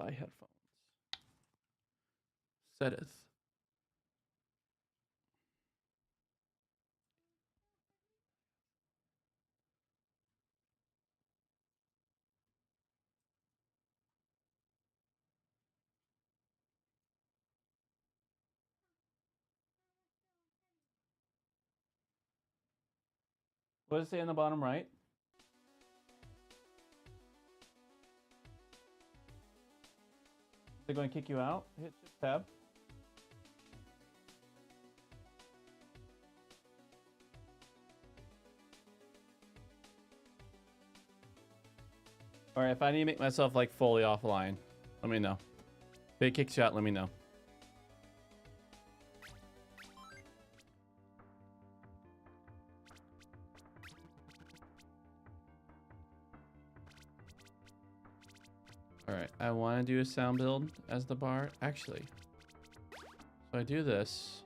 buy headphones. Setteth. What does it say in the bottom right? Is it going to kick you out? Hit shift tab. Alright, if I need to make myself like fully offline, let me know. If it kicks you out, let me know. Alright, I want to do a sound build as the bar. Actually, so I do this.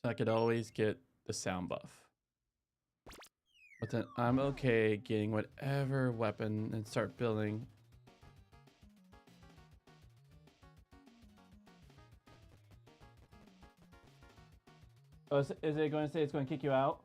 So I could always get the sound buff. But then I'm okay getting whatever weapon and start building. Oh, is it going to say it's going to kick you out?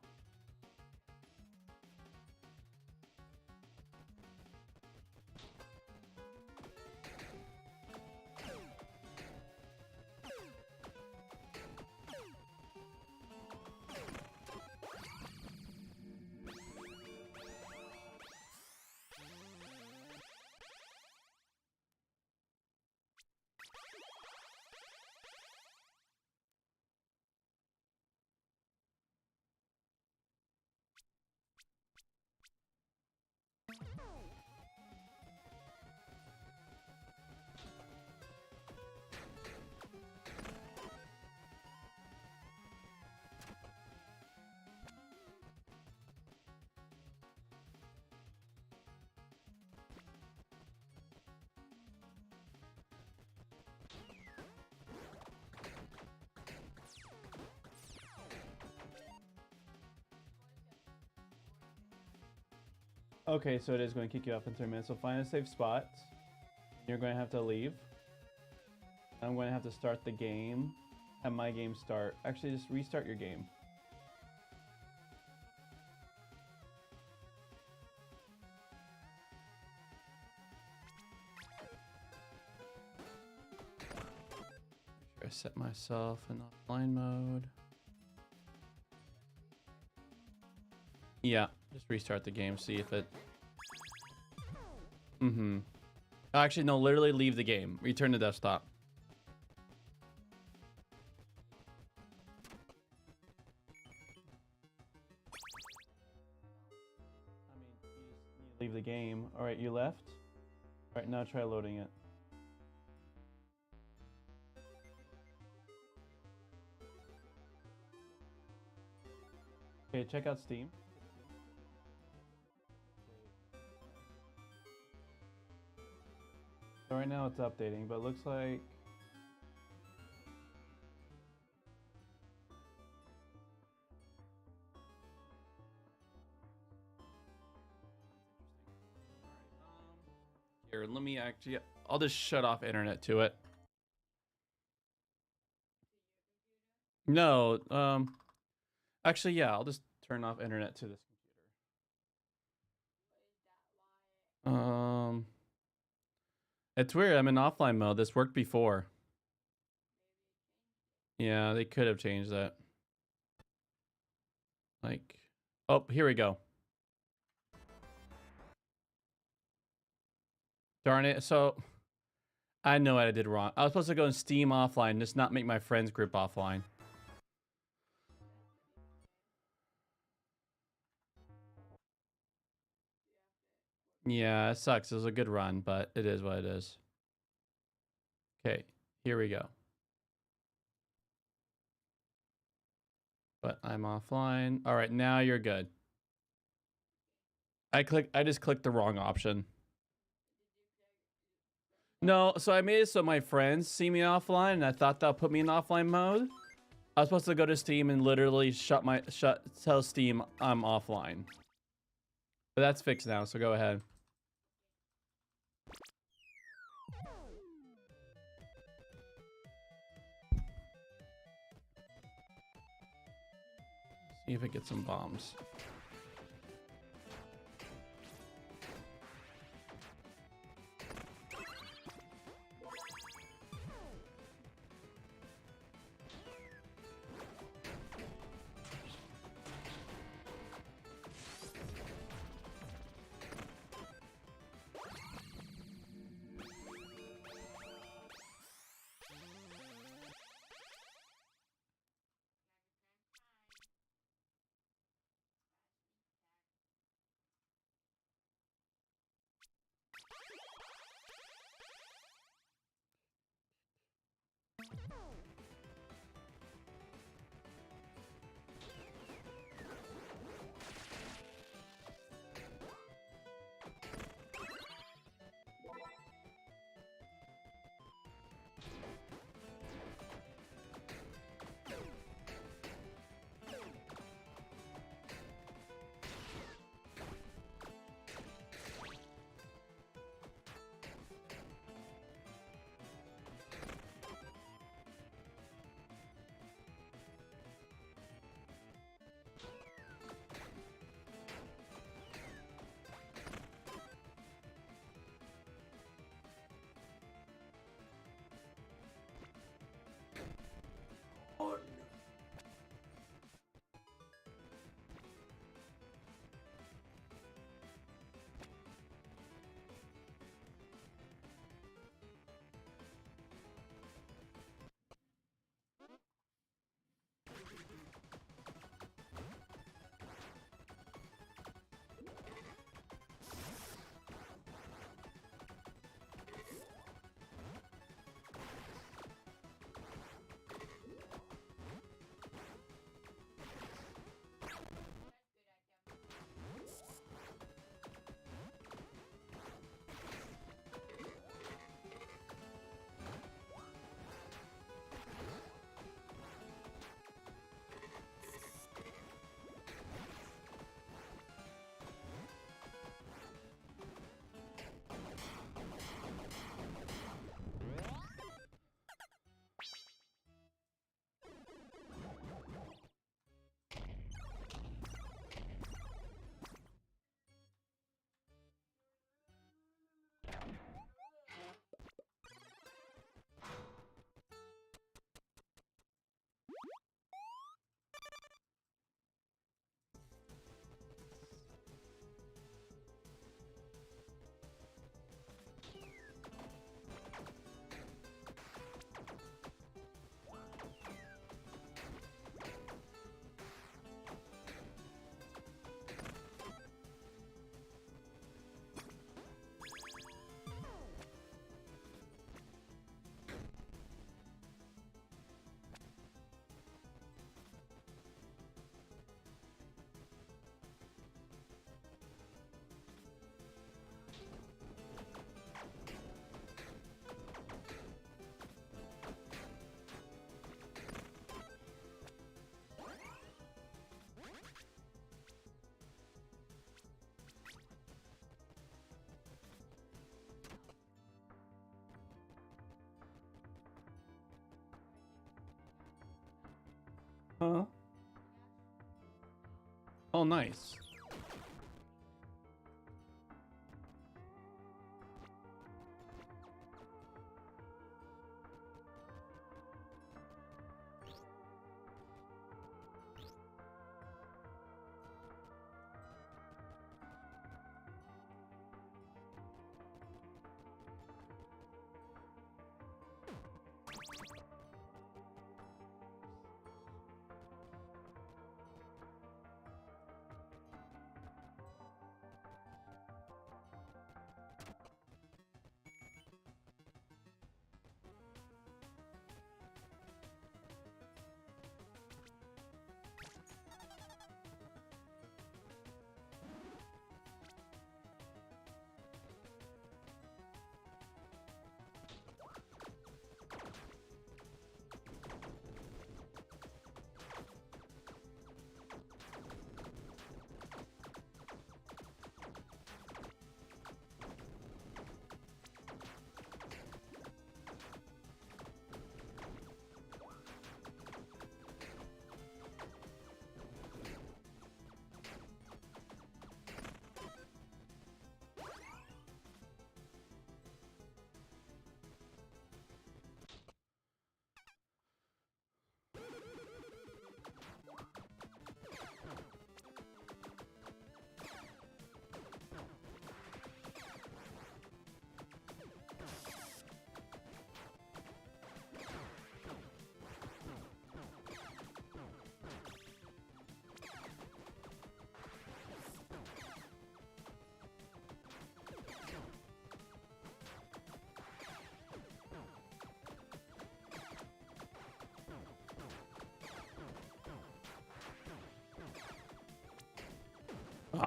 Okay, so it is going to kick you off in 3 minutes. So find a safe spot. You're going to have to leave. I'm going to have to start the game. Have my game start. Actually, just restart your game. Make sure I set myself in offline mode. Yeah, just restart the game, see if it... Actually, no, literally leave the game. Return to desktop. I mean, you just need to leave the game. Alright, you left? Alright, now try loading it. Okay, check out Steam. So right now it's updating, but it looks like... Here, let me actually... I'll just shut off internet to it. No, actually, yeah, I'll just turn off internet to this computer. It's weird. I'm in offline mode. This worked before. Yeah, they could have changed that. Like, oh, here we go. Darn it. So, I know what I did wrong. I was supposed to go in Steam offline, just not make my friends group offline. Yeah, it sucks. It was a good run, but it is what it is. Okay, here we go. But I'm offline. All right, now you're good. I just clicked the wrong option. No, so I made it so my friends see me offline, and I thought that'll put me in offline mode. I was supposed to go to Steam and literally tell Steam I'm offline. But that's fixed now, so go ahead. See if it gets some bombs. Huh? Oh, nice.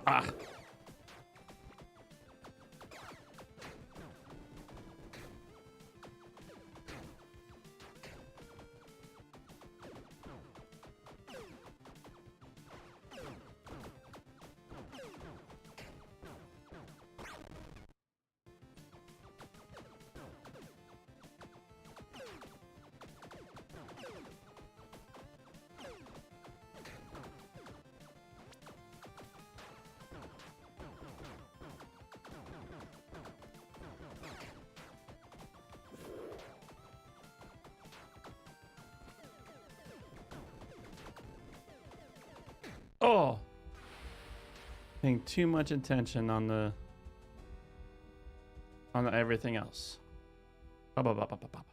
Ah. Oh, paying too much attention on the everything else. Ba, ba, ba, ba, ba, ba.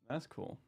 That's cool.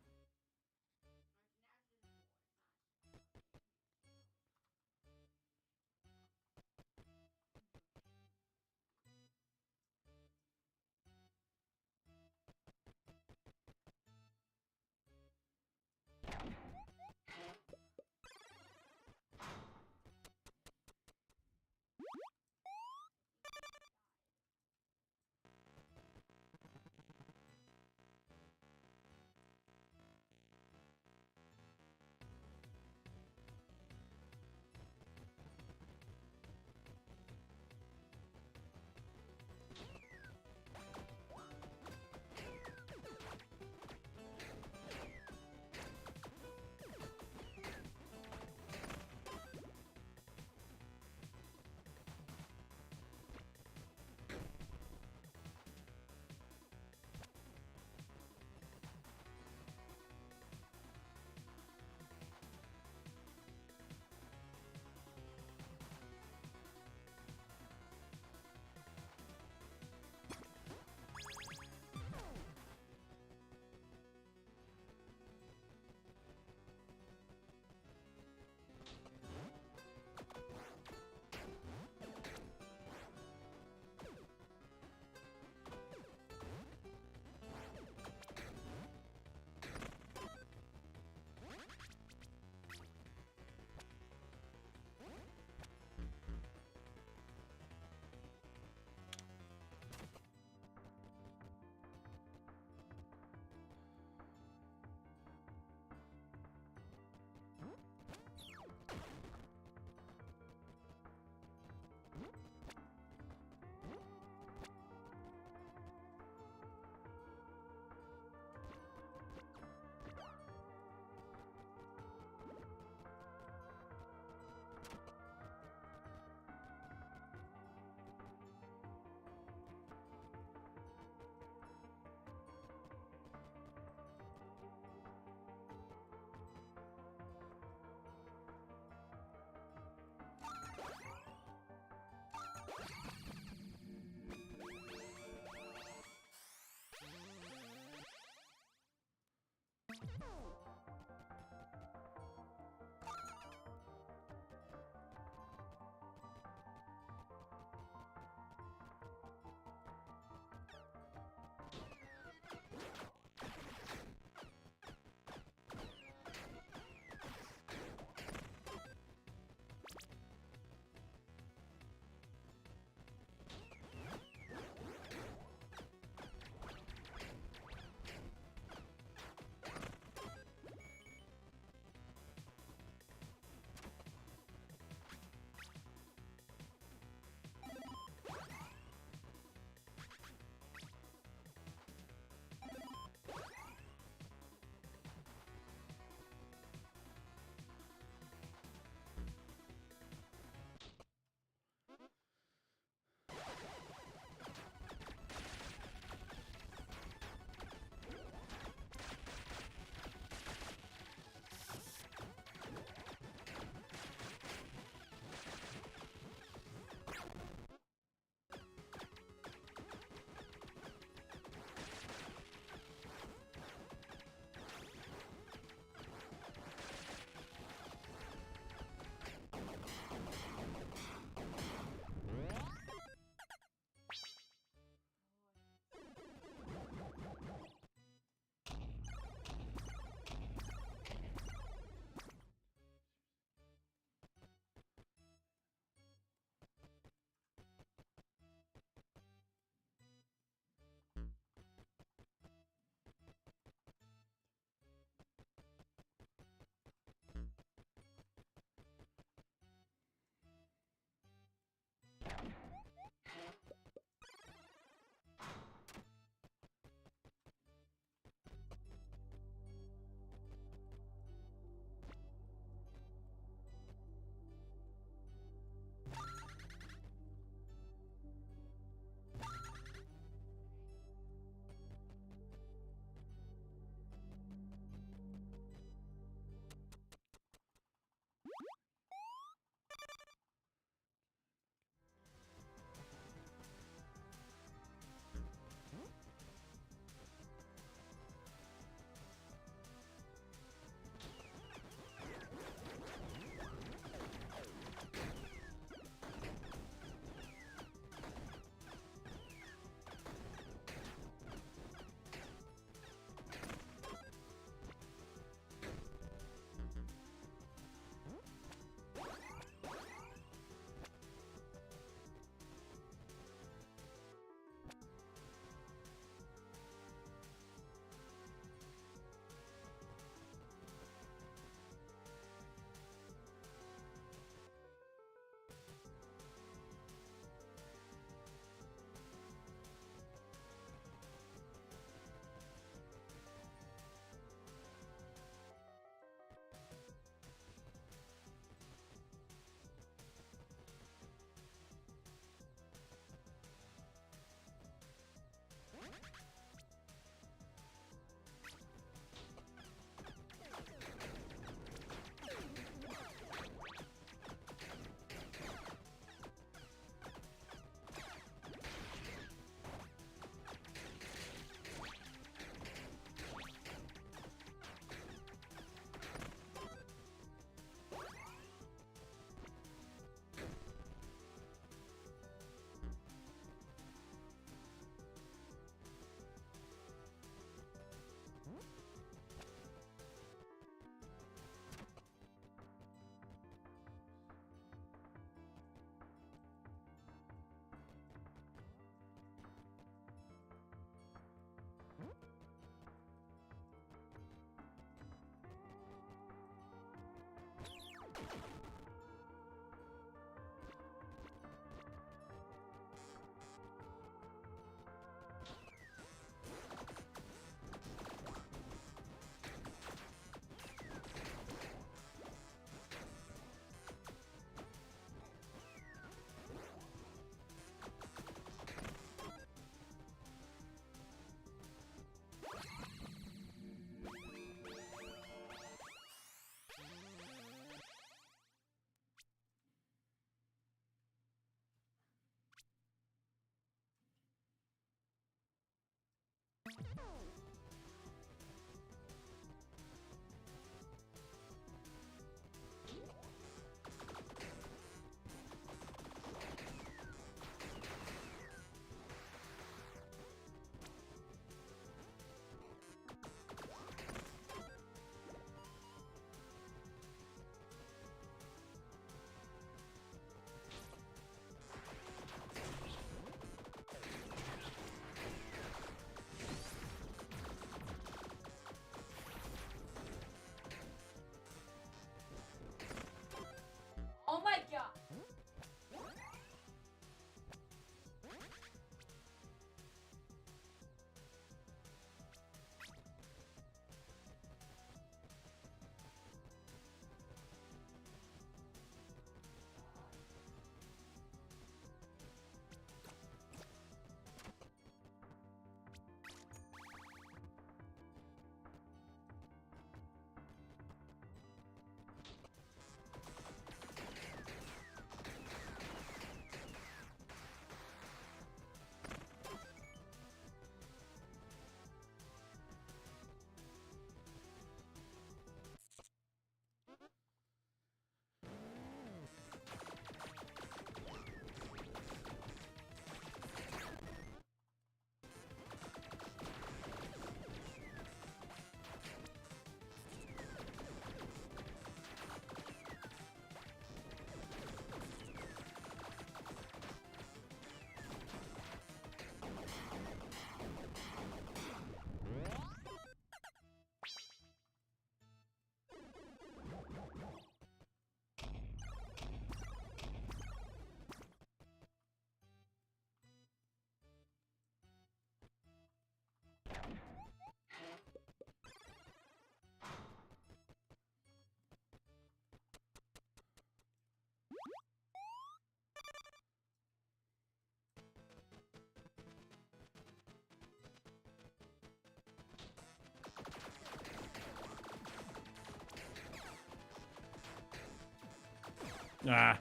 Ah.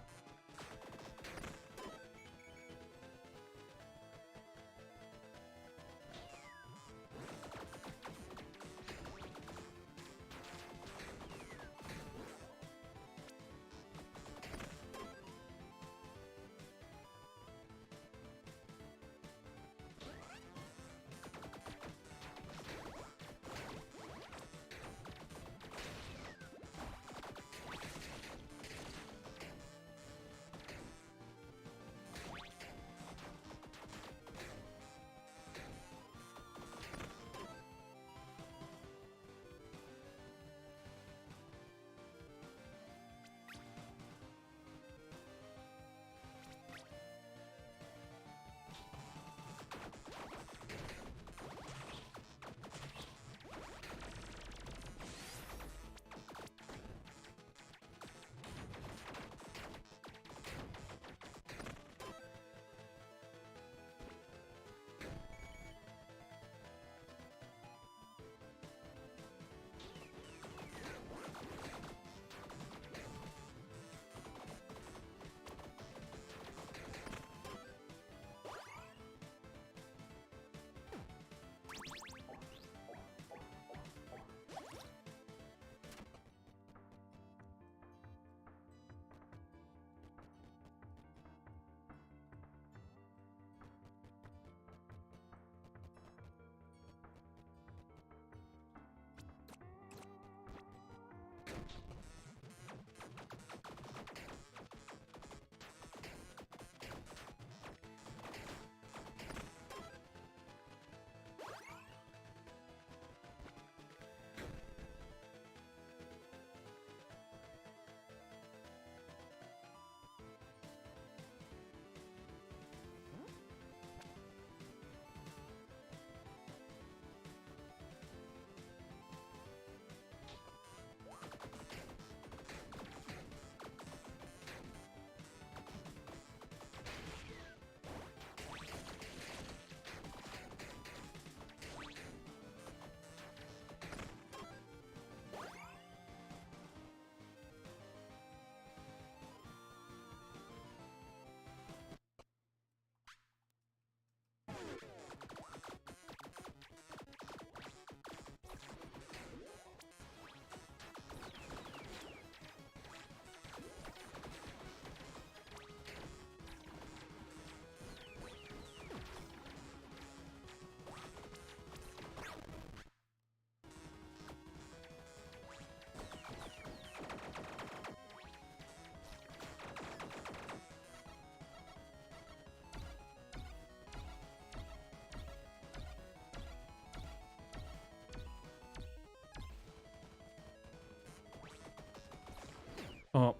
Oh.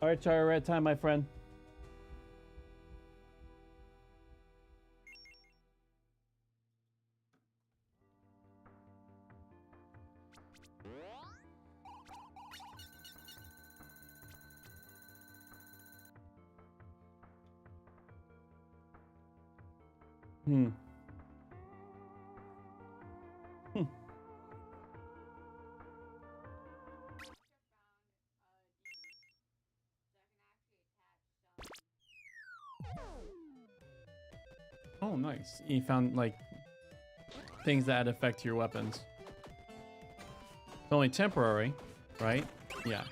All right, Chara, red time, my friend. Hmm. Hmm. Oh, nice. You found, like, things that affect your weapons. It's only temporary, right? Yeah.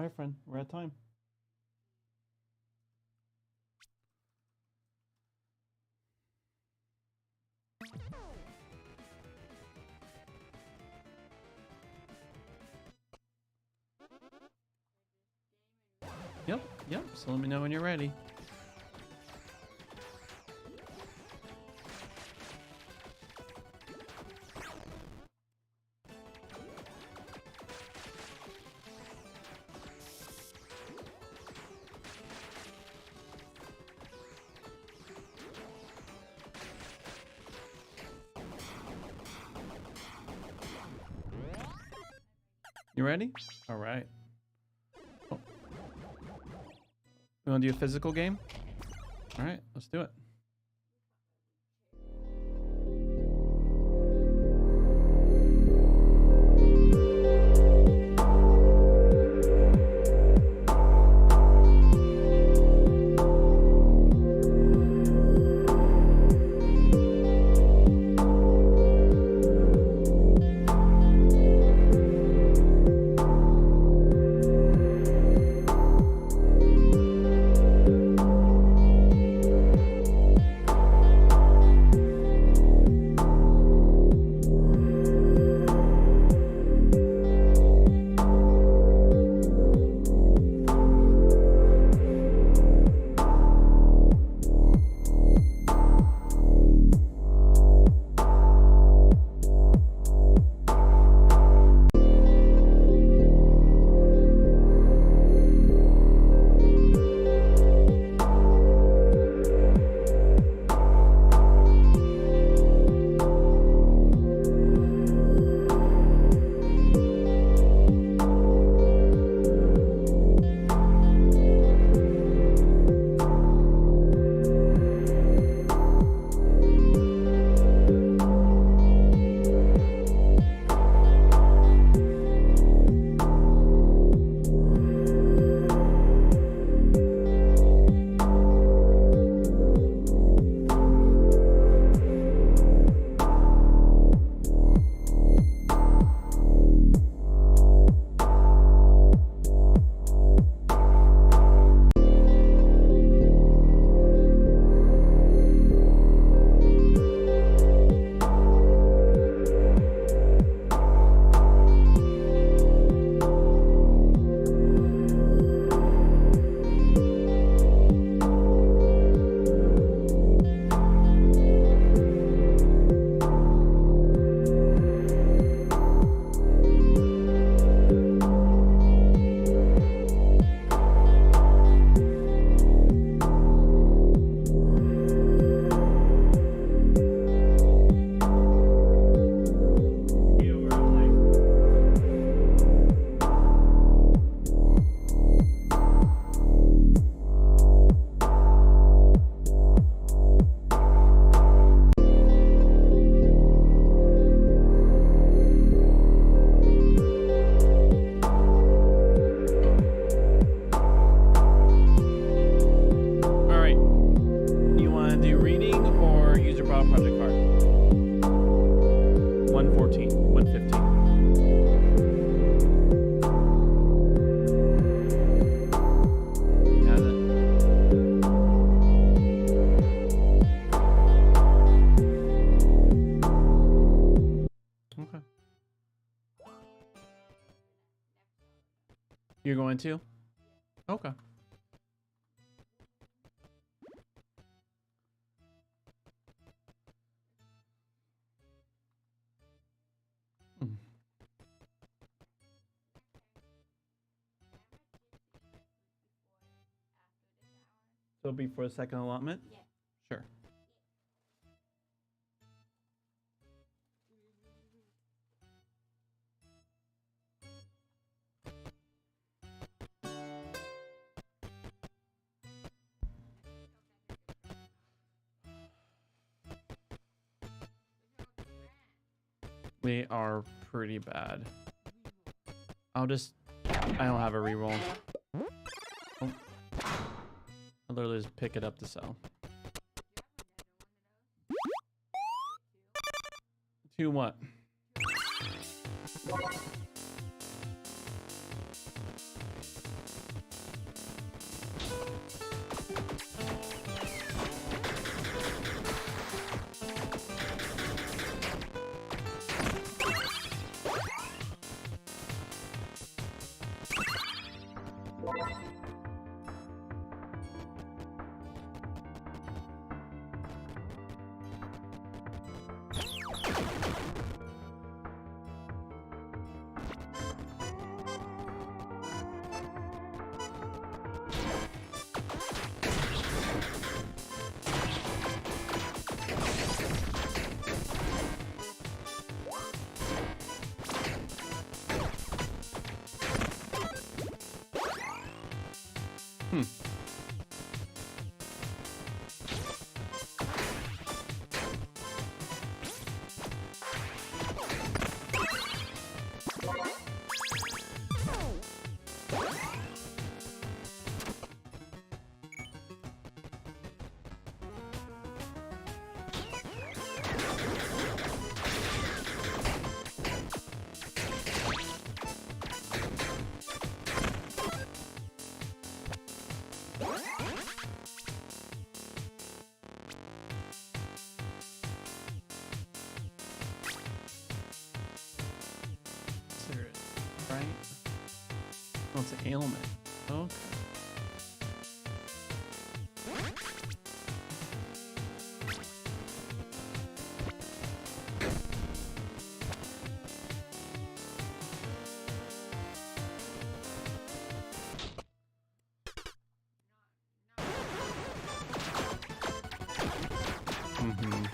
All right, friend, we're at time. Yep, so let me know when you're ready. You ready? All right. Oh. We want to do a physical game? All right, let's do it. You're going to? Okay. So it'll be for a second allotment? Yeah. Sure. They are pretty bad. I don't have a reroll. Oh. I'll literally just pick it up to sell. 2 what? Right? Oh, it's an ailment. Okay. Mm-hmm.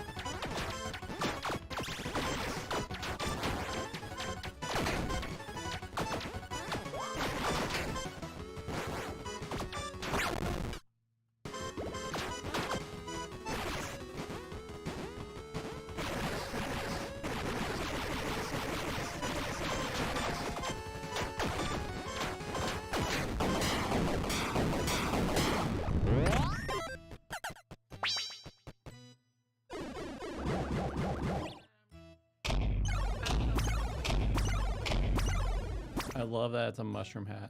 I love that it's a mushroom hat.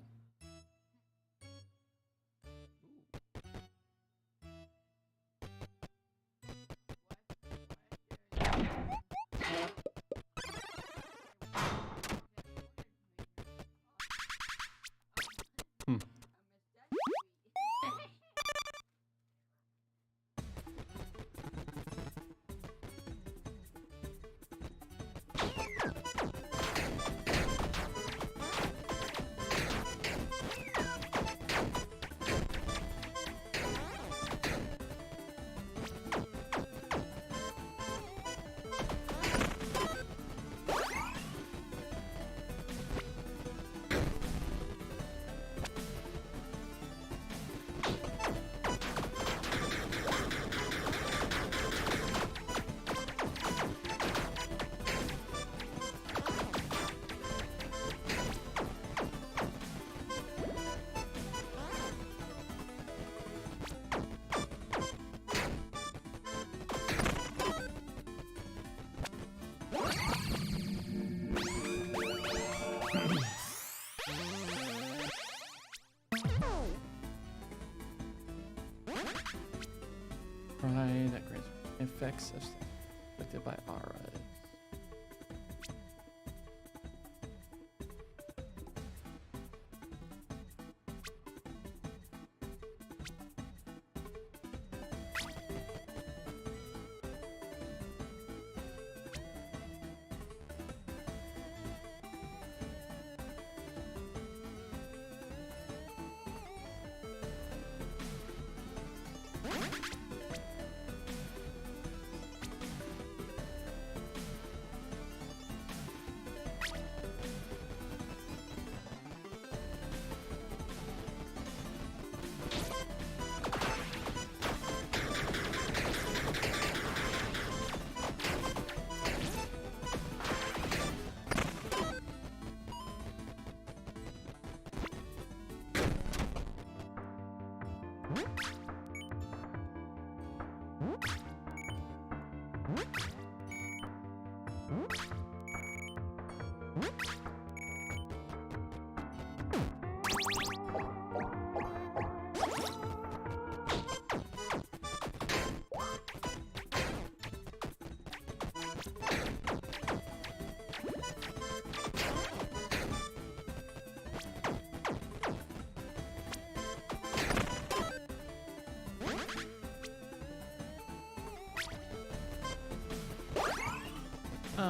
Right, that grants effects affected by auras.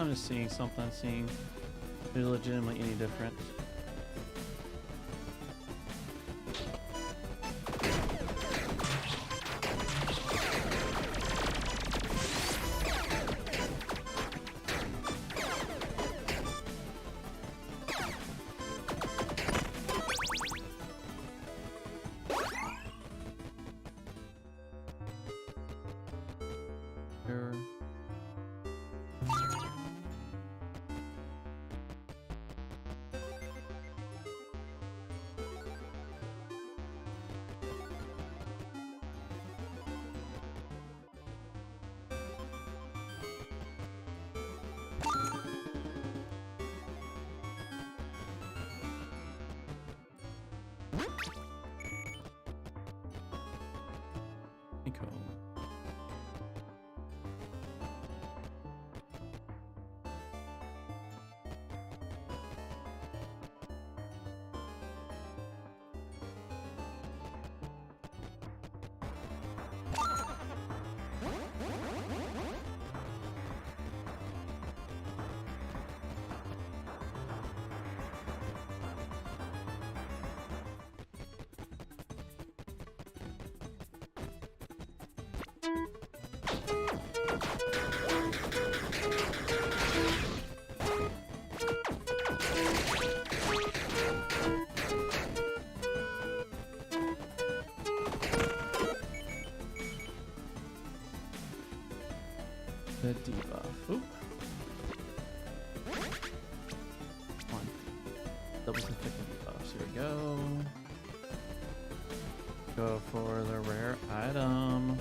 I'm just seeing something, seeing if there's legitimately any difference. Nico. The debuff. Oop. One. Doubles the thick debuffs. Here we go. Go for the rare item.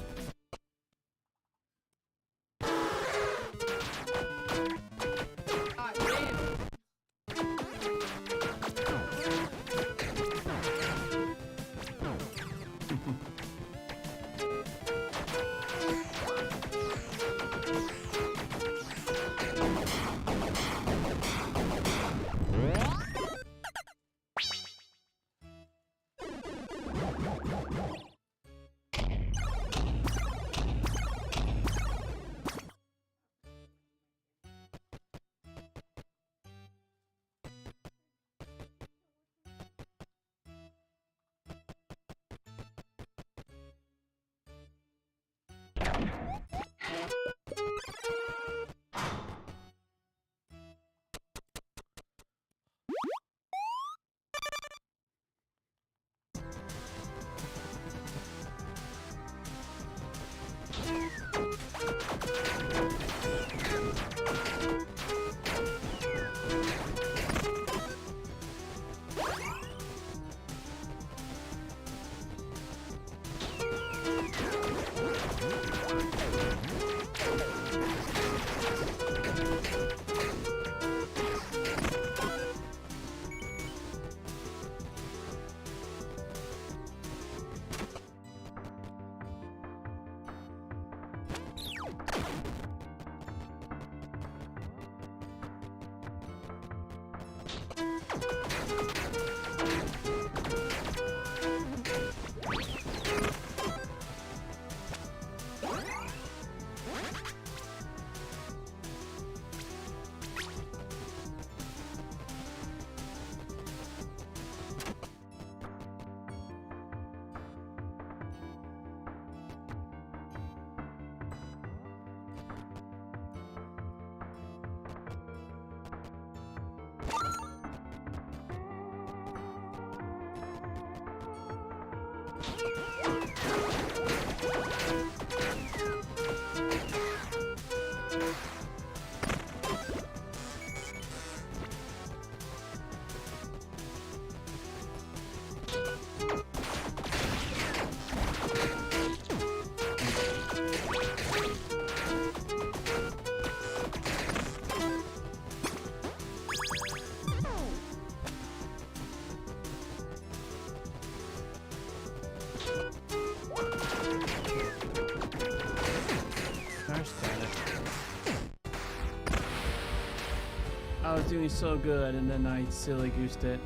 I was doing so good and then I silly goosed it.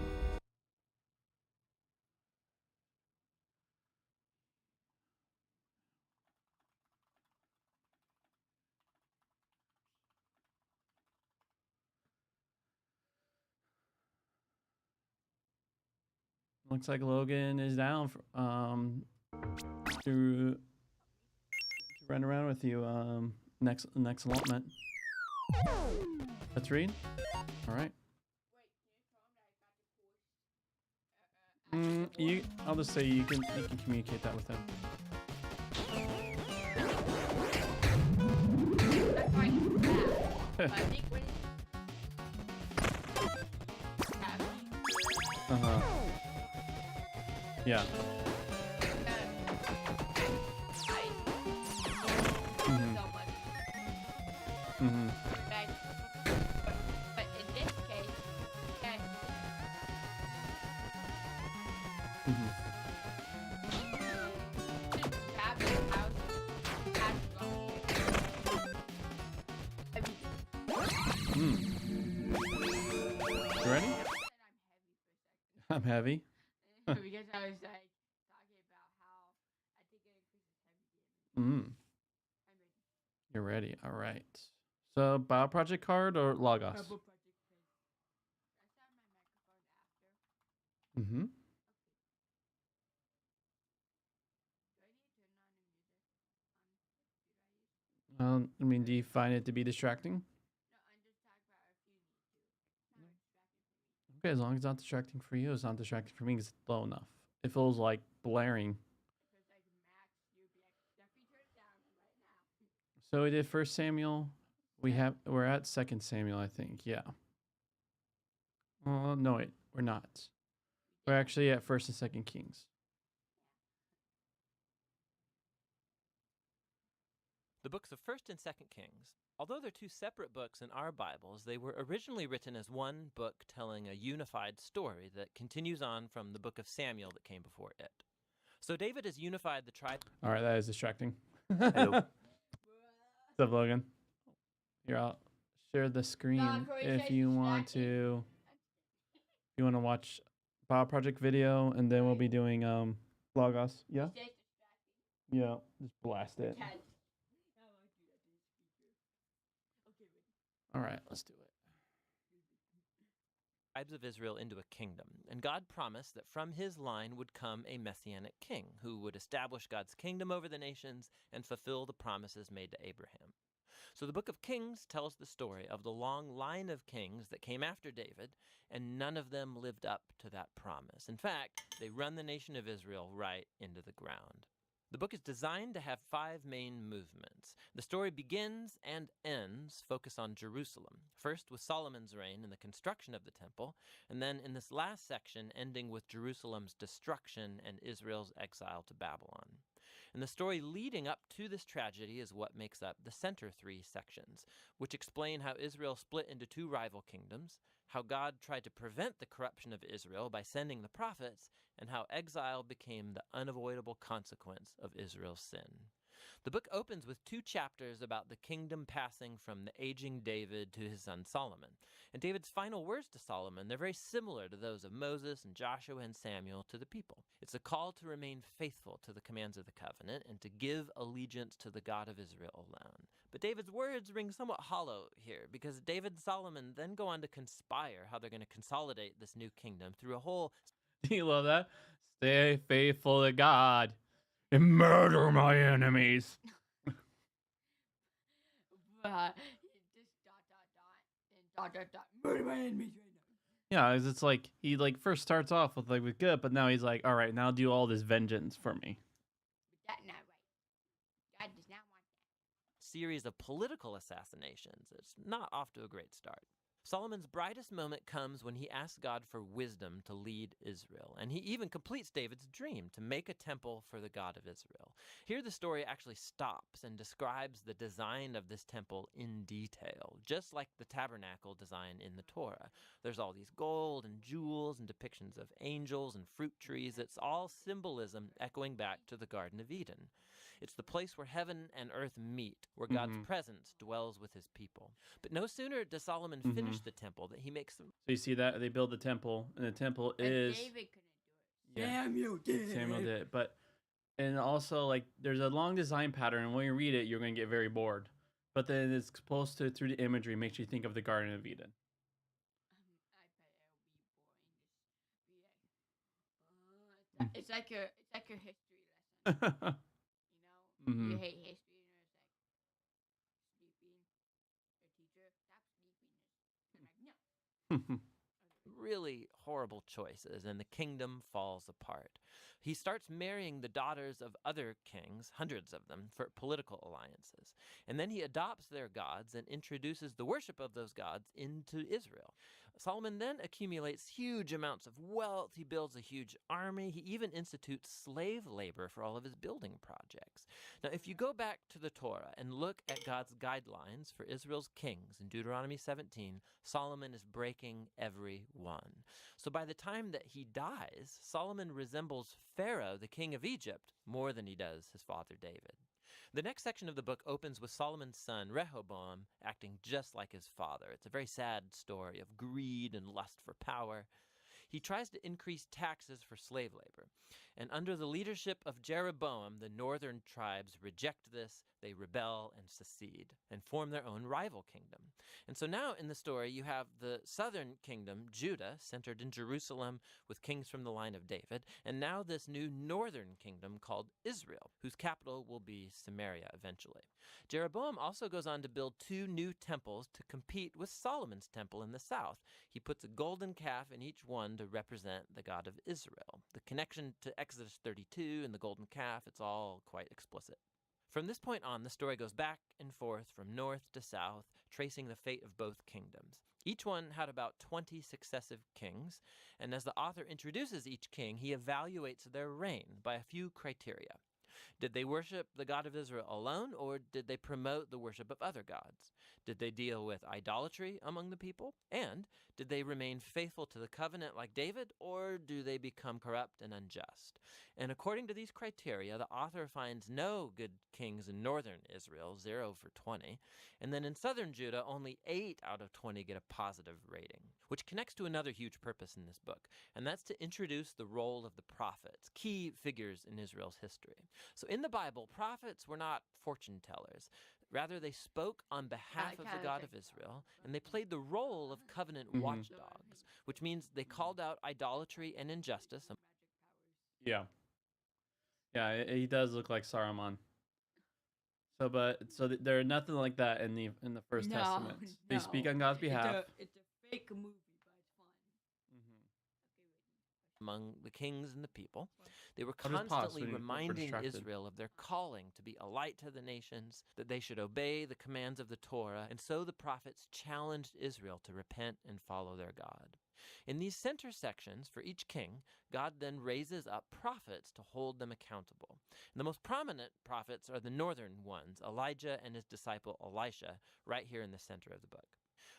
Looks like Logan is down for, to run around with you next allotment. Let's read. All right. I'll just say you can communicate that with him. That's why he's bad. But I think when Yeah. But in this case, You ready? I'm heavy. because I was like talking about how I think it increases heavy damage. I'm ready. You're ready. All right. So, Bio Project card or Logos? Rebel Project phase. I start my microphone after. Mm-hmm. Do I need to turn on the music on the computer I use? I mean, do you find it to be distracting? No, I'm just talking about if you need to. It's not distracting for me. Okay, as long as it's not distracting for you, it's not distracting for me because it's low enough. It feels like blaring. Because like Max, you'd be like, Jeffrey, turn it down right now. So we did First Samuel. We're at Second Samuel, I think. Yeah. No, wait, we're not. We're actually at First and Second Kings. The books of 1st and 2nd Kings. Although they're two separate books in our Bibles, they were originally written as one book telling a unified story that continues on from the book of Samuel that came before it. So David has unified the tribe. All right, that is distracting. Hello. What's up, Logan? Here, I'll share the screen Corey if says you want to. If you want to watch Bio Project video, and then we'll be doing Logos. Yeah. Stay distracting. Yeah. Just blast it. Cat. I won't do that to the speaker. Okay, ready. All right, let's do it. Tribes of Israel into a kingdom, and God promised that from his line would come a messianic king who would establish God's kingdom over the nations and fulfill the promises made to Abraham. So the book of Kings tells the story of the long line of kings that came after David, and none of them lived up to that promise. In fact, they run the nation of Israel right into the ground. The book is designed to have 5 main movements. The story begins and ends focus on Jerusalem, first with Solomon's reign and the construction of the temple, and then in this last section ending with Jerusalem's destruction and Israel's exile to Babylon. And the story leading up to this tragedy is what makes up the center 3 sections, which explain how Israel split into 2 rival kingdoms, how God tried to prevent the corruption of Israel by sending the prophets, and how exile became the unavoidable consequence of Israel's sin. The book opens with 2 chapters about the kingdom passing from the aging David to his son Solomon. And David's final words to Solomon, they're very similar to those of Moses and Joshua and Samuel to the people. It's a call to remain faithful to the commands of the covenant and to give allegiance to the God of Israel alone. But David's words ring somewhat hollow here, because David and Solomon then go on to conspire how they're going to consolidate this new kingdom through a whole... Do you love that? Stay faithful to God and murder my enemies. Just dot. Murder my enemies right now. Yeah, 'cause it's like he first starts off with good, but now he's like, all right, now do all this vengeance for me. But that's not right. God does not want that. series of political assassinations. It's not off to a great start. Solomon's brightest moment comes when he asks God for wisdom to lead Israel, and he even completes David's dream to make a temple for the God of Israel. Here the story actually stops and describes the design of this temple in detail, just like the tabernacle design in the Torah. There's all these gold and jewels and depictions of angels and fruit trees. It's all symbolism echoing back to the Garden of Eden. It's the place where heaven and earth meet, where God's presence dwells with his people. But no sooner does Solomon finish the temple that he makes them. So you see that they build the temple, and the temple is David couldn't do it. Yeah. Samuel did. Samuel did, but and also like there's a long design pattern, and when you read it, you're going to get very bored. But then it's supposed to, through the imagery, makes you think of the Garden of Eden. I bet it'll be boring. Just be like, It's like a history lesson. You know, you hate history, and it's like sleeping. Your teacher, stop sleeping. I'm like, no. Really horrible choices, and the kingdom falls apart. He starts marrying the daughters of other kings, hundreds of them, for political alliances. And then he adopts their gods and introduces the worship of those gods into Israel. Solomon then accumulates huge amounts of wealth. He builds a huge army. He even institutes slave labor for all of his building projects. Now, if you go back to the Torah and look at God's guidelines for Israel's kings in Deuteronomy 17, Solomon is breaking every one. So by the time that he dies, Solomon resembles Pharaoh, the king of Egypt, more than he does his father David. The next section of the book opens with Solomon's son, Rehoboam, acting just like his father. It's a very sad story of greed and lust for power. He tries to increase taxes for slave labor. And under the leadership of Jeroboam, the northern tribes reject this, they rebel and secede, and form their own rival kingdom. And so now in the story, you have the southern kingdom, Judah, centered in Jerusalem with kings from the line of David, and now this new northern kingdom called Israel, whose capital will be Samaria eventually. Jeroboam also goes on to build 2 new temples to compete with Solomon's temple in the south. He puts a golden calf in each one to represent the God of Israel. The connection to Exodus 32 and the golden calf, it's all quite explicit. From this point on, the story goes back and forth from north to south, tracing the fate of both kingdoms. Each one had about 20 successive kings, and as the author introduces each king, he evaluates their reign by a few criteria. Did they worship the God of Israel alone, or did they promote the worship of other gods? Did they deal with idolatry among the people? And did they remain faithful to the covenant like David, or do they become corrupt and unjust? And according to these criteria, the author finds no good kings in northern Israel, 0 for 20. And then in southern Judah, only 8 out of 20 get a positive rating, which connects to another huge purpose in this book, and that's to introduce the role of the prophets, key figures in Israel's history. So in the Bible, prophets were not fortune tellers. Rather, they spoke on behalf of the God of Israel, and they played the role of covenant watchdogs, which means they called out idolatry and injustice. Yeah. Yeah, he does look like Saruman. So there are nothing like that in the First Testament. They speak on God's behalf. It's a fake movie, but it's fun. Among the kings and the people, they were constantly reminding Israel of their calling to be a light to the nations, that they should obey the commands of the Torah, and so the prophets challenged Israel to repent and follow their God. In these center sections for each king, God then raises up prophets to hold them accountable. And the most prominent prophets are the northern ones, Elijah and his disciple Elisha, right here in the center of the book.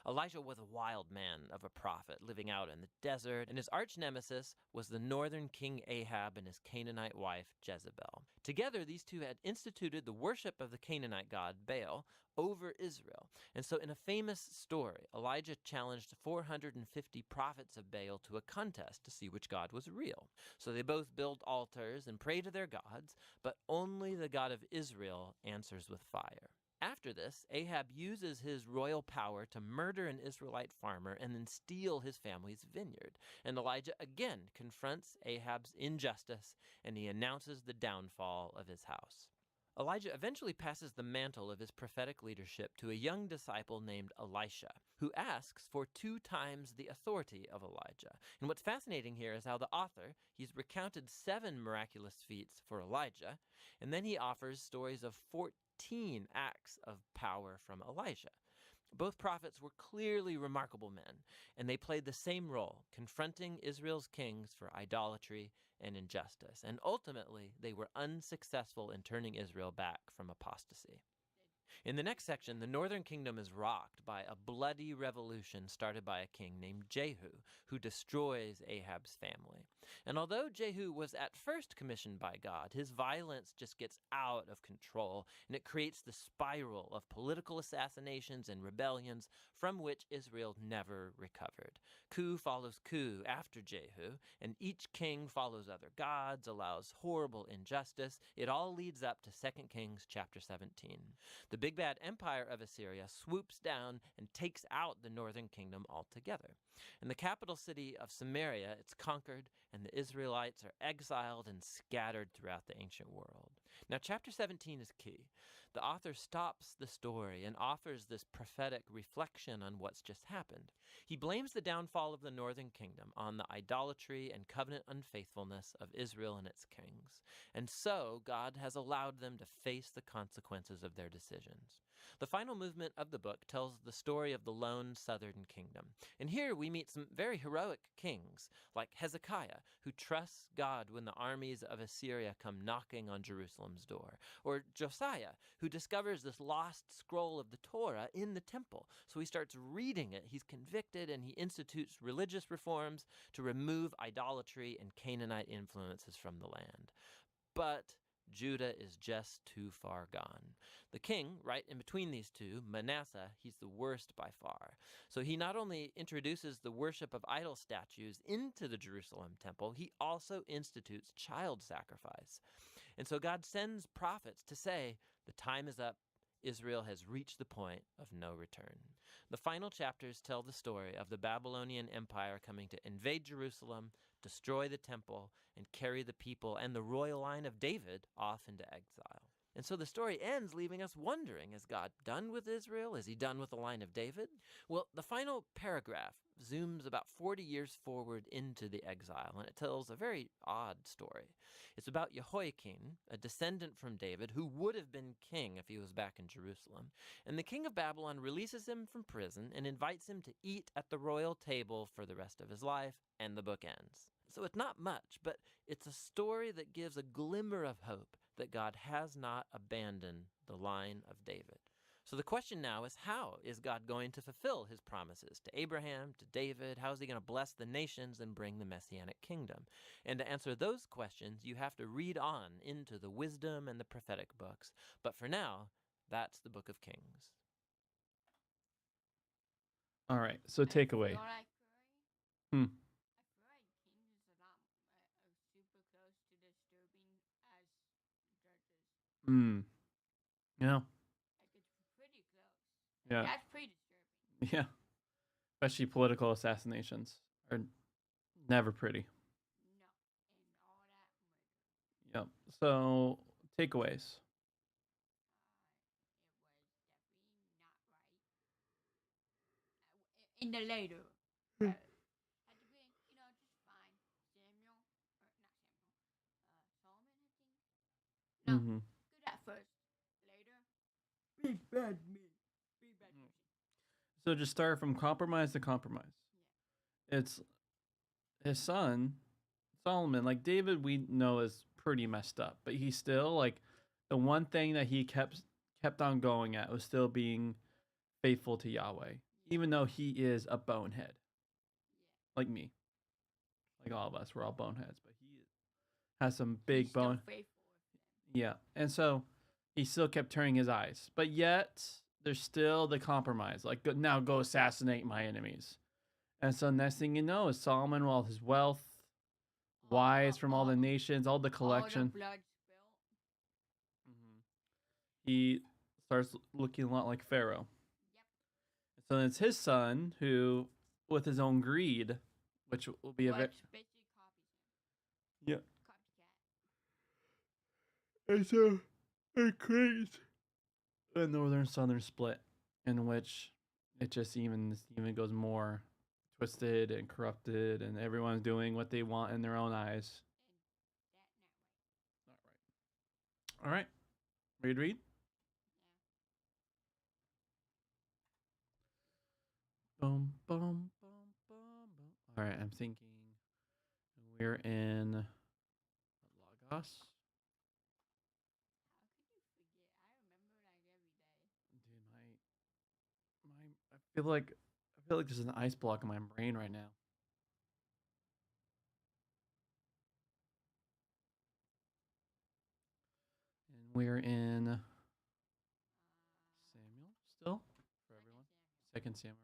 Elijah was a wild man of a prophet living out in the desert, and his arch nemesis was the northern king Ahab and his Canaanite wife Jezebel. Together, these two had instituted the worship of the Canaanite god Baal over Israel. And so in a famous story, Elijah challenged 450 prophets of Baal to a contest to see which god was real. So they both build altars and pray to their gods, but only the God of Israel answers with fire. After this, Ahab uses his royal power to murder an Israelite farmer and then steal his family's vineyard. And Elijah again confronts Ahab's injustice, and he announces the downfall of his house. Elijah eventually passes the mantle of his prophetic leadership to a young disciple named Elisha, who asks for 2 times the authority of Elijah. And what's fascinating here is how the author, he's recounted 7 miraculous feats for Elijah, and then he offers stories of 14 acts of power from Elisha. Both prophets were clearly remarkable men, and they played the same role, confronting Israel's kings for idolatry and injustice. And ultimately, they were unsuccessful in turning Israel back from apostasy. In the next section, the northern kingdom is rocked by a bloody revolution started by a king named Jehu, who destroys Ahab's family. And although Jehu was at first commissioned by God, his violence just gets out of control, and it creates the spiral of political assassinations and rebellions from which Israel never recovered. Coup follows coup after Jehu, and each king follows other gods, allows horrible injustice. It all leads up to 2 Kings chapter 17. The big bad empire of Assyria swoops down and takes out the northern kingdom altogether. In the capital city of Samaria, it's conquered, and the Israelites are exiled and scattered throughout the ancient world. Now, chapter 17 is key. The author stops the story and offers this prophetic reflection on what's just happened. He blames the downfall of the northern kingdom on the idolatry and covenant unfaithfulness of Israel and its kings. And so God has allowed them to face the consequences of their decisions. The final movement of the book tells the story of the lone southern kingdom. And here we meet some very heroic kings, like Hezekiah, who trusts God when the armies of Assyria come knocking on Jerusalem's door, or Josiah, who discovers this lost scroll of the Torah in the temple. So he starts reading it, he's convicted, and he institutes religious reforms to remove idolatry and Canaanite influences from the land. But Judah is just too far gone. The king, right in between these two, Manasseh, he's the worst by far. So he not only introduces the worship of idol statues into the Jerusalem temple, he also institutes child sacrifice. And so God sends prophets to say, the time is up. Israel has reached the point of no return. The final chapters tell the story of the Babylonian Empire coming to invade Jerusalem, destroy the temple, and carry the people and the royal line of David off into exile. And so the story ends leaving us wondering, is God done with Israel? Is he done with the line of David? Well, the final paragraph zooms about 40 years forward into the exile, and it tells a very odd story. It's about Jehoiakim, a descendant from David, who would have been king if he was back in Jerusalem. And the king of Babylon releases him from prison and invites him to eat at the royal table for the rest of his life, and the book ends. So it's not much, but it's a story that gives a glimmer of hope that God has not abandoned the line of David. So the question now is, how is God going to fulfill his promises to Abraham, to David? How is he going to bless the nations and bring the Messianic kingdom? And to answer those questions, you have to read on into the wisdom and the prophetic books. But for now, that's the Book of Kings. All right, so takeaway. I feel like Hmm. Kings is a lot super close to disturbing as Judges. Yeah. Like it's pretty close. Yeah. That's pretty disturbing. Yeah. Especially political assassinations are never pretty. No, and all that murder. Yep. So takeaways. It was definitely not right. In the later, at the beginning, just fine. Samuel, or not Samuel, Solomon, I think. No, Mm-hmm. good at first. Later, big bad me, big bad person. So just start from compromise to compromise. Yeah. It's his son, Solomon. Like David, we know is pretty messed up, but he still like the one thing that he kept on going at was still being faithful to Yahweh, even though he is a bonehead, like me, like all of us. We're all boneheads, but he has some big He's still bone. faithful. Yeah, and so he still kept turning his eyes, but yet there's still the compromise. Like, now go assassinate my enemies. And so next thing you know is Solomon, all his wealth, wives from all the nations, all the collection. All the blood spilt. He starts looking a lot like Pharaoh. Yep. So it's his son who, with his own greed, which will be a very Basically copies him. yeah. Copycat. And so it creates a northern-southern split in which it just even goes more twisted and corrupted, and everyone's doing what they want in their own eyes. And that not right. All right. Read. Yeah. Boom, boom, boom, boom, boom. All right, I'm thinking we're in Lagos. How could you forget? I remember like every day. Dude, I feel like there's an ice block in my brain right now. And we're in Samuel still for everyone. Second Samuel,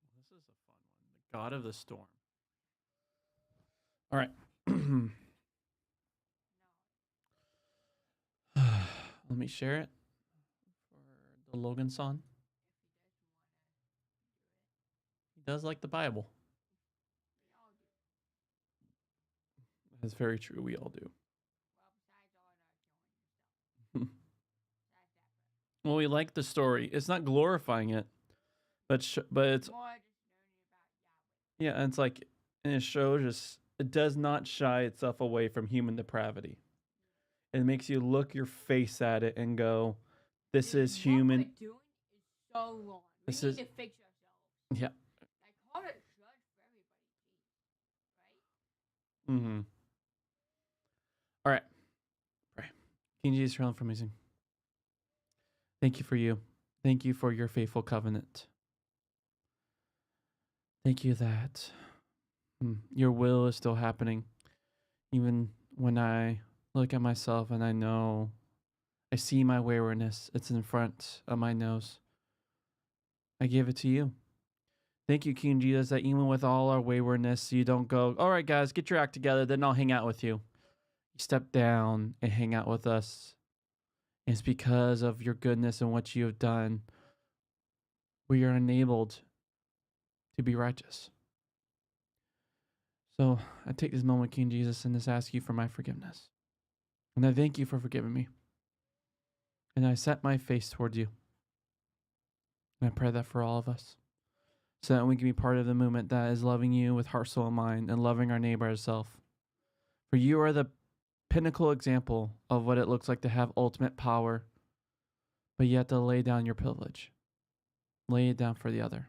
right? This is a fun one. The God of the Storm. All right. Let me share it for the Logan son. He does like the Bible. That's very true. We all do. Well, we like the story. It's not glorifying it, but it's yeah, and it's like, and it shows just it does not shy itself away from human depravity. It makes you look your face at it and go, "This is human." What we're doing is so wrong. This We is- need to fix ourselves. Yeah. Like, how to judge for everybody, right? Mm-hmm. All right. Pray. King Jesus, you're for amazing. Thank you for you. Thank you for your faithful covenant. Thank you that your will is still happening. Even when I look at myself and I know I see my waywardness, it's in front of my nose. I give it to you. Thank you, King Jesus, that even with all our waywardness, you don't go, all right, guys, get your act together, then I'll hang out with you. You step down and hang out with us. And it's because of your goodness and what you have done, we are enabled to be righteous. So I take this moment, King Jesus, and just ask you for my forgiveness. And I thank you for forgiving me. And I set my face toward you. And I pray that for all of us, so that we can be part of the movement that is loving you with heart, soul, and mind, and loving our neighbor as self. For you are the pinnacle example of what it looks like to have ultimate power, but yet to lay down your privilege. Lay it down for the other.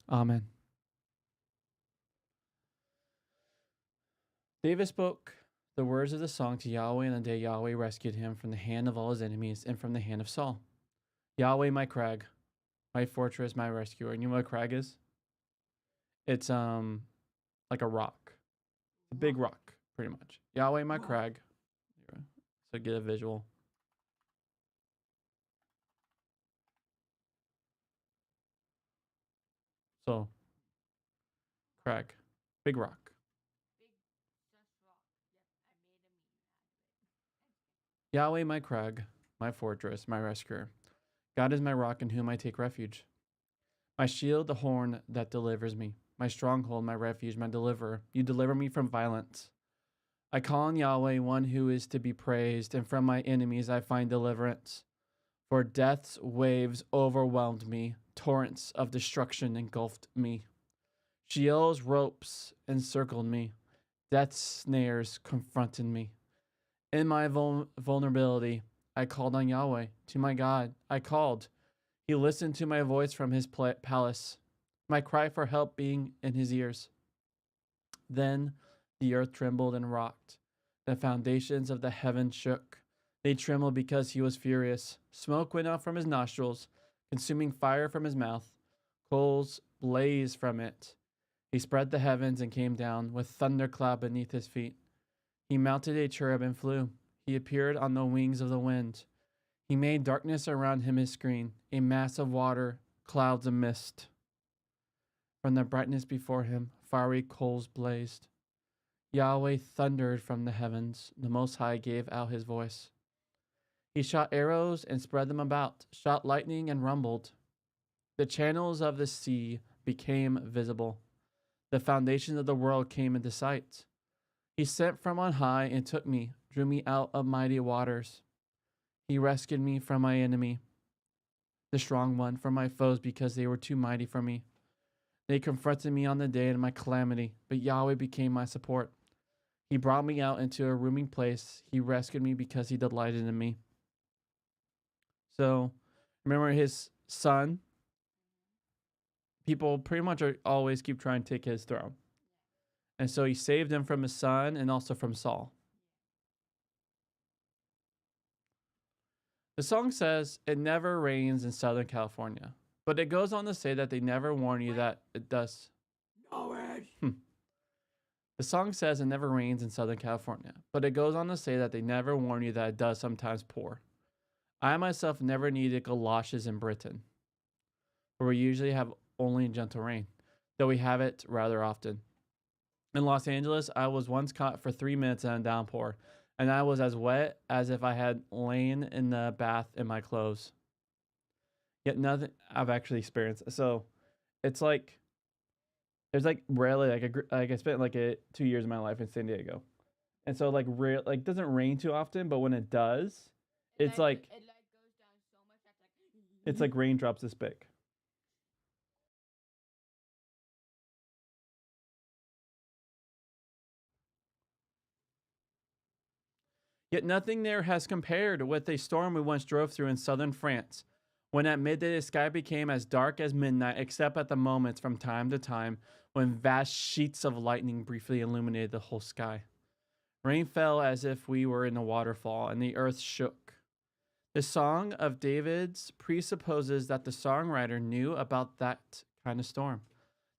Amen. David spoke the words of the song to Yahweh on the day Yahweh rescued him from the hand of all his enemies and from the hand of Saul. Yahweh, my crag, my fortress, my rescuer. And you know what a crag is? It's like a rock. A big rock, pretty much. Yahweh, my crag. So get a visual. So, crag. Big rock. Yahweh, my crag, my fortress, my rescuer. God is my rock in whom I take refuge. My shield, the horn that delivers me. My stronghold, my refuge, my deliverer. You deliver me from violence. I call on Yahweh, one who is to be praised, and from my enemies I find deliverance. For death's waves overwhelmed me. Torrents of destruction engulfed me. Sheol's ropes encircled me. Death's snares confronted me. In my vulnerability, I called on Yahweh. To my God, I called. He listened to my voice from his palace, my cry for help being in his ears. Then the earth trembled and rocked. The foundations of the heaven shook. They trembled because he was furious. Smoke went out from his nostrils, consuming fire from his mouth. Coals blazed from it. He spread the heavens and came down with thunderclap beneath his feet. He mounted a cherub and flew. He appeared on the wings of the wind. He made darkness around him his screen, a mass of water, clouds of mist. From the brightness before him, fiery coals blazed. Yahweh thundered from the heavens. The Most High gave out his voice. He shot arrows and spread them about, shot lightning and rumbled. The channels of the sea became visible. The foundations of the world came into sight. He sent from on high and took me, drew me out of mighty waters. He rescued me from my enemy, the strong one, from my foes because they were too mighty for me. They confronted me on the day of my calamity, but Yahweh became my support. He brought me out into a rooming place. He rescued me because he delighted in me. So, remember his son? People pretty much always keep trying to take his throne. And so he saved him from his son and also from Saul. The song says, it never rains in Southern California. But it goes on to say that they never warn you that it does. The song says it never rains in Southern California. But it goes on to say that they never warn you that it does sometimes pour. I myself never needed galoshes in Britain, where we usually have only gentle rain, though we have it rather often. In Los Angeles, I was once caught for 3 minutes in a downpour, and I was as wet as if I had lain in the bath in my clothes. Yet nothing I've actually experienced. So it's like there's like rarely like I spent like 2 years of my life in San Diego, and so like rare like doesn't rain too often, but when it does, it's like it like goes down so much that's like it's like raindrops this big. Yet nothing there has compared with a storm we once drove through in southern France, when at midday the sky became as dark as midnight, except at the moments from time to time when vast sheets of lightning briefly illuminated the whole sky. Rain fell as if we were in a waterfall, and the earth shook. The Song of David's presupposes that the songwriter knew about that kind of storm.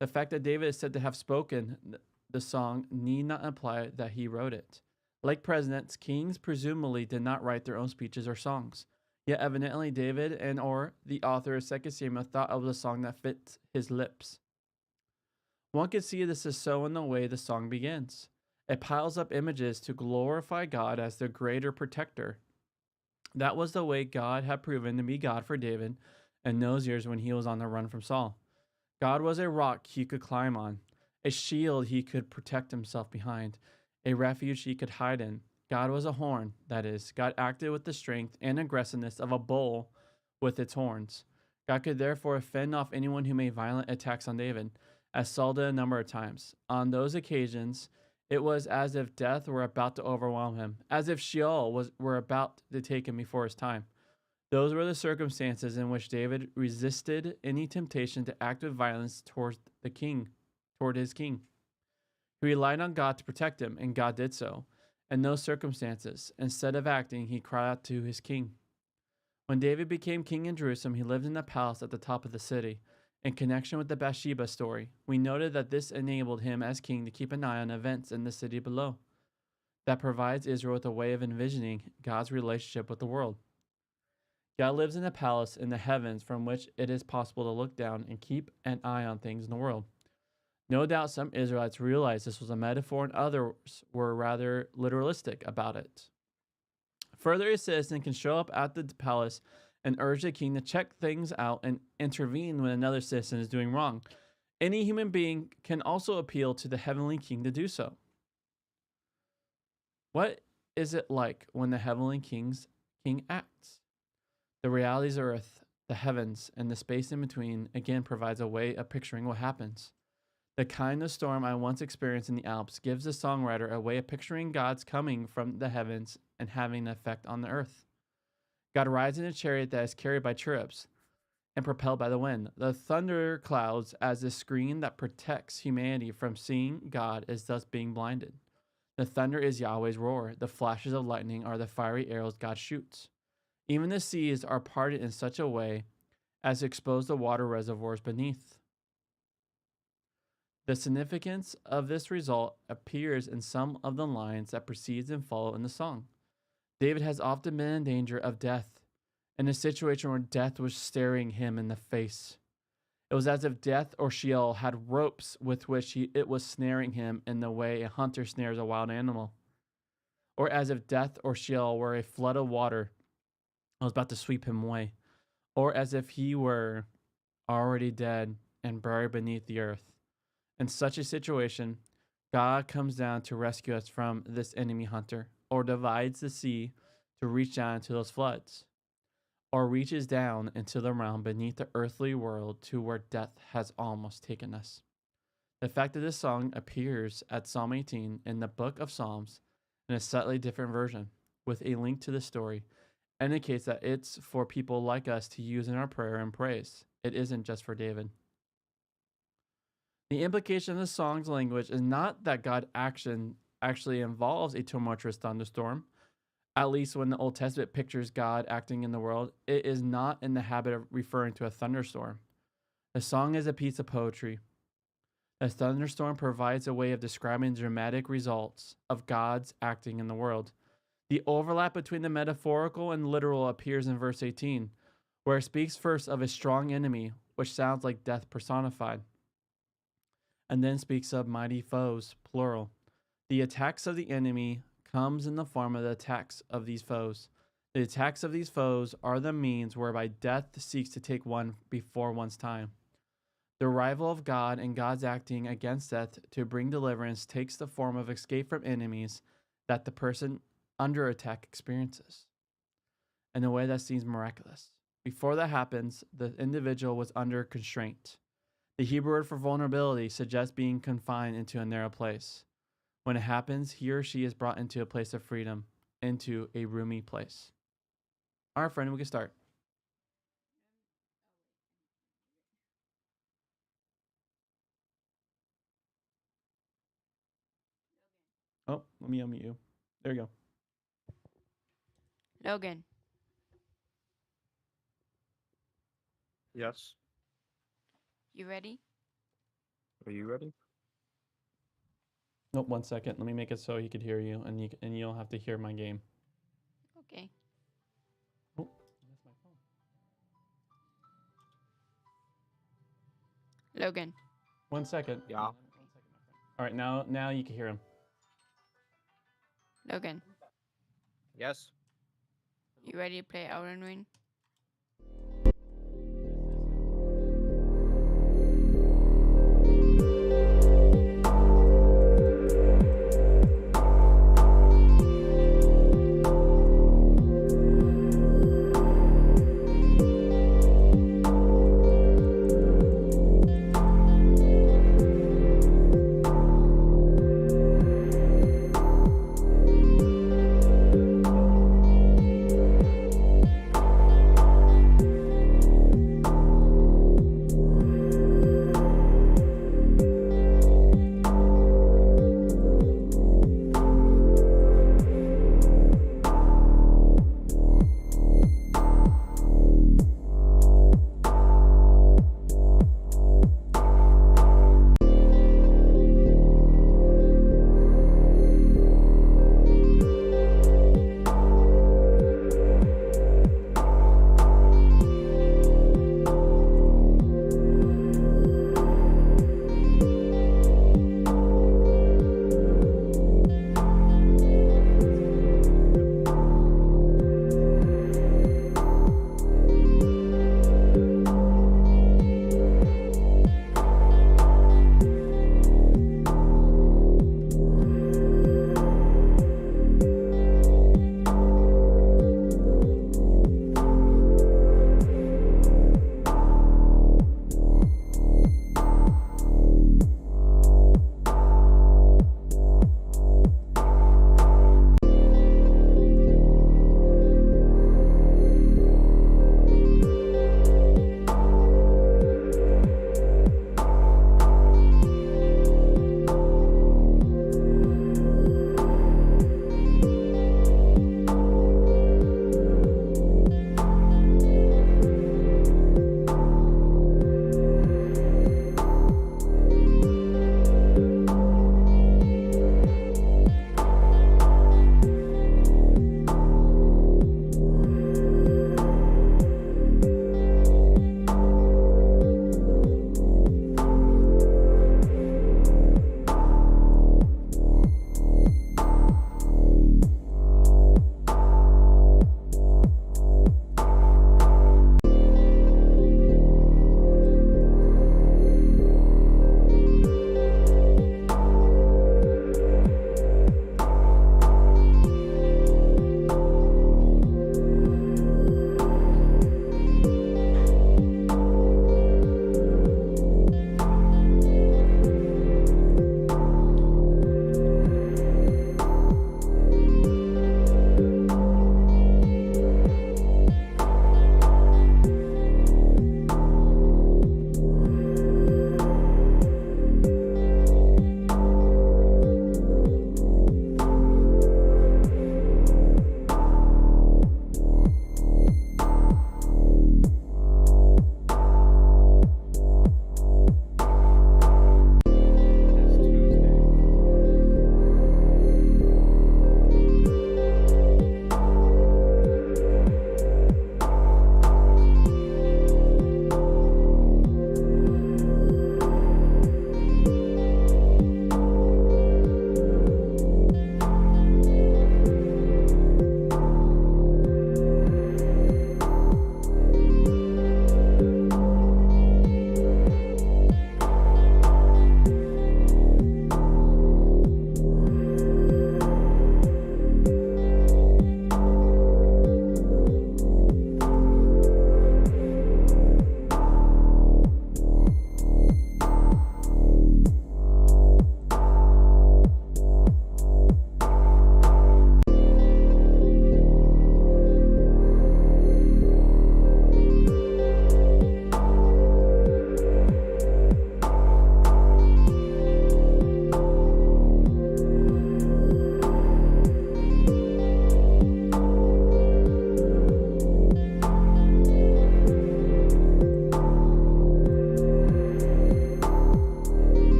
The fact that David is said to have spoken the song need not imply that he wrote it. Like presidents, kings presumably did not write their own speeches or songs. Yet evidently David and or the author of 2 Samuel thought of the song that fit his lips. One could see this is so in the way the song begins. It piles up images to glorify God as the greater protector. That was the way God had proven to be God for David in those years when he was on the run from Saul. God was a rock he could climb on, a shield he could protect himself behind, a refuge he could hide in. God was a horn, that is, God acted with the strength and aggressiveness of a bull with its horns. God could therefore fend off anyone who made violent attacks on David, as Saul did a number of times. On those occasions, it was as if death were about to overwhelm him, as if Sheol were about to take him before his time. Those were the circumstances in which David resisted any temptation to act with violence toward his king. He relied on God to protect him, and God did so. In those circumstances, instead of acting, he cried out to his king. When David became king in Jerusalem, he lived in a palace at the top of the city. In connection with the Bathsheba story, we noted that this enabled him as king to keep an eye on events in the city below. That provides Israel with a way of envisioning God's relationship with the world. God lives in a palace in the heavens from which it is possible to look down and keep an eye on things in the world. No doubt some Israelites realized this was a metaphor and others were rather literalistic about it. Further, a citizen can show up at the palace and urge the king to check things out and intervene when another citizen is doing wrong. Any human being can also appeal to the heavenly king to do so. What is it like when the heavenly king acts? The realities of earth, the heavens, and the space in between again provides a way of picturing what happens. The kind of storm I once experienced in the Alps gives the songwriter a way of picturing God's coming from the heavens and having an effect on the earth. God rides in a chariot that is carried by cherubs and propelled by the wind. The thunder clouds as a screen that protects humanity from seeing God is thus being blinded. The thunder is Yahweh's roar. The flashes of lightning are the fiery arrows God shoots. Even the seas are parted in such a way as to expose the water reservoirs beneath. The significance of this result appears in some of the lines that precede and follow in the song. David has often been in danger of death, in a situation where death was staring him in the face. It was as if death or Sheol had ropes with which it was snaring him in the way a hunter snares a wild animal. Or as if death or Sheol were a flood of water that was about to sweep him away. Or as if he were already dead and buried beneath the earth. In such a situation, God comes down to rescue us from this enemy hunter, or divides the sea to reach down into those floods, or reaches down into the realm beneath the earthly world to where death has almost taken us. The fact that this song appears at Psalm 18 in the book of Psalms in a slightly different version, with a link to the story, indicates that it's for people like us to use in our prayer and praise. It isn't just for David. The implication of the song's language is not that God's action actually involves a tumultuous thunderstorm. At least when the Old Testament pictures God acting in the world, it is not in the habit of referring to a thunderstorm. The song is a piece of poetry. The thunderstorm provides a way of describing the dramatic results of God's acting in the world. The overlap between the metaphorical and literal appears in verse 18, where it speaks first of a strong enemy, which sounds like death personified, and then speaks of mighty foes, plural. The attacks of the enemy comes in the form of the attacks of these foes. The attacks of these foes are the means whereby death seeks to take one before one's time. The arrival of God and God's acting against death to bring deliverance takes the form of escape from enemies that the person under attack experiences in a way that seems miraculous. Before that happens, the individual was under constraint. The Hebrew word for vulnerability suggests being confined into a narrow place. When it happens, he or she is brought into a place of freedom, into a roomy place. All right, friend, we can start. Oh, let me unmute you. There you go. Logan. Yes. You ready? Are you ready? Nope, 1 second. Let me make it so he could hear you, and you don't have to hear my game. Okay. Oh, that's my phone. Logan. 1 second. Yeah. 1 second, my friend. All right, now you can hear him. Logan. Yes. You ready to play Elden Ring?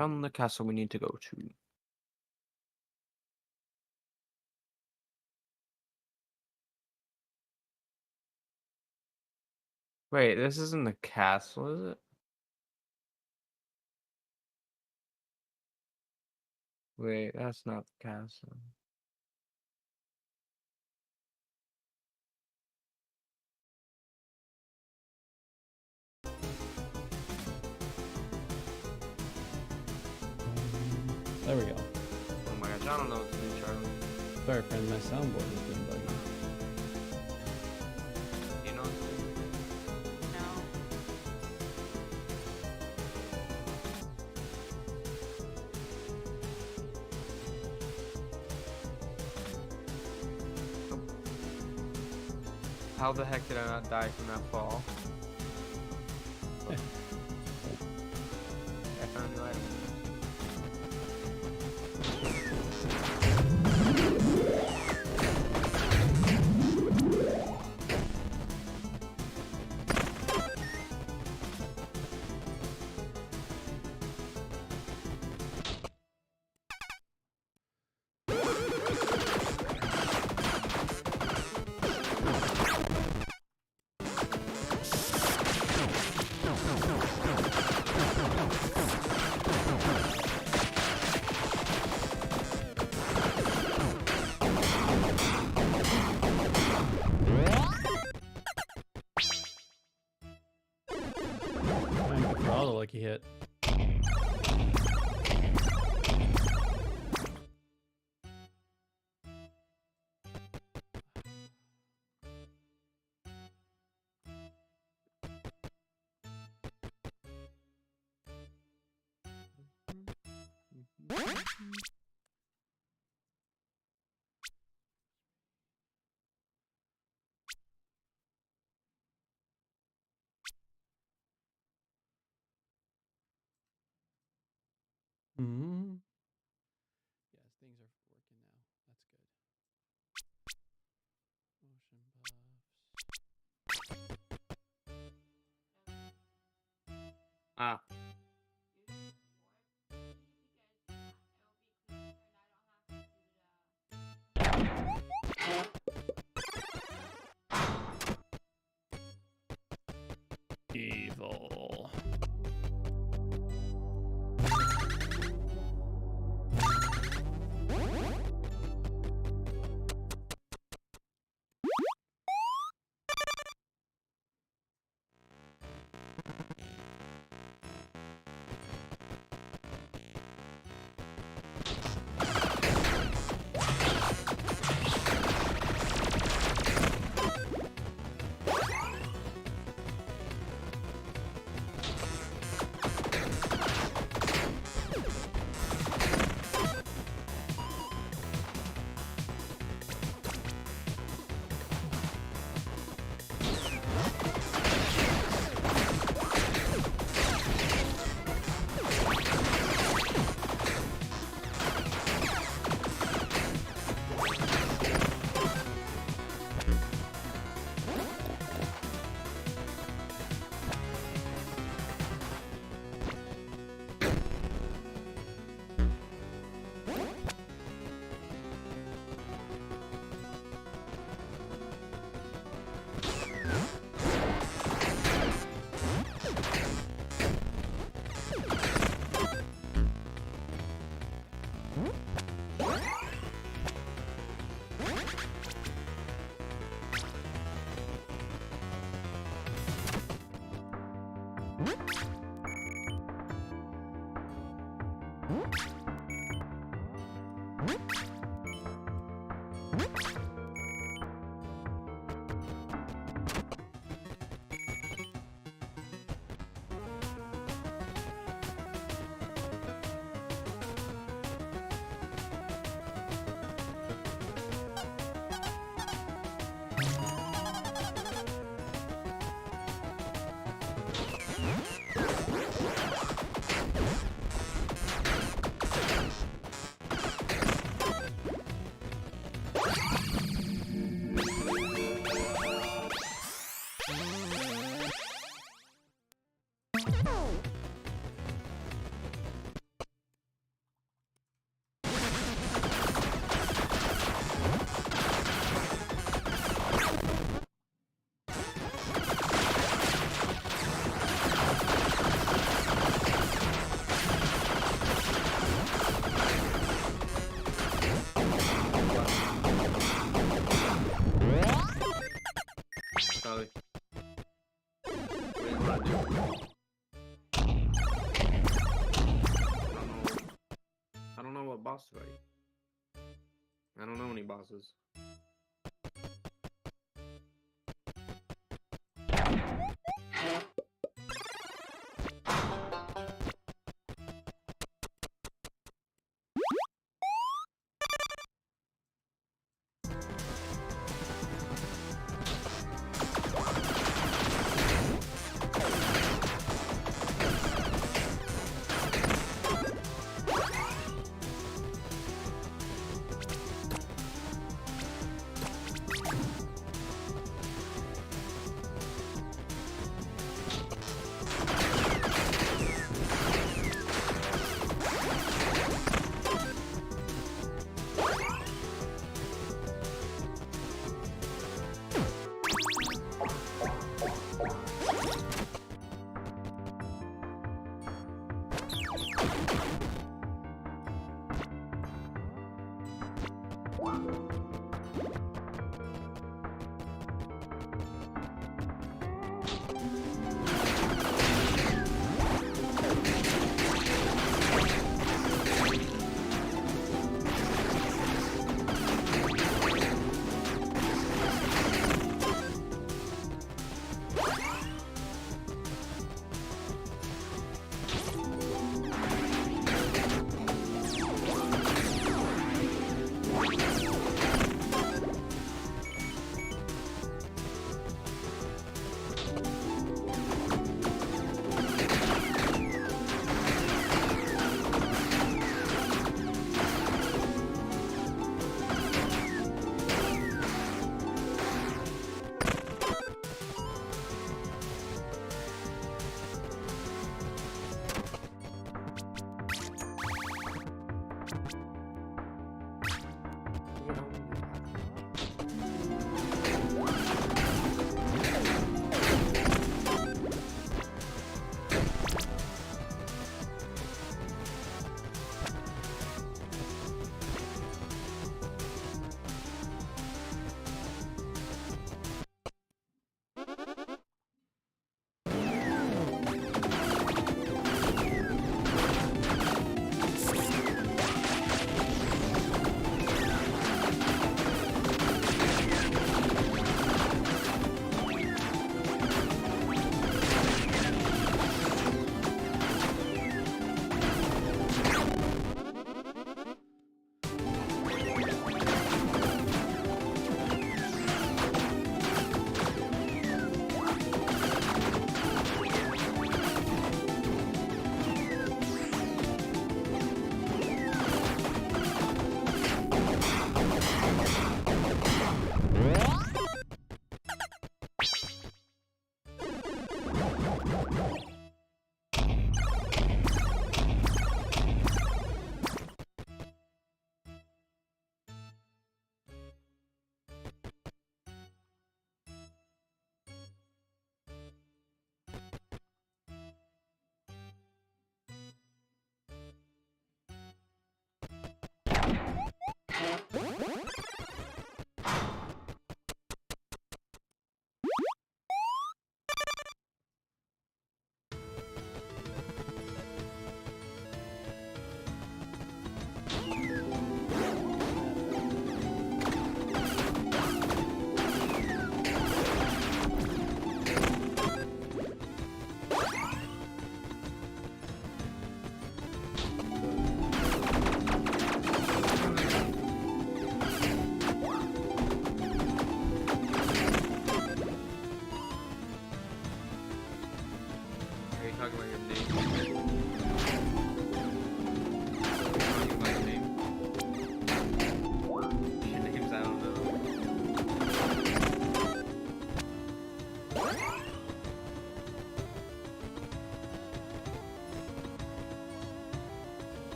Found the castle we need to go to. Wait, this isn't the castle, is it? Wait, that's not the castle. There we go. Oh my gosh, I don't know what to do, Charlie. Sorry, friend, my soundboard has been bugging. You know what to do? No. How the heck did I not die from that fall? I found a new item. For all the lucky hit. Hmm. Yes, things are working now. That's good. Motion buffs. Ah. Evil. boss fight. I don't know any bosses.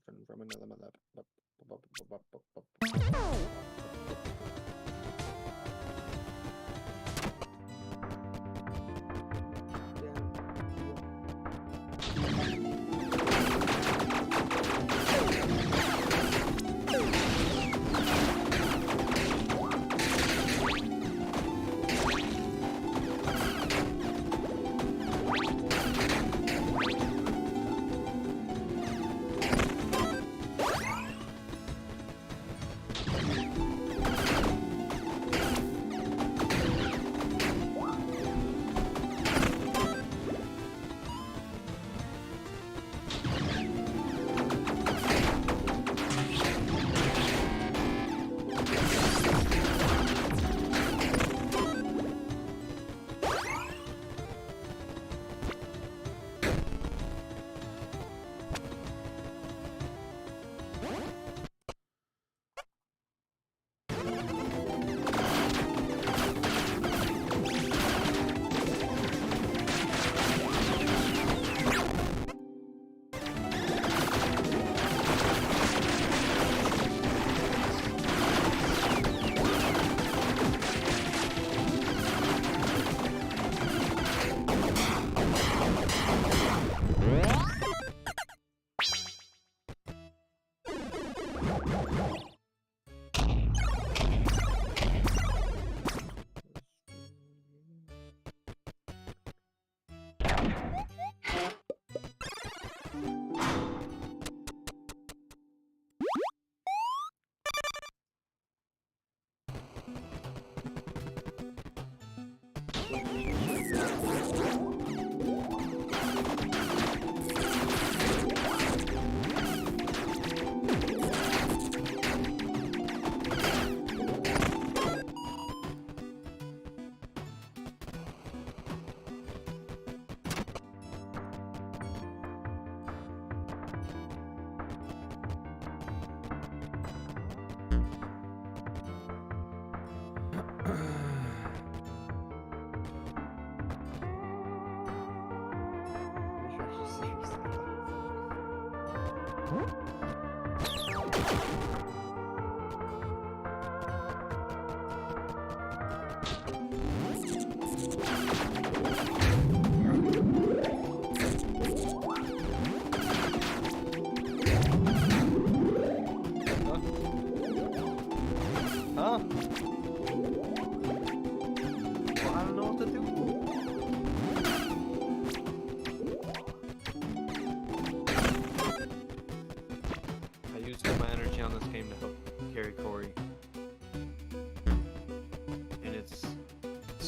orphan from another mother. Huh? Well, I don't know what to do. I used all my energy on this game to help carry Corey. And it's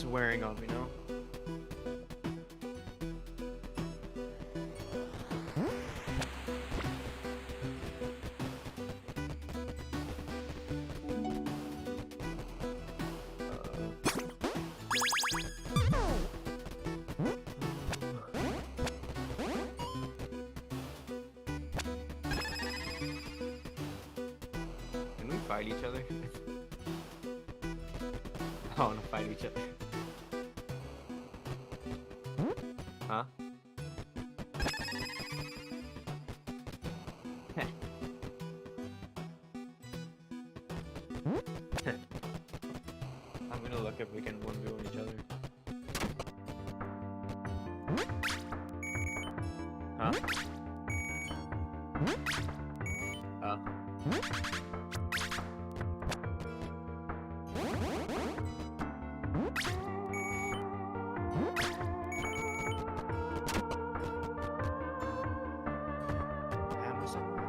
wearing on me now. Can we fight each other? I wanna fight each other. Huh? I'm gonna look if we can 1v1 each other. Huh? Ammo somewhere?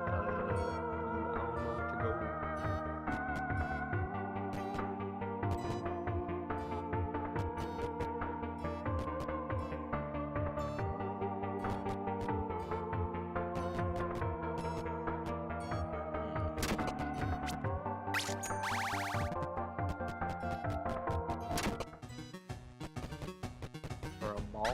I don't know where to go. For a ball?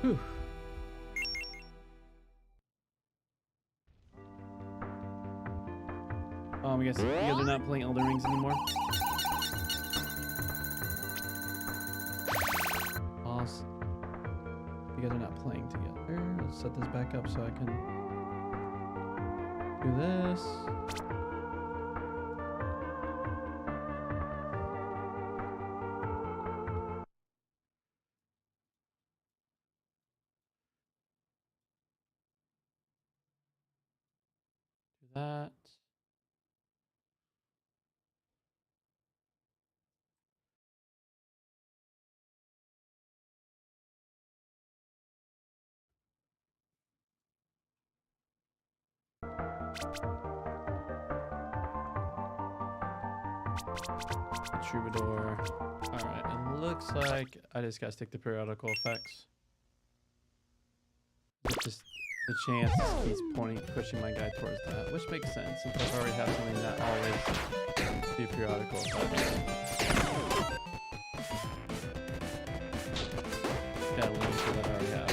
Whew. I guess you guys are not playing Elden Rings anymore. Awesome. You guys are not playing together. Let's set this back up so I can do this. Do that. The Troubadour. Alright, it looks like I just gotta stick to periodical effects. It's just the chance he's pushing my guy towards that, which makes sense since I already have something that always do periodical effects. Got a link to that I already have.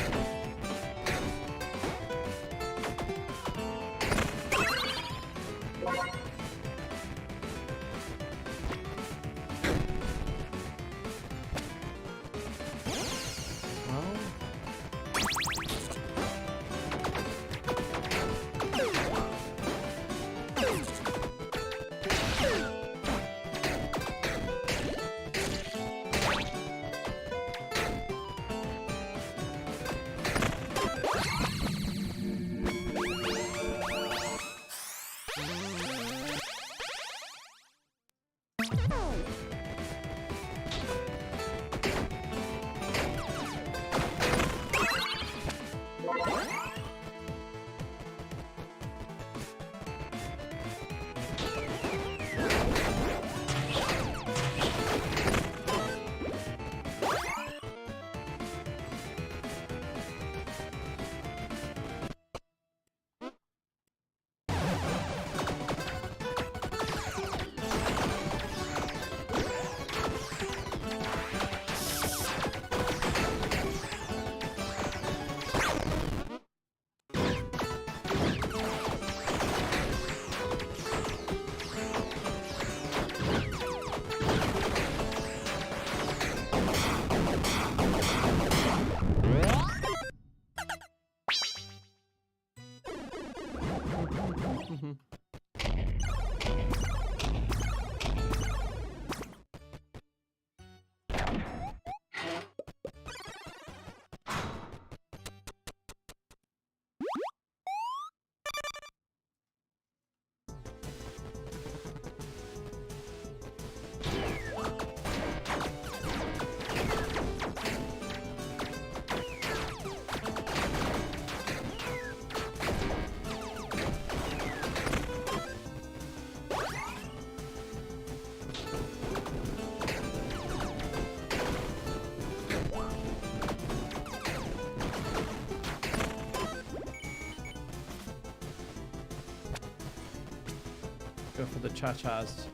Go for the cha-chas.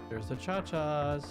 There's the cha-chas.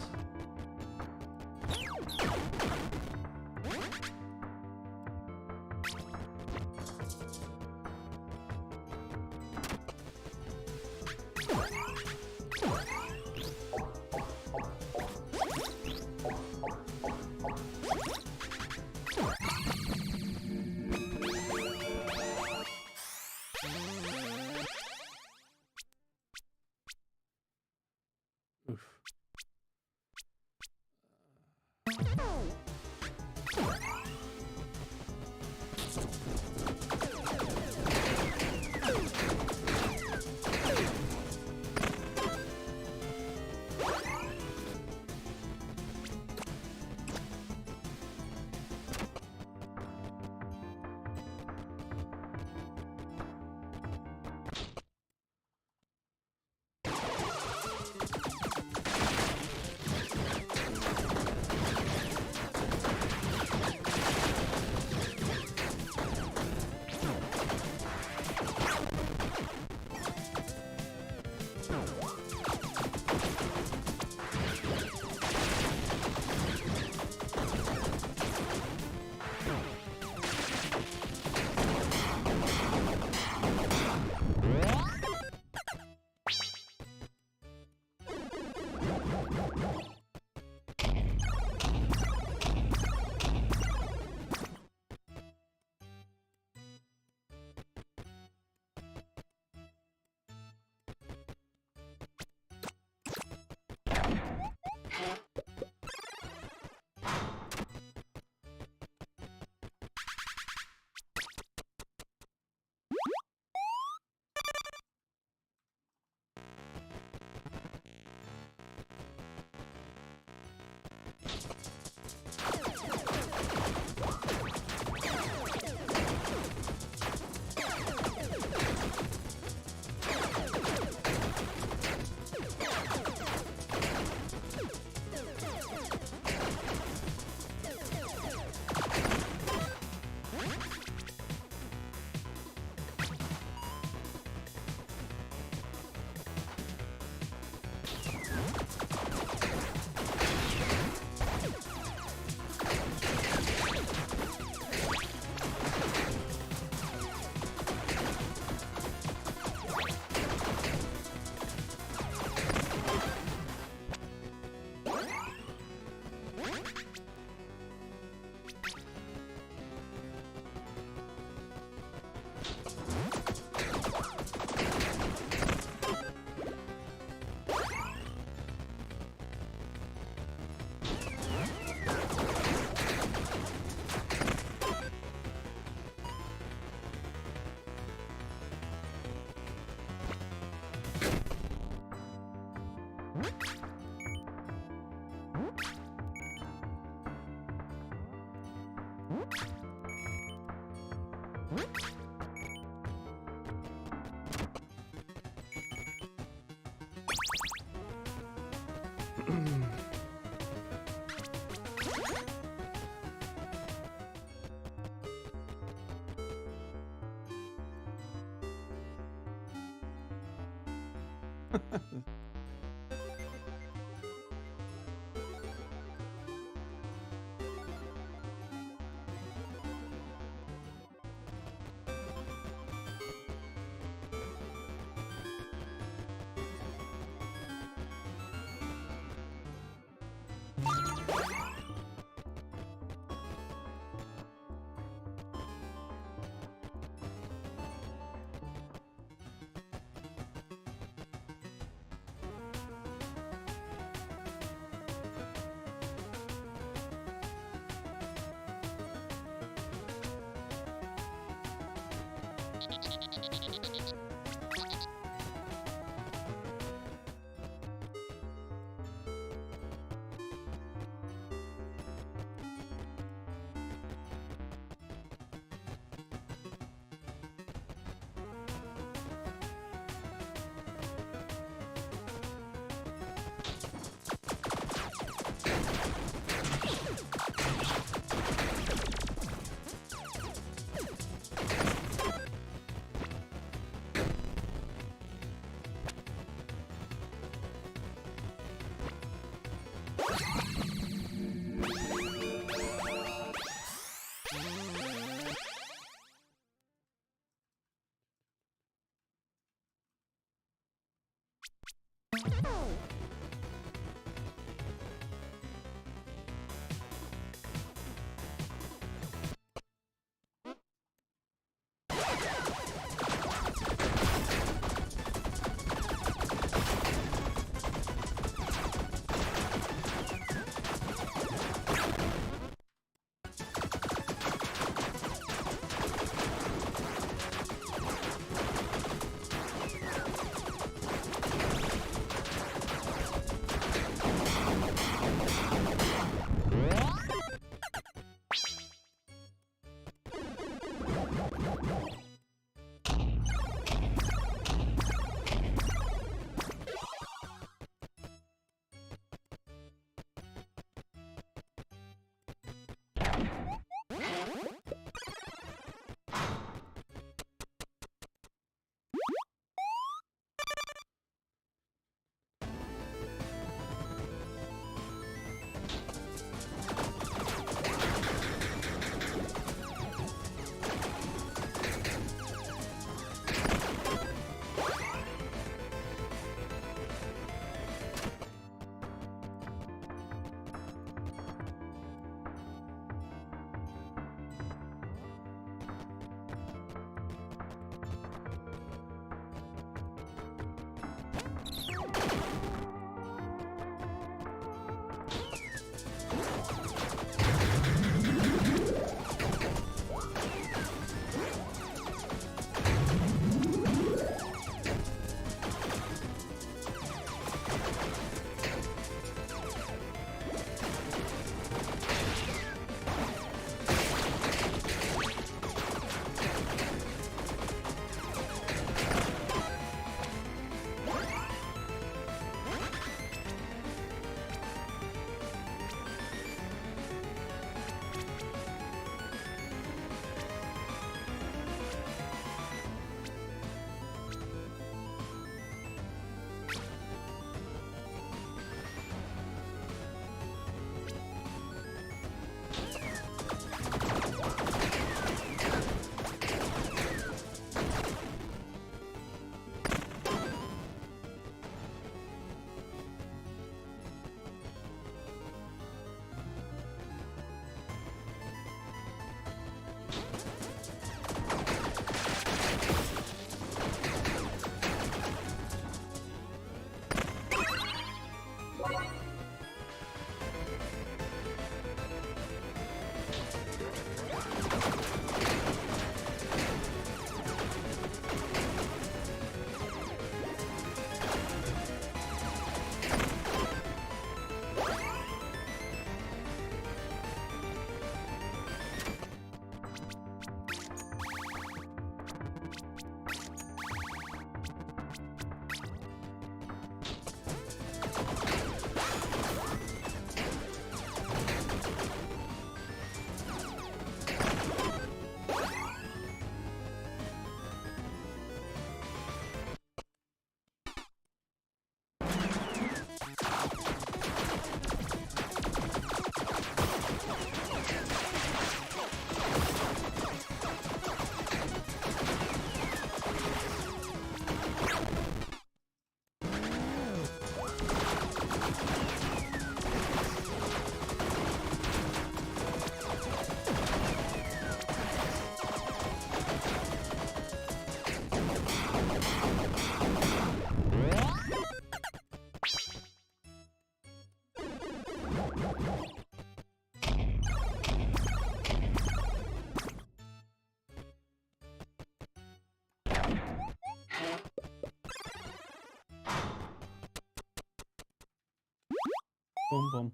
Boom, boom.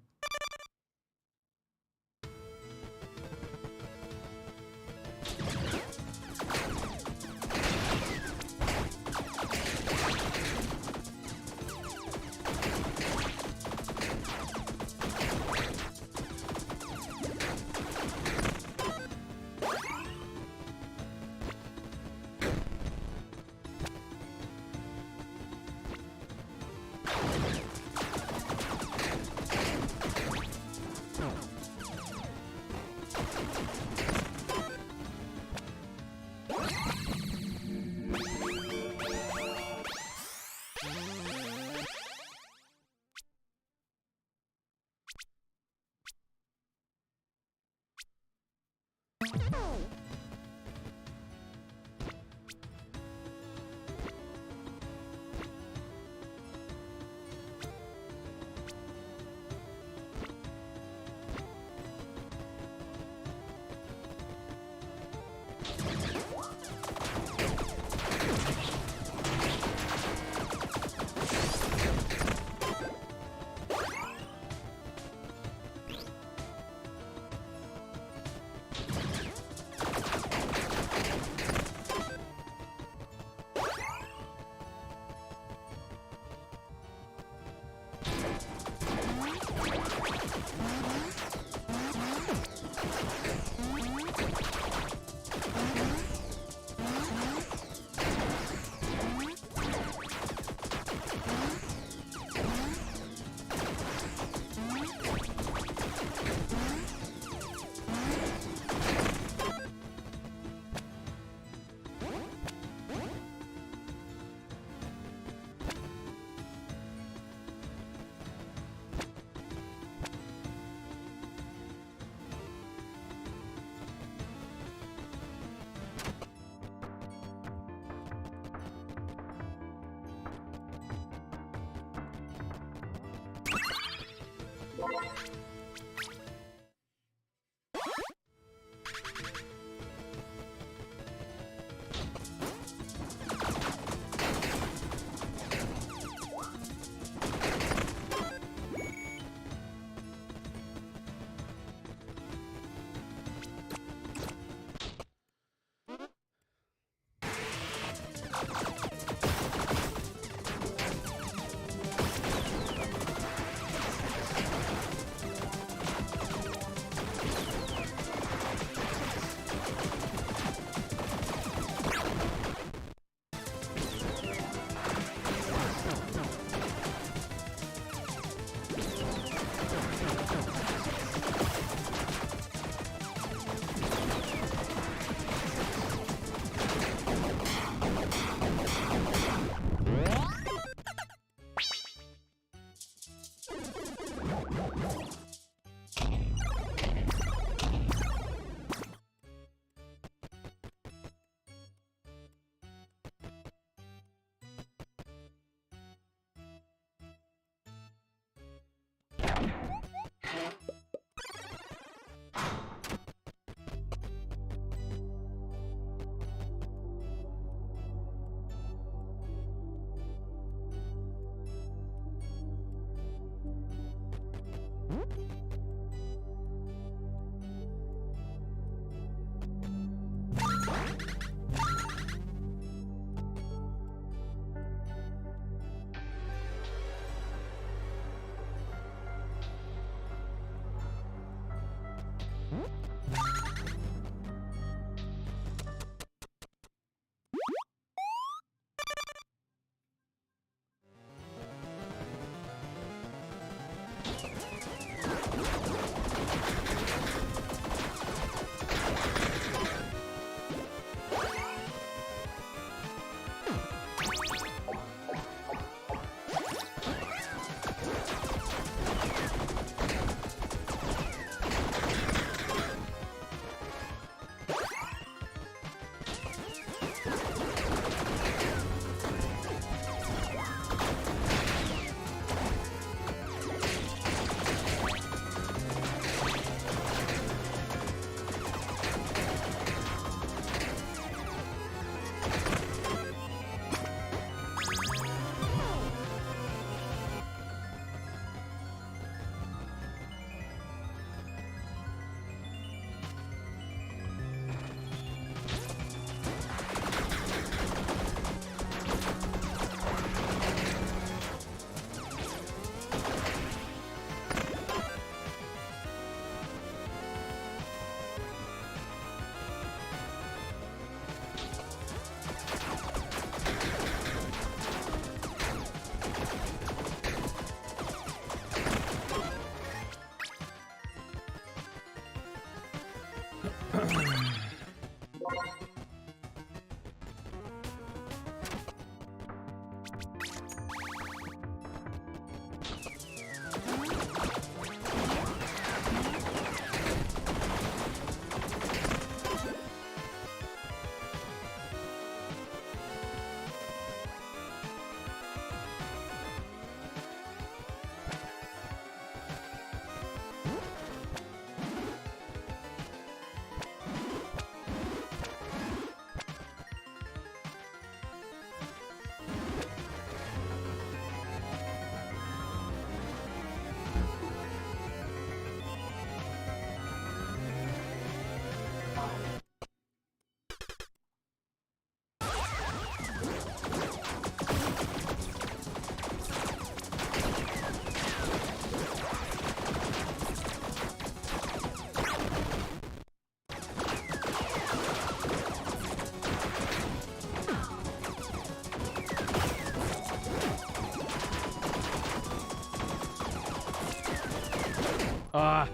Ah!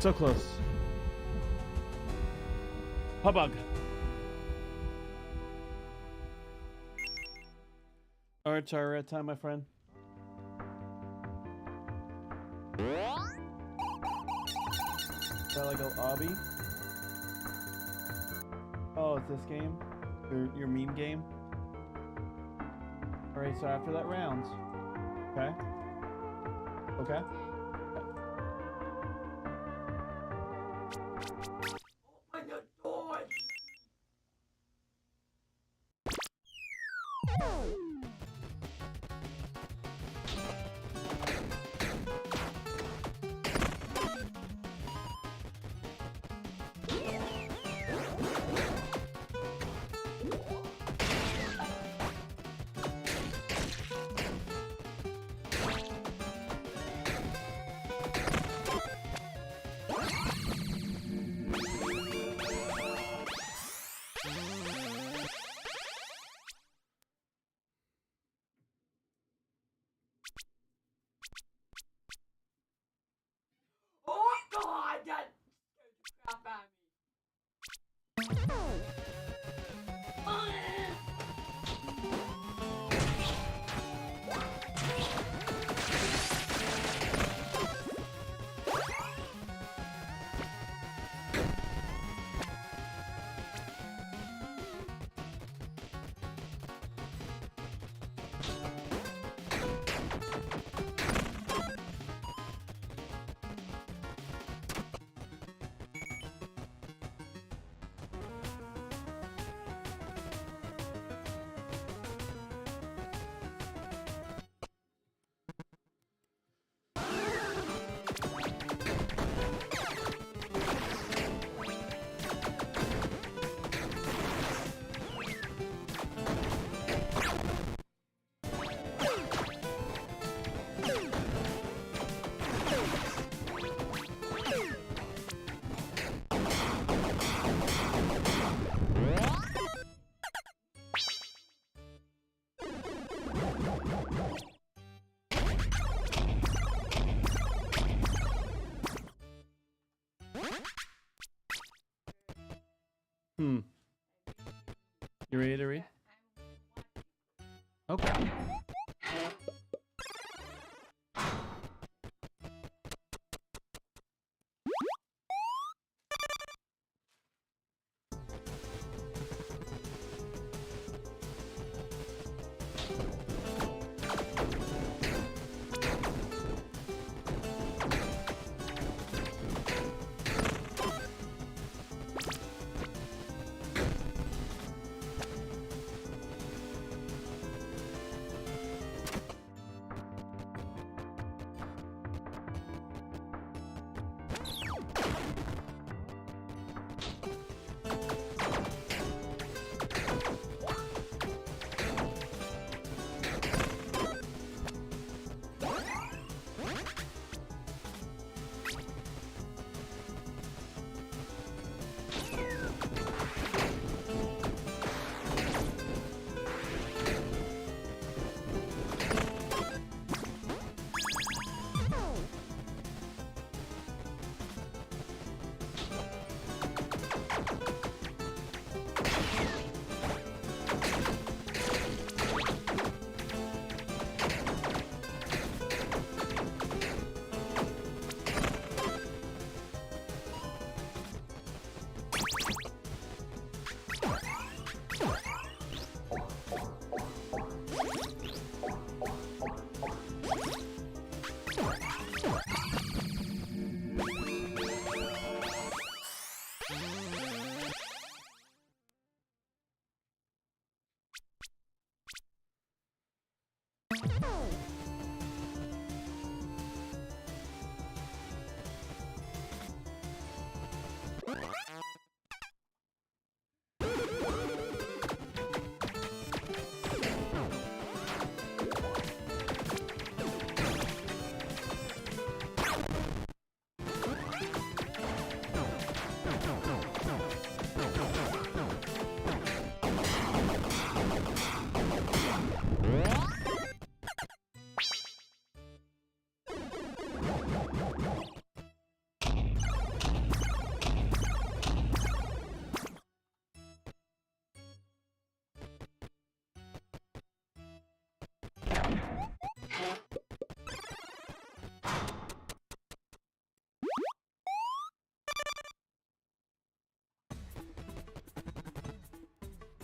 So close. Hubbug. Alright, sorry, red time, my friend. Is that like a obby? Oh, it's this game? Your meme game? Alright, so after that round. Okay. Okay. Oh God, that scared the crap out of me. You ready to read? Okay.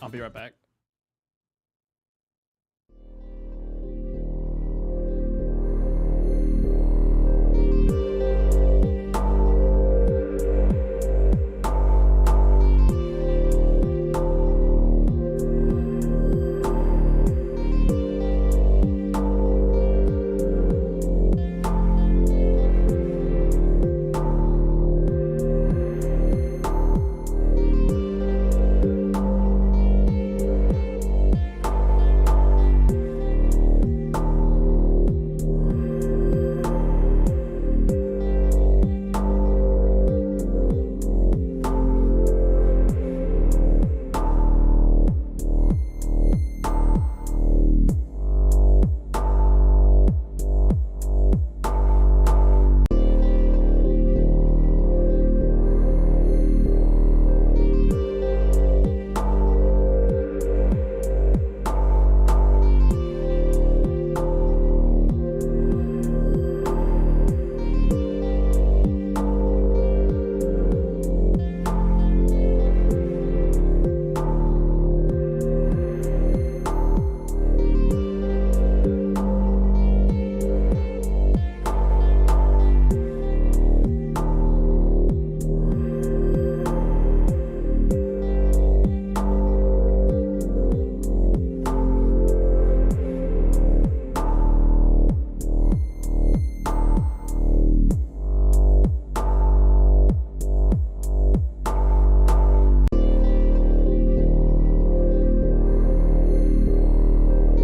I'll be right back.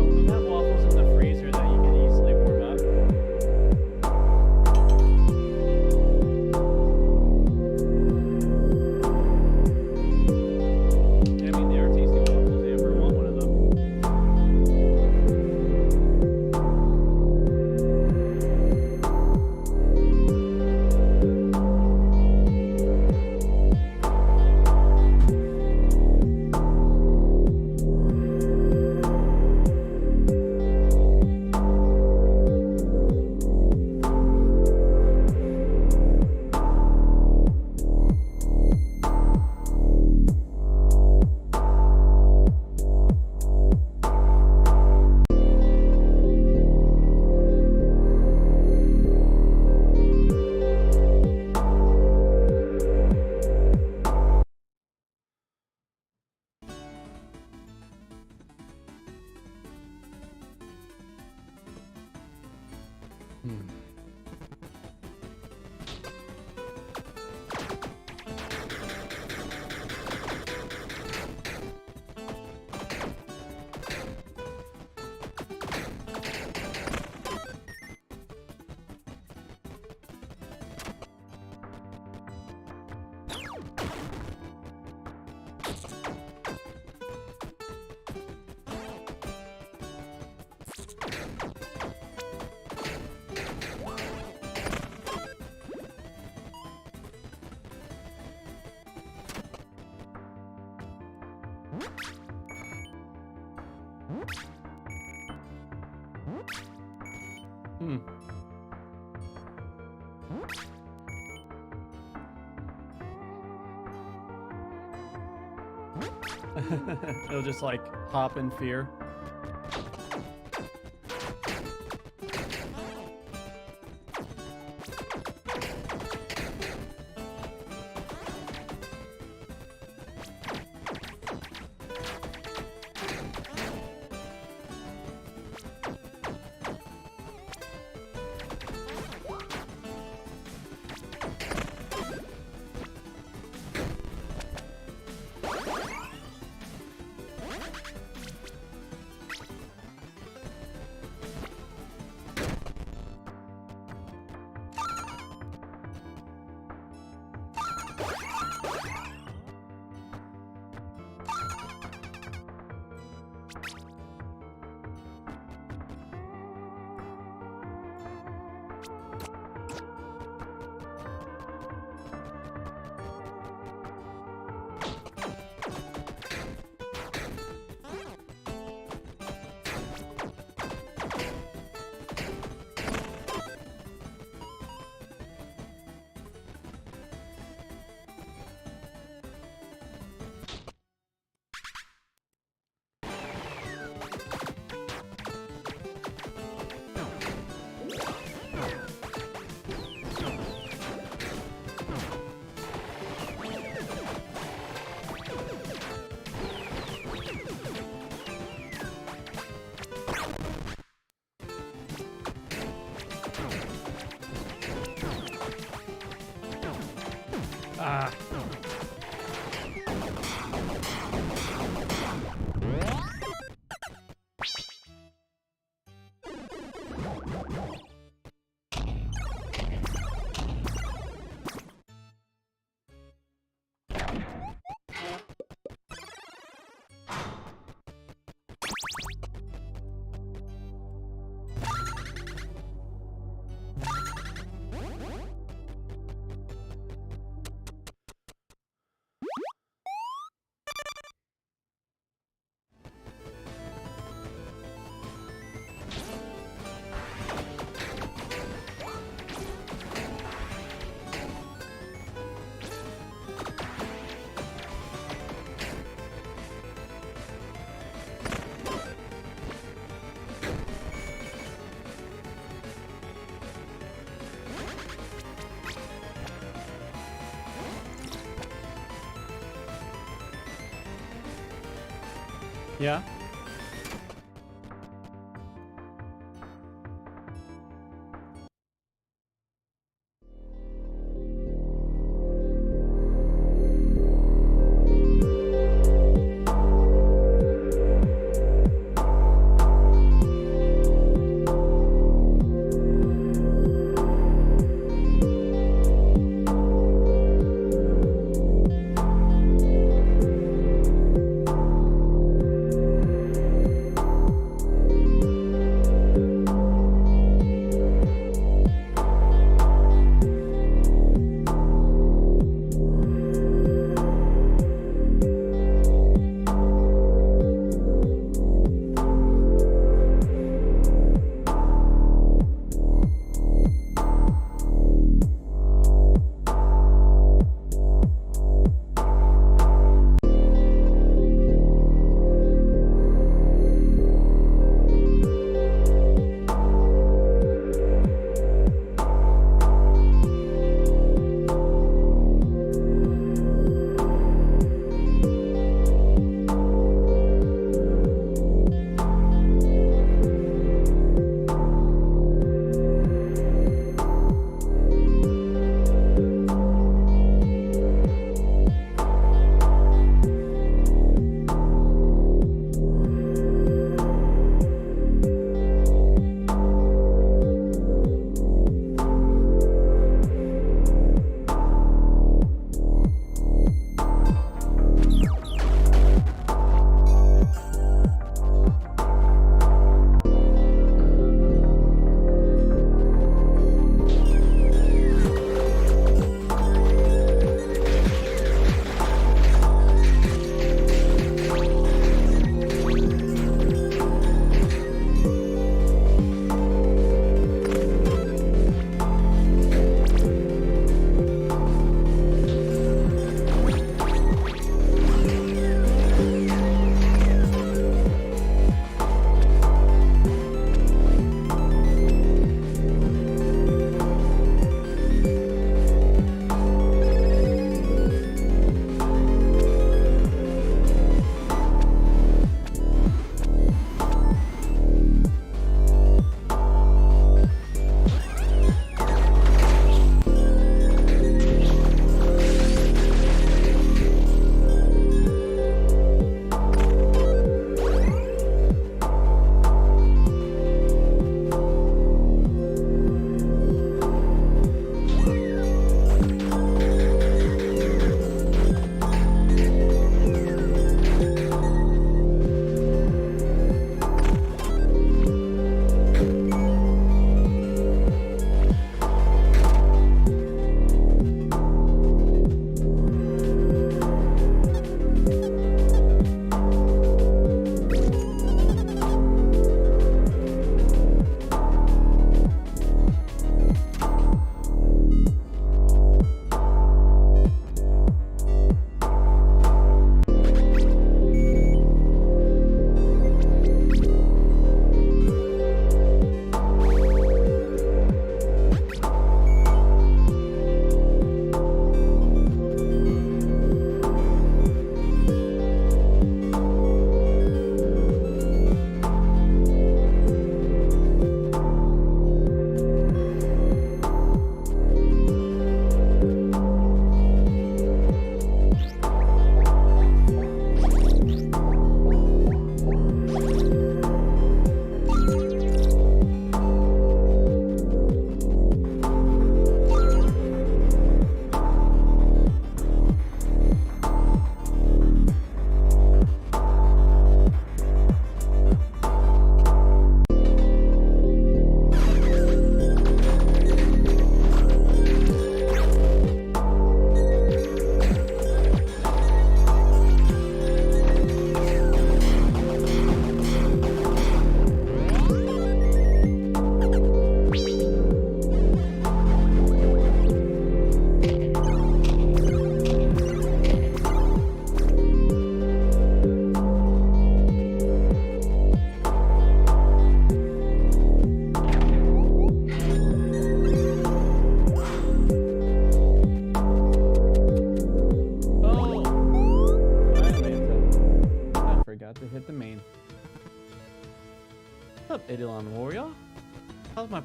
We have waffles in the freezer that you can easily warm up. I mean, they are tasty waffles. You ever want one of them? It'll just like hop in fear. Ah. Yeah.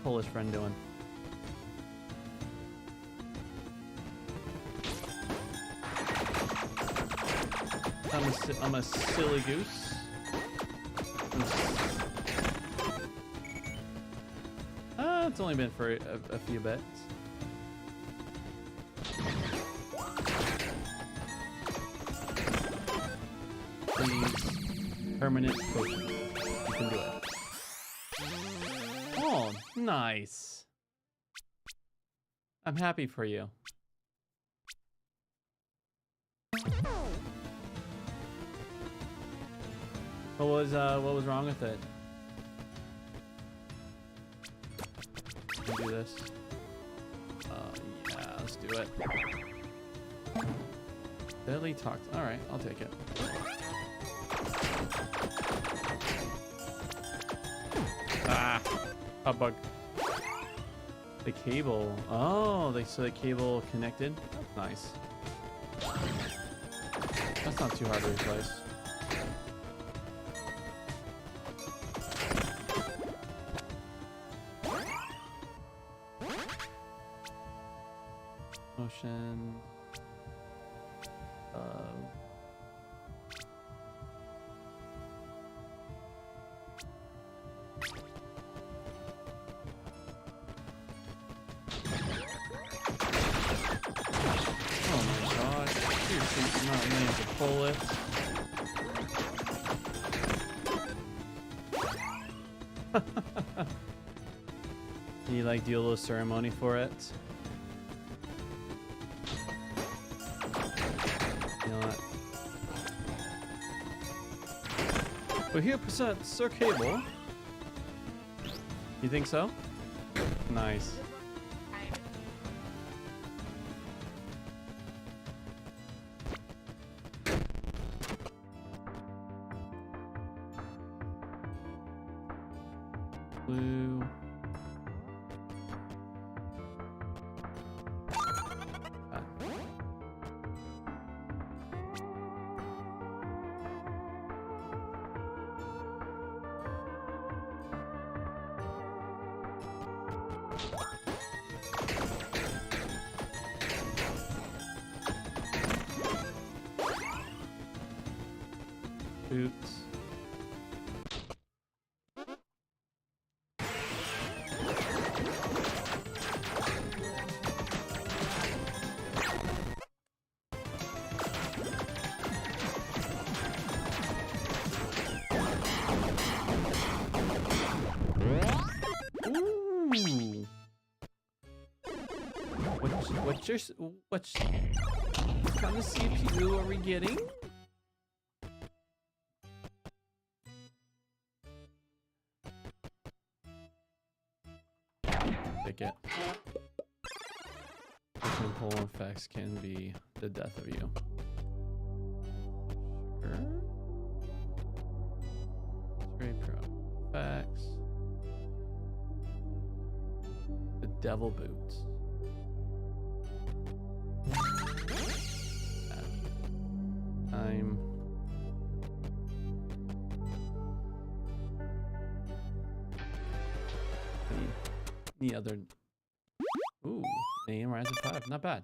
Polish friend doing? I'm a silly goose. It's only been for a few bits. Please. Permanent potion. You can do it. Oh, nice. I'm happy for you. What was wrong with it? Do this. Yeah, let's do it. Deadly tox. All right, I'll take it. Ah, a bug. The cable. Oh, so the cable connected. That's nice. That's not too hard to replace. Motion. Oh my god. Seriously, not many of the bullets. You like do a little ceremony for it? You know what? We're here present Sir Cable. You think so? Nice. Blue. Ah. Boots. Ooh. What kind of CPU are we getting? Take it. Different pull effects can be the death of you. Sure. Very pro effects. The devil boots. Time. Any other? Ooh, name Rise of 5. Not bad.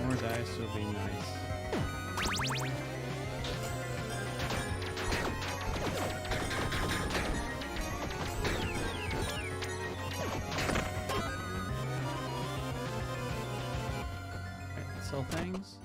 More dice would be nice. Right, sell things.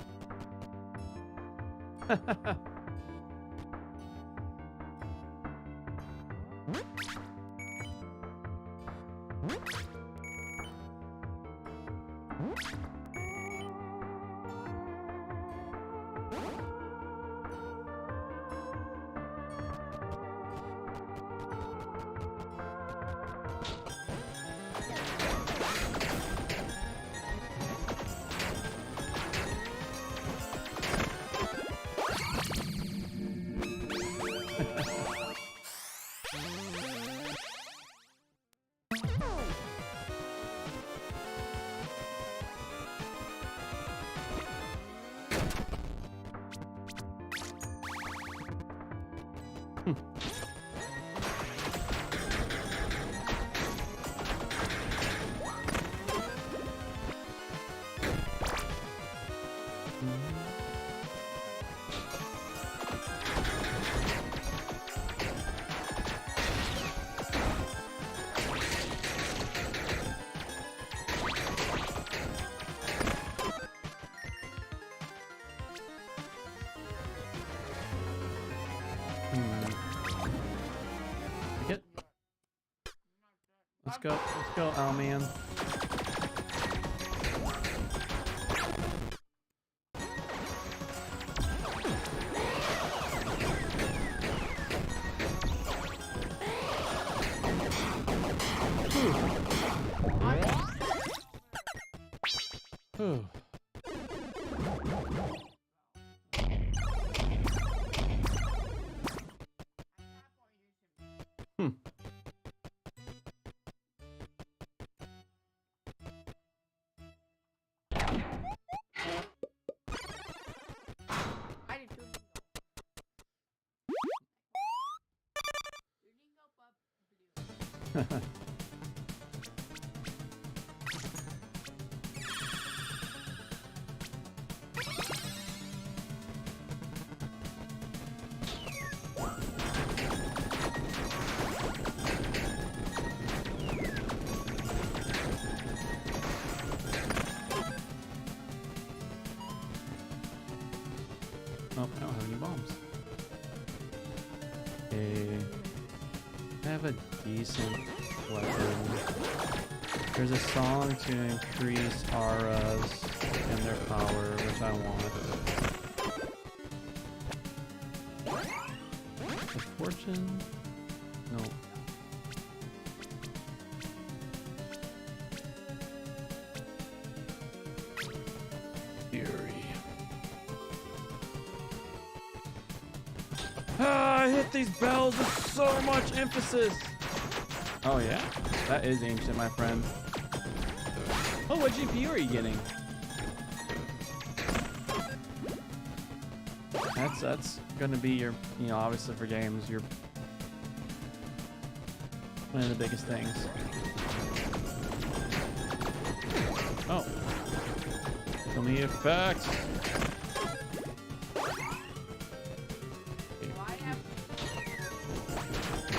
Let's go, Owlman. Whew. Hmm. I did two Dingo. Two Dingo Pup Blue. Oh, I don't have any bombs. Okay. I have a decent weapon. There's a song to increase auras and their power, which I want. The fortune? No. Fury. Ah, I hit these bells with so much emphasis. Oh yeah, that is ancient, my friend. Oh, what GPU are you getting? That's gonna be your, you know, obviously for games, your one of the biggest things. Oh, tell me effect.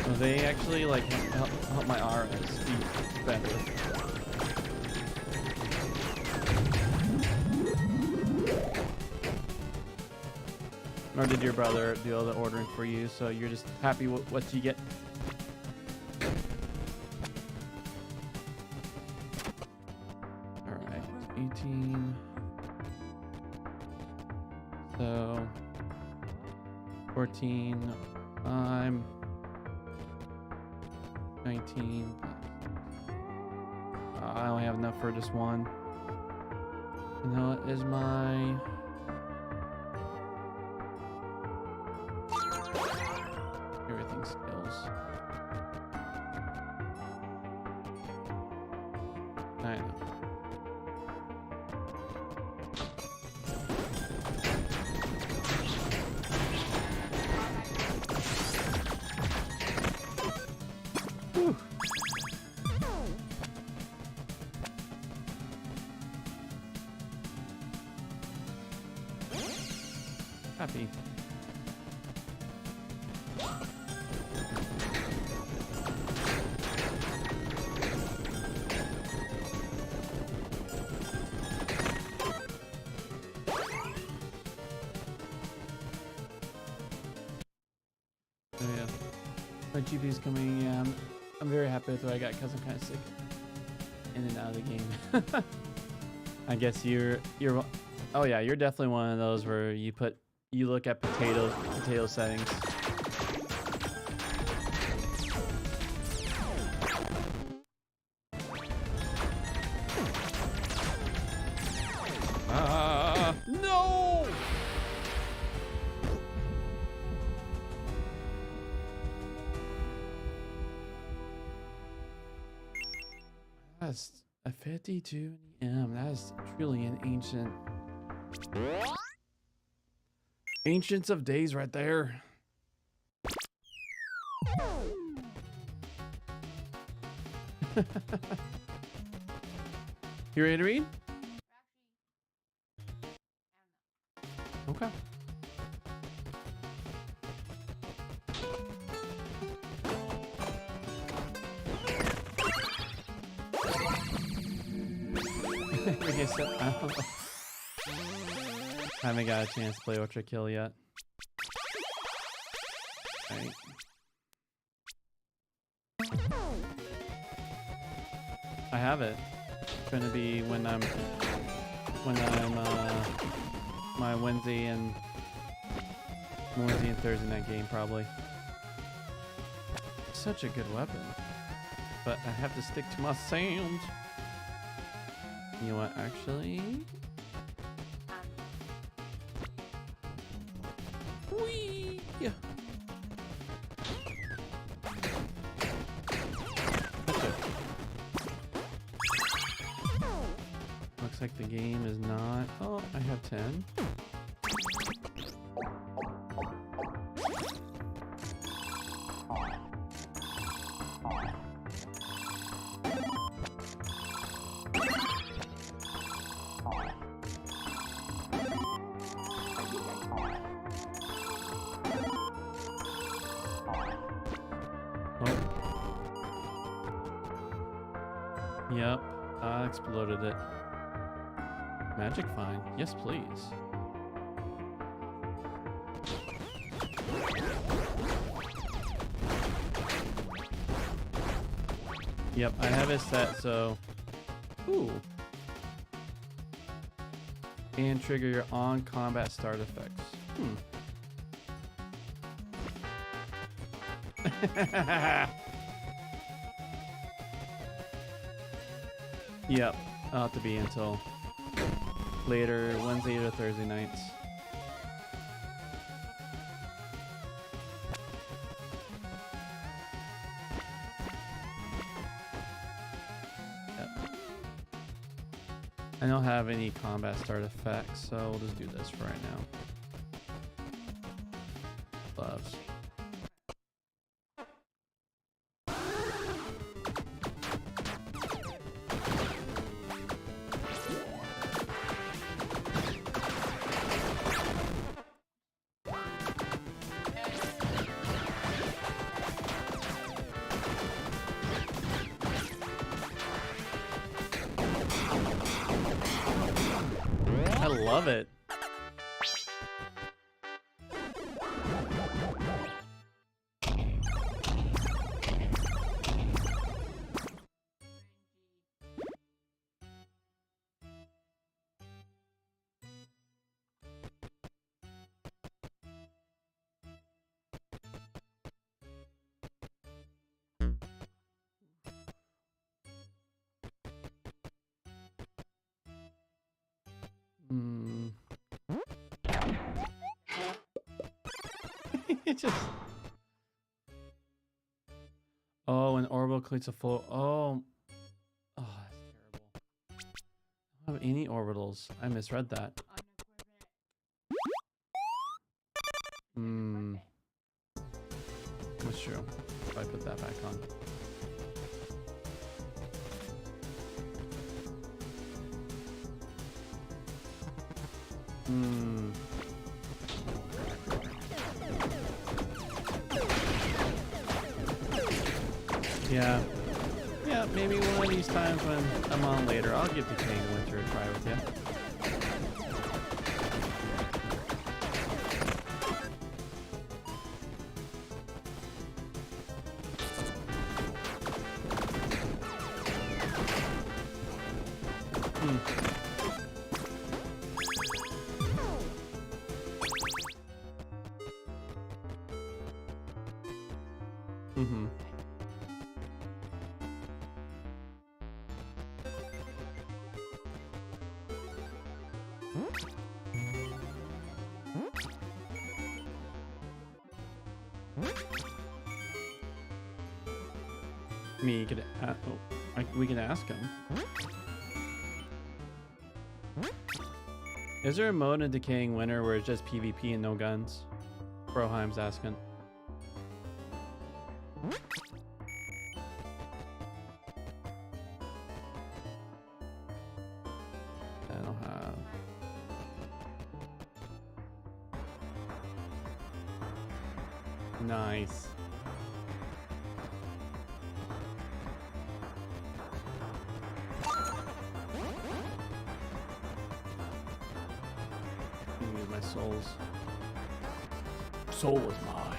Well, they actually like help my auras be better. Or did your brother do all the ordering for you, so you're just happy with what you get? Alright, 18. So 14. I'm 19. I only have enough for just one. And that is my everything skills. I know. Whew. Happy. Oh yeah, my GPU's coming. Yeah, I'm very happy with what I got because I'm kind of sick in and out of the game. I guess you're. Oh yeah, you're definitely one of those where you look at potato settings. No! That's a 52 EM. That is truly an ancient. Ancients of days right there. You ready to read? Okay. I haven't got a chance to play Ultra Kill yet. Alright. I have it. It's gonna be when I'm my Wednesday and Thursday night game probably. Such a good weapon, but I have to stick to my sound. You know what? Actually, whee! That's it. Looks like the game is not. Oh, I have 10. Yep, I exploded it. Magic Find, yes please. Yep, I have it set, so... Ooh. And trigger your on-combat start effects. Yep, I'll have to be until later, Wednesday to Thursday nights. Yep. I don't have any combat start effects, so we'll just do this for right now. Gloves. I love it. It just... Oh, and orbital completes a full... Oh, that's terrible. I don't have any orbitals. I misread that. That's true. If I put that back on. Yeah. Yeah, maybe one of these times when I'm on later, I'll give Decaying Winter a try with you. We can ask him. Is there a mode in Decaying Winter where it's just PvP and no guns? Broheim's asking. I don't have. Nice. Souls. Soul is mine.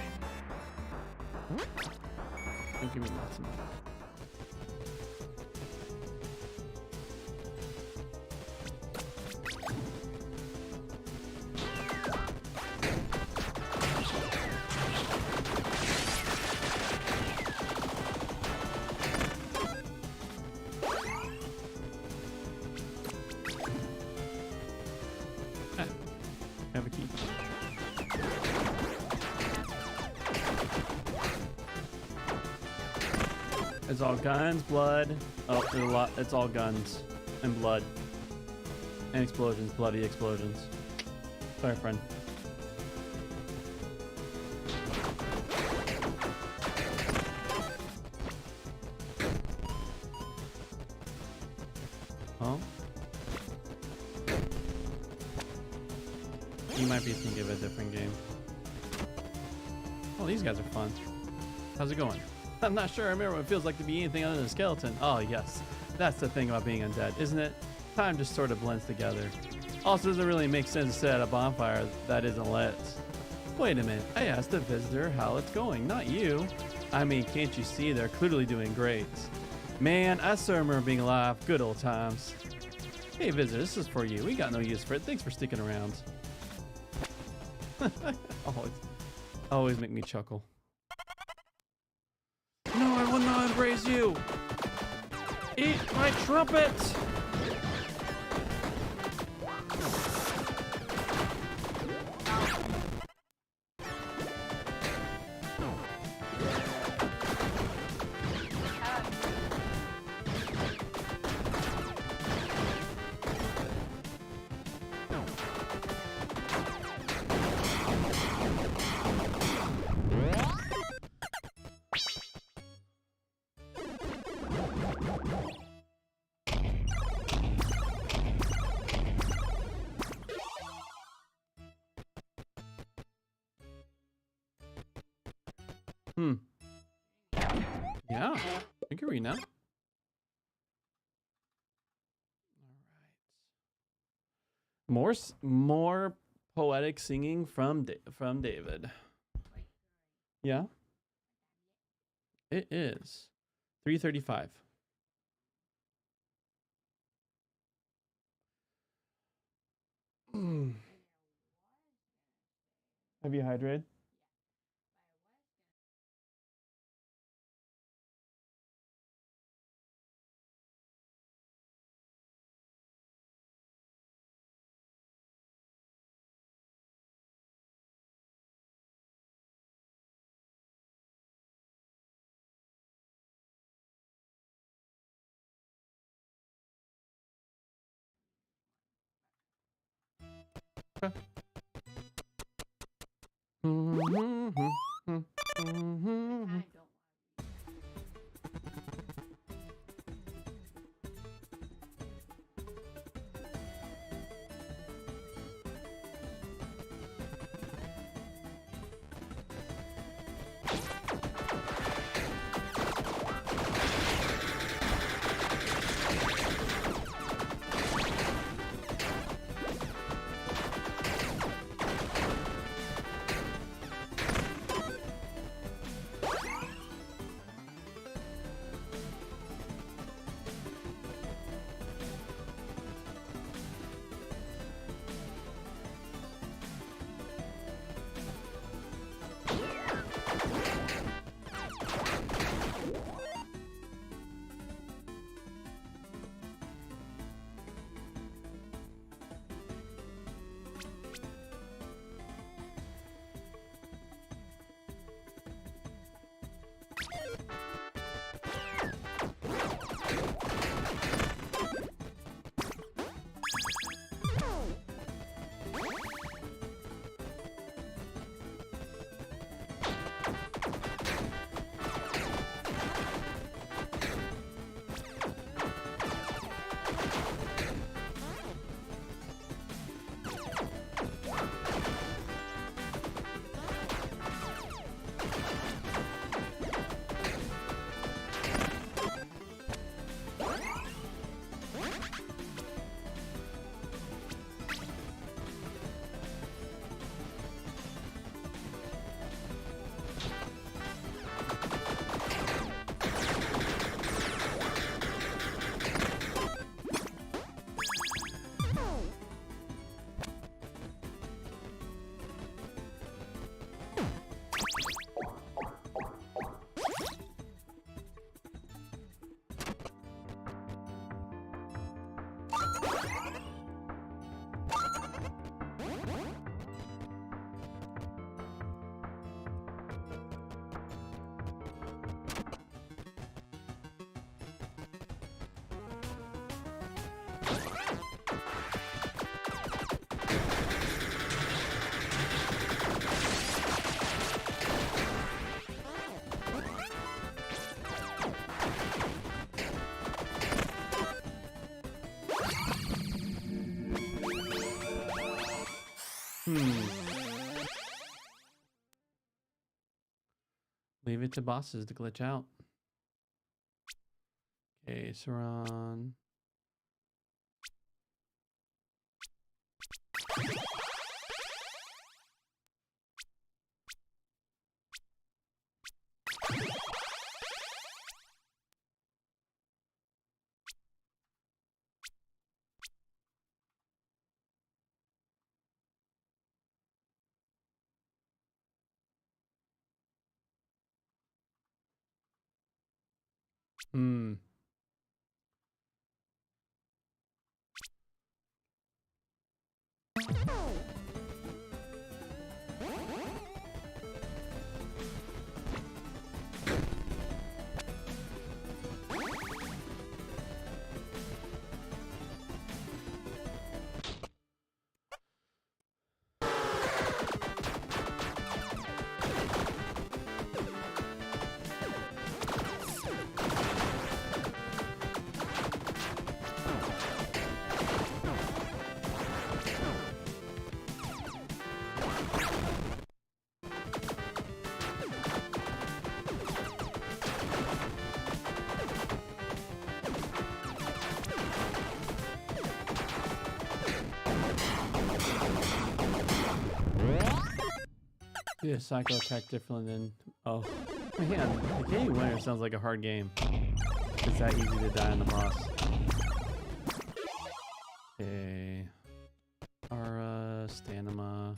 Don't give me lots of money. It's all guns, blood. Oh, there's a lot. It's all guns and blood and explosions, bloody explosions. Sorry, friend. Oh. You might be thinking of a different game. Oh, these guys are fun. How's it going? I'm not sure I remember what it feels like to be anything other than a skeleton. Oh, yes. That's the thing about being undead, isn't it? Time just sort of blends together. Also, doesn't really make sense to sit at a bonfire that isn't lit. Wait a minute. I asked the visitor how it's going, not you. I mean, can't you see they're clearly doing great? Man, I still remember being alive. Good old times. Hey, visitor, this is for you. We got no use for it. Thanks for sticking around. Always make me chuckle. No, I will not embrace you. Eat my trumpet. Yeah, I can read now. All right. More poetic singing from David. Yeah. It is 3:35. Have you hydrated? Leave it to bosses to glitch out. Okay, Saran. Yeah, Psycho attack differently than... Oh. Man, the game winner sounds like a hard game. It's that easy to die on the boss. Okay. Ara, Stanima.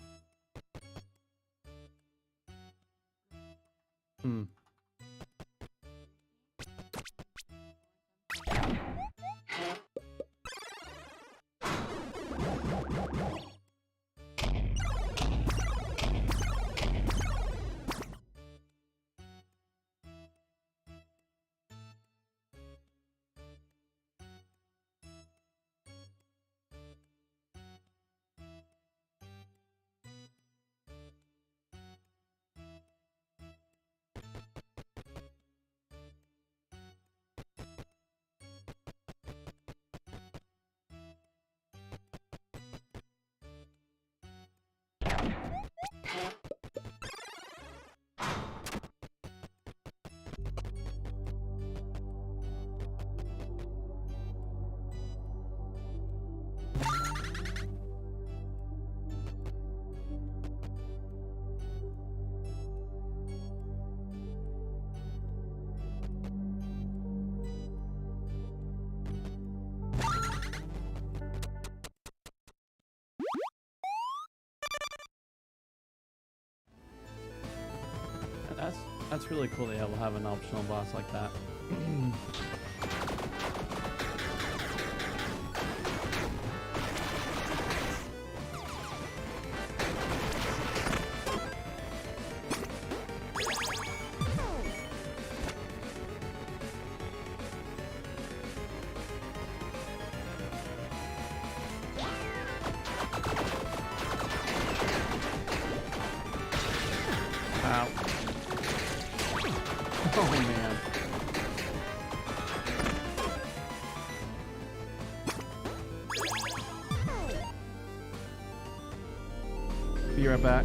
That's really cool that we'll have an optional boss like that. Ow. Oh man. Be right back.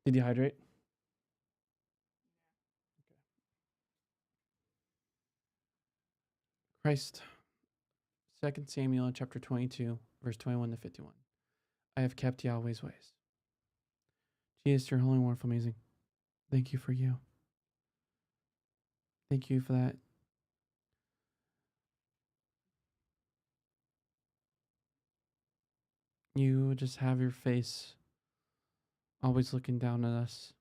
Did you hydrate? Christ. 2 Samuel chapter 22, verse 21 to 51. I have kept Yahweh's ways. Jesus, your holy, wonderful, amazing. Thank you for you. Thank you for that. You just have your face always looking down at us.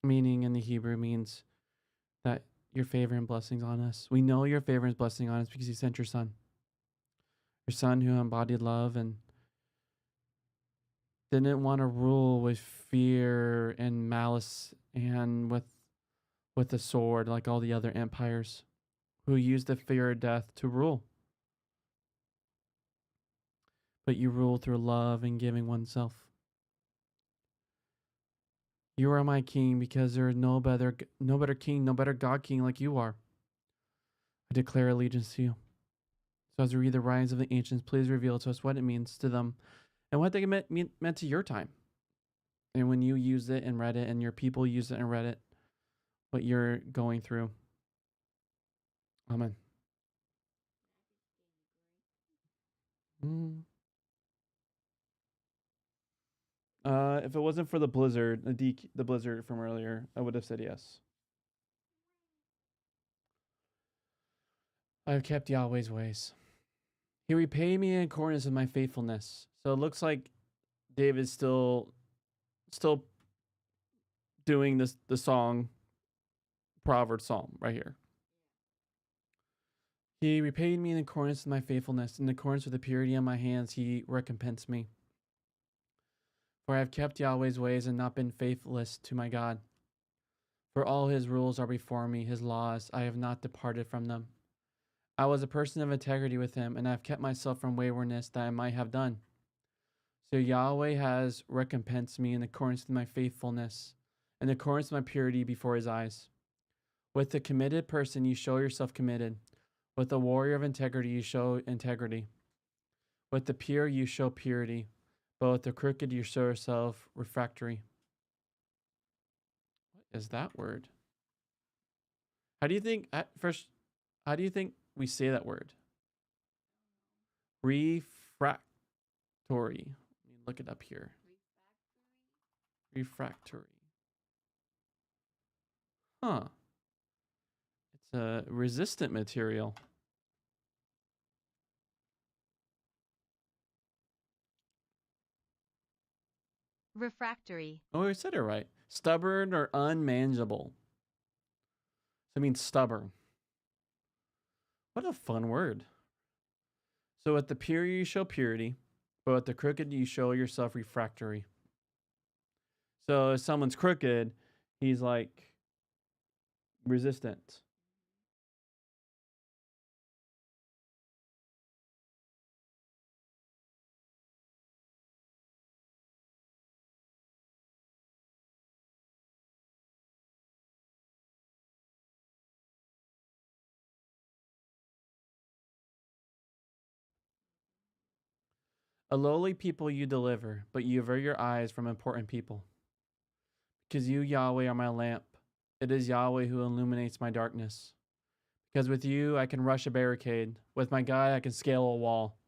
Meaning in the Hebrew means that your favor and blessings on us. We know your favor and blessing on us because you sent your son. Your son who embodied love and didn't want to rule with fear and malice and with a sword like all the other empires who used the fear of death to rule. But you rule through love and giving oneself. You are my king because there is no better king, no better God king like you are. I declare allegiance to you. So as we read the writings of the ancients, please reveal to us what it means to them and what they meant to your time. And when you used it and read it and your people used it and read it, what you're going through. Amen. If it wasn't for the blizzard, the blizzard from earlier, I would have said yes. I have kept Yahweh's ways. He repaid me in accordance with my faithfulness. So it looks like David's still doing the song, Proverbs Psalm right here. He repaid me in accordance with my faithfulness. In accordance with the purity of my hands, he recompensed me. For I have kept Yahweh's ways and not been faithless to my God. For all his rules are before me, his laws, I have not departed from them. I was a person of integrity with him, and I have kept myself from waywardness that I might have done. So Yahweh has recompensed me in accordance with my faithfulness, in accordance with my purity before his eyes. With the committed person, you show yourself committed. With the warrior of integrity, you show integrity. With the pure, you show purity. But with the crooked, you show yourself refractory. What is that word? How do you think, how do you think we say that word? Refractory. Let me look it up here. Refractory. Huh. It's a resistant material. Refractory. Oh, I said it right. Stubborn or unmanageable. So it means stubborn. What a fun word. So with the pure you show purity, but with the crooked you show yourself refractory. So if someone's crooked, he's like resistant. A lowly people you deliver, but you avert your eyes from important people. Because you, Yahweh, are my lamp. It is Yahweh who illuminates my darkness. Because with you, I can rush a barricade. With my God, I can scale a wall.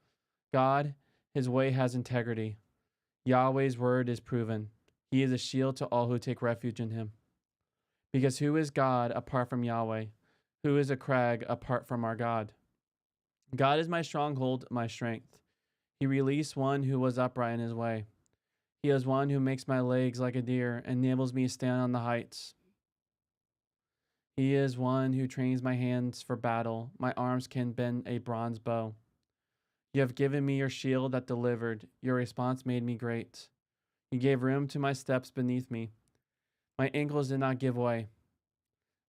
God, his way has integrity. Yahweh's word is proven. He is a shield to all who take refuge in him. Because who is God apart from Yahweh? Who is a crag apart from our God? God is my stronghold, my strength. He released one who was upright in his way. He is one who makes my legs like a deer and enables me to stand on the heights. He is one who trains my hands for battle. My arms can bend a bronze bow. You have given me your shield that delivered. Your response made me great. You gave room to my steps beneath me. My ankles did not give way.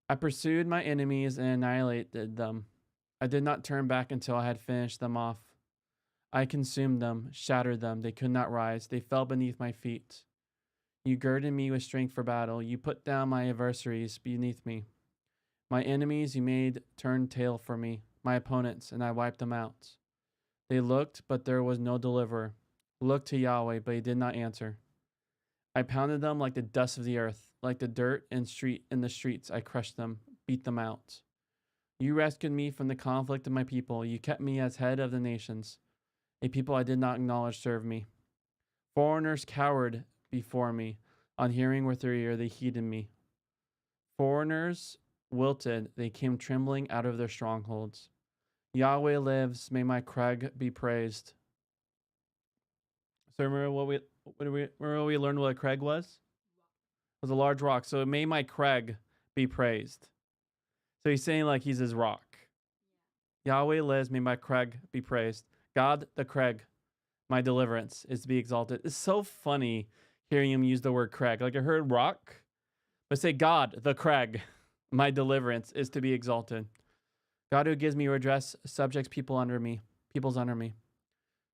I pursued my enemies and annihilated them. I did not turn back until I had finished them off. I consumed them, shattered them. They could not rise. They fell beneath my feet. You girded me with strength for battle. You put down my adversaries beneath me. My enemies you made turn tail for me, my opponents, and I wiped them out. They looked, but there was no deliverer. Looked to Yahweh, but he did not answer. I pounded them like the dust of the earth, like the dirt in the streets. I crushed them, beat them out. You rescued me from the conflict of my people. You kept me as head of the nations. A people I did not acknowledge served me. Foreigners cowered before me. On hearing with their ear, they heeded me. Foreigners wilted. They came trembling out of their strongholds. Yahweh lives. May my Craig be praised. So remember remember we learned what a Craig was? It was a large rock. So may my Craig be praised. So he's saying like he's his rock. Yahweh lives. May my Craig be praised. God, the Craig, my deliverance, is to be exalted. It's so funny hearing him use the word Craig. Like I heard rock, but say God, the Craig, my deliverance is to be exalted. God who gives me redress, subjects peoples under me,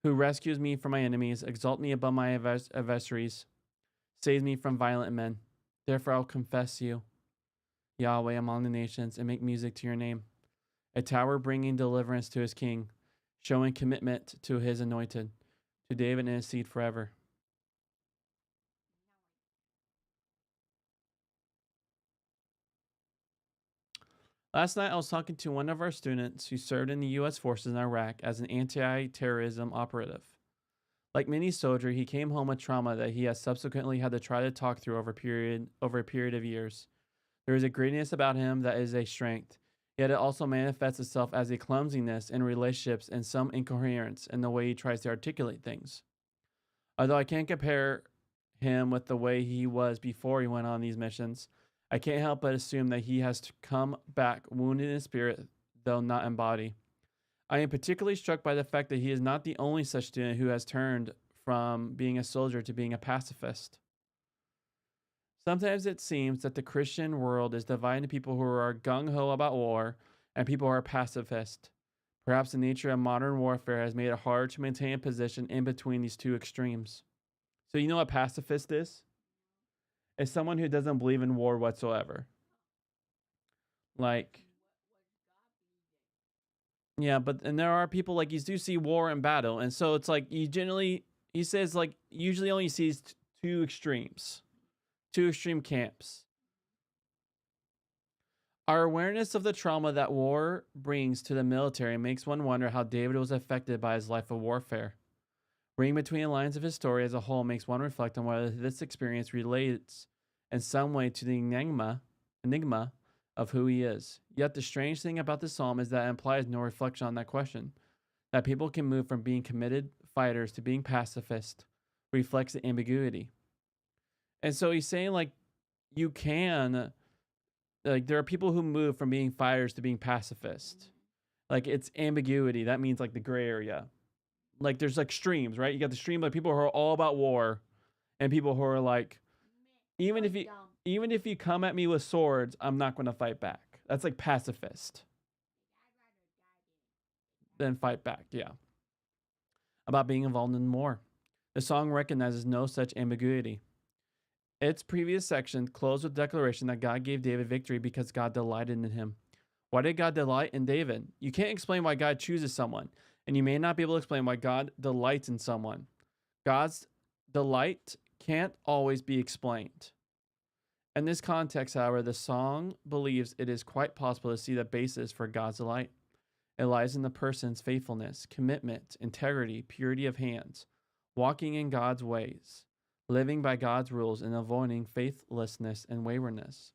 who rescues me from my enemies, exalt me above my adversaries, saves me from violent men. Therefore I'll confess you, Yahweh, among the nations, and make music to your name. A tower bringing deliverance to his king, showing commitment to his anointed, to David and his seed forever. Last night, I was talking to one of our students who served in the U.S. forces in Iraq as an anti-terrorism operative. Like many soldiers, he came home with trauma that he has subsequently had to try to talk through over a period of years. There is a greatness about him that is a strength, yet it also manifests itself as a clumsiness in relationships and some incoherence in the way he tries to articulate things. Although I can't compare him with the way he was before he went on these missions, I can't help but assume that he has come back wounded in spirit, though not in body. I am particularly struck by the fact that he is not the only such student who has turned from being a soldier to being a pacifist. Sometimes it seems that the Christian world is divided into people who are gung-ho about war and people who are pacifist. Perhaps the nature of modern warfare has made it hard to maintain a position in between these two extremes. So you know what pacifist is? It's someone who doesn't believe in war whatsoever. Like, yeah, and there are people like you do see war and battle, and so it's like he says like usually only sees two extremes, two extreme camps. Our awareness of the trauma that war brings to the military makes one wonder how David was affected by his life of warfare. Reading between the lines of his story as a whole makes one reflect on whether this experience relates in some way to the enigma of who he is. Yet the strange thing about the psalm is that it implies no reflection on that question. That people can move from being committed fighters to being pacifist reflects the ambiguity. And so he's saying like you can, like there are people who move from being fighters to being pacifist. Like it's ambiguity. That means like the gray area. Like there's like streams, right? You got the stream like people who are all about war and people who are like, even if you come at me with swords, I'm not going to fight back. That's like pacifist. Then fight back, yeah. About being involved in war. The song recognizes no such ambiguity. Its previous section closed with declaration that God gave David victory because God delighted in him. Why did God delight in David? You can't explain why God chooses someone, and you may not be able to explain why God delights in someone. God's delight can't always be explained. In this context, however, the song believes it is quite possible to see the basis for God's delight. It lies in the person's faithfulness, commitment, integrity, purity of hands, walking in God's ways, living by God's rules, and avoiding faithlessness and waywardness.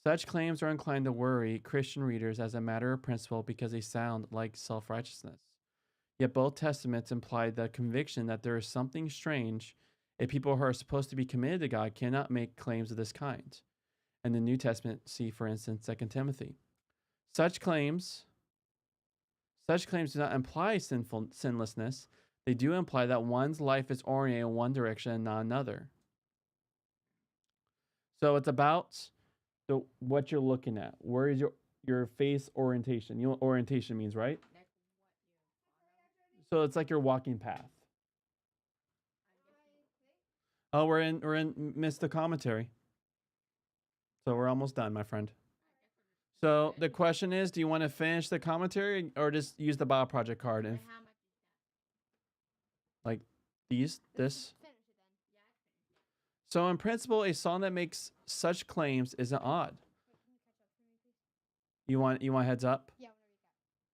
Such claims are inclined to worry Christian readers as a matter of principle because they sound like self-righteousness. Yet both testaments imply the conviction that there is something strange if people who are supposed to be committed to God cannot make claims of this kind. In the New Testament, see, for instance, 2 Timothy. Such claims do not imply sinlessness. They do imply that one's life is oriented in one direction and not another. So it's about what you're looking at. Where is your faith orientation? You know what orientation means, right? So it's like your walking path. Oh, we're in missed the commentary. So we're almost done, my friend. So the question is, do you want to finish the commentary or just use the Bio Project card and like this? So in principle, a song that makes such claims isn't odd. You want heads up? Yeah.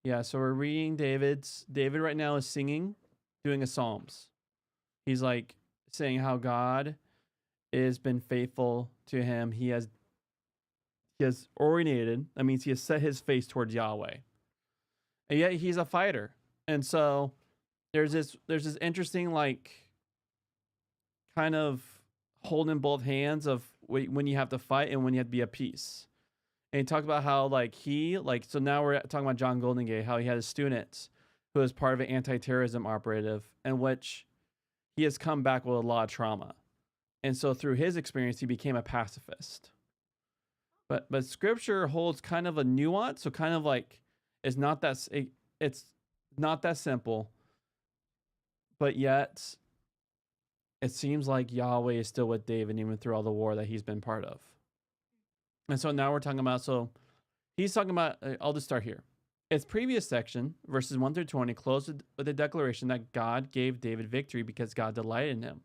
Yeah, so we're reading David right now is singing, doing a psalms. He's like saying how God has been faithful to him. He has orientated, that means he has set his face towards Yahweh. And yet he's a fighter. And so there's this interesting like kind of holding both hands of when you have to fight and when you have to be at peace. And he talked about how like so now we're talking about John Goldingay, how he had his students who was part of an anti-terrorism operative in which he has come back with a lot of trauma. And so through his experience, he became a pacifist. But scripture holds kind of a nuance. So kind of like, it's not that simple, but yet it seems like Yahweh is still with David even through all the war that he's been part of. And so now we're talking about, so he's talking about, I'll just start here. Its previous section, verses 1 through 20, closed with a declaration that God gave David victory because God delighted in him.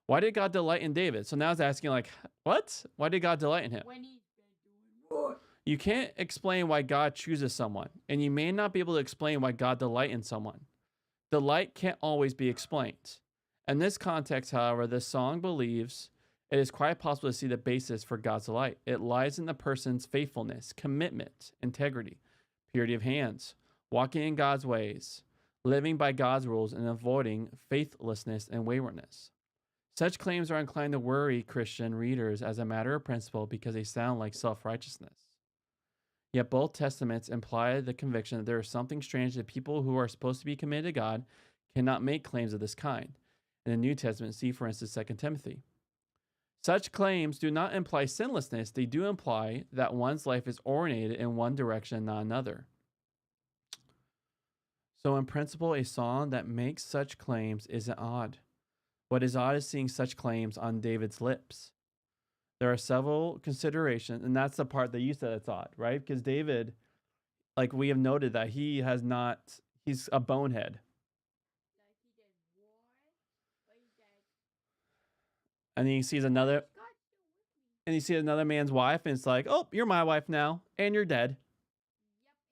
Why did God delight in David? So now it's asking like, what? Why did God delight in him? When he's been doing more. You can't explain why God chooses someone, and you may not be able to explain why God delight in someone. Delight can't always be explained. In this context, however, this song believes it is quite possible to see the basis for God's delight. It lies in the person's faithfulness, commitment, integrity, purity of hands, walking in God's ways, living by God's rules, and avoiding faithlessness and waywardness. Such claims are inclined to worry Christian readers as a matter of principle because they sound like self-righteousness. Yet both testaments imply the conviction that there is something strange that people who are supposed to be committed to God cannot make claims of this kind. In the New Testament, see for instance 2 Timothy. Such claims do not imply sinlessness, they do imply that one's life is oriented in one direction, not another. So in principle, a song that makes such claims isn't odd. What is odd is seeing such claims on David's lips. There are several considerations, and that's the part that you said it's odd, right? Because David, like we have noted that he's a bonehead. Like he did war, but he did. And he sees another, and he sees another man's wife, and it's like, oh, you're my wife now, and you're dead. Yep, and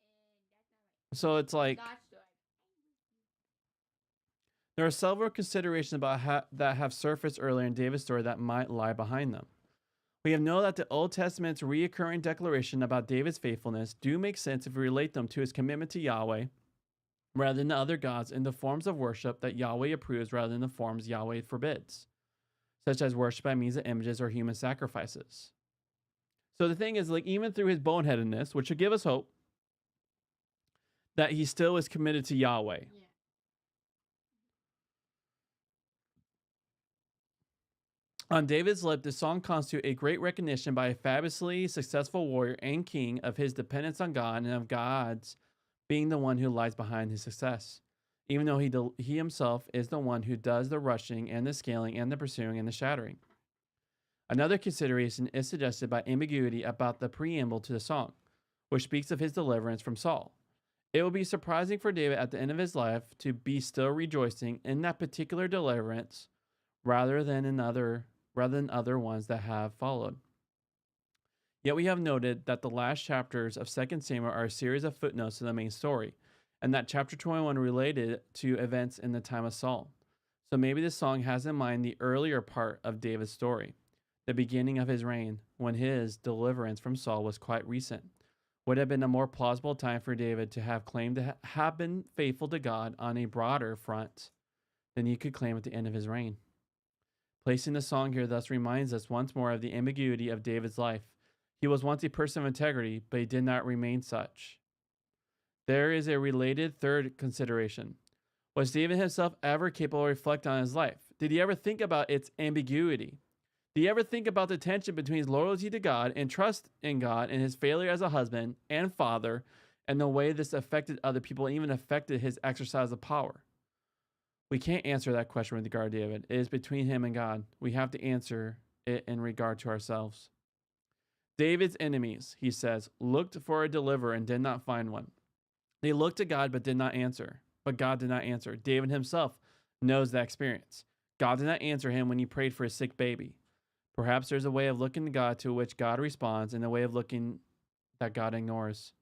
that's not right. So it's like, God stood. there are several considerations about that have surfaced earlier in David's story that might lie behind them. We have known that the Old Testament's reoccurring declaration about David's faithfulness do make sense if we relate them to his commitment to Yahweh rather than to other gods in the forms of worship that Yahweh approves rather than the forms Yahweh forbids, such as worship by means of images or human sacrifices. So the thing is, like, even through his boneheadedness, which should give us hope, that he still is committed to Yahweh. Yeah. On David's lip, the song constitutes a great recognition by a fabulously successful warrior and king of his dependence on God and of God's being the one who lies behind his success, even though he himself is the one who does the rushing and the scaling and the pursuing and the shattering. Another consideration is suggested by ambiguity about the preamble to the song, which speaks of his deliverance from Saul. It will be surprising for David at the end of his life to be still rejoicing in that particular deliverance rather than other ones that have followed. Yet we have noted that the last chapters of 2 Samuel are a series of footnotes to the main story, and that chapter 21 related to events in the time of Saul. So maybe this song has in mind the earlier part of David's story, the beginning of his reign, when his deliverance from Saul was quite recent. Would have been a more plausible time for David to have claimed to have been faithful to God on a broader front than he could claim at the end of his reign. Placing the song here thus reminds us once more of the ambiguity of David's life. He was once a person of integrity, but he did not remain such. There is a related third consideration. Was David himself ever capable of reflecting on his life? Did he ever think about its ambiguity? Did he ever think about the tension between his loyalty to God and trust in God and his failure as a husband and father and the way this affected other people and even affected his exercise of power? We can't answer that question with regard to David. It is between him and God. We have to answer it in regard to ourselves. David's enemies, he says, looked for a deliverer and did not find one. They looked to God but did not answer. But God did not answer. David himself knows that experience. God did not answer him when he prayed for a sick baby. Perhaps there's a way of looking to God to which God responds and a way of looking that God ignores.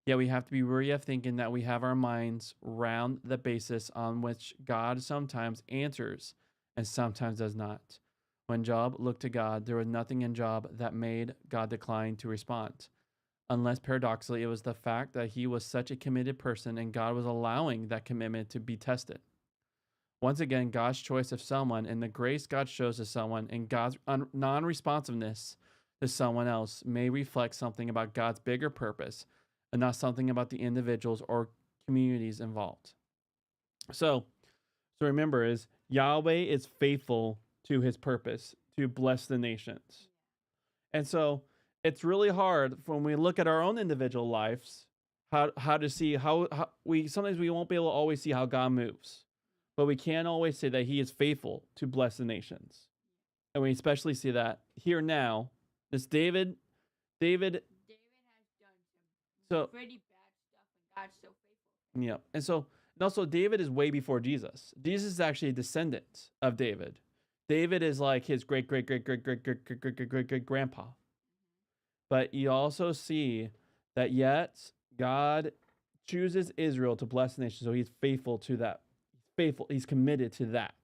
Yet we have to be wary of thinking that we have our minds round the basis on which God sometimes answers and sometimes does not. When Job looked to God, there was nothing in Job that made God decline to respond. Unless paradoxically, it was the fact that he was such a committed person and God was allowing that commitment to be tested. Once again, God's choice of someone and the grace God shows to someone and God's non-responsiveness to someone else may reflect something about God's bigger purpose and not something about the individuals or communities involved. So remember is Yahweh is faithful to his purpose to bless the nations. And so it's really hard when we look at our own individual lives, how to see how we sometimes we won't be able to always see how God moves. But we can always say that he is faithful to bless the nations. And we especially see that here now. This David David has done some so pretty bad stuff, and God's so faithful. yeah. And also David is way before Jesus. Jesus is actually a descendant of David. David is like his great grandpa. But you also see that yet God chooses Israel to bless the nation. So he's faithful to that. He's committed to that.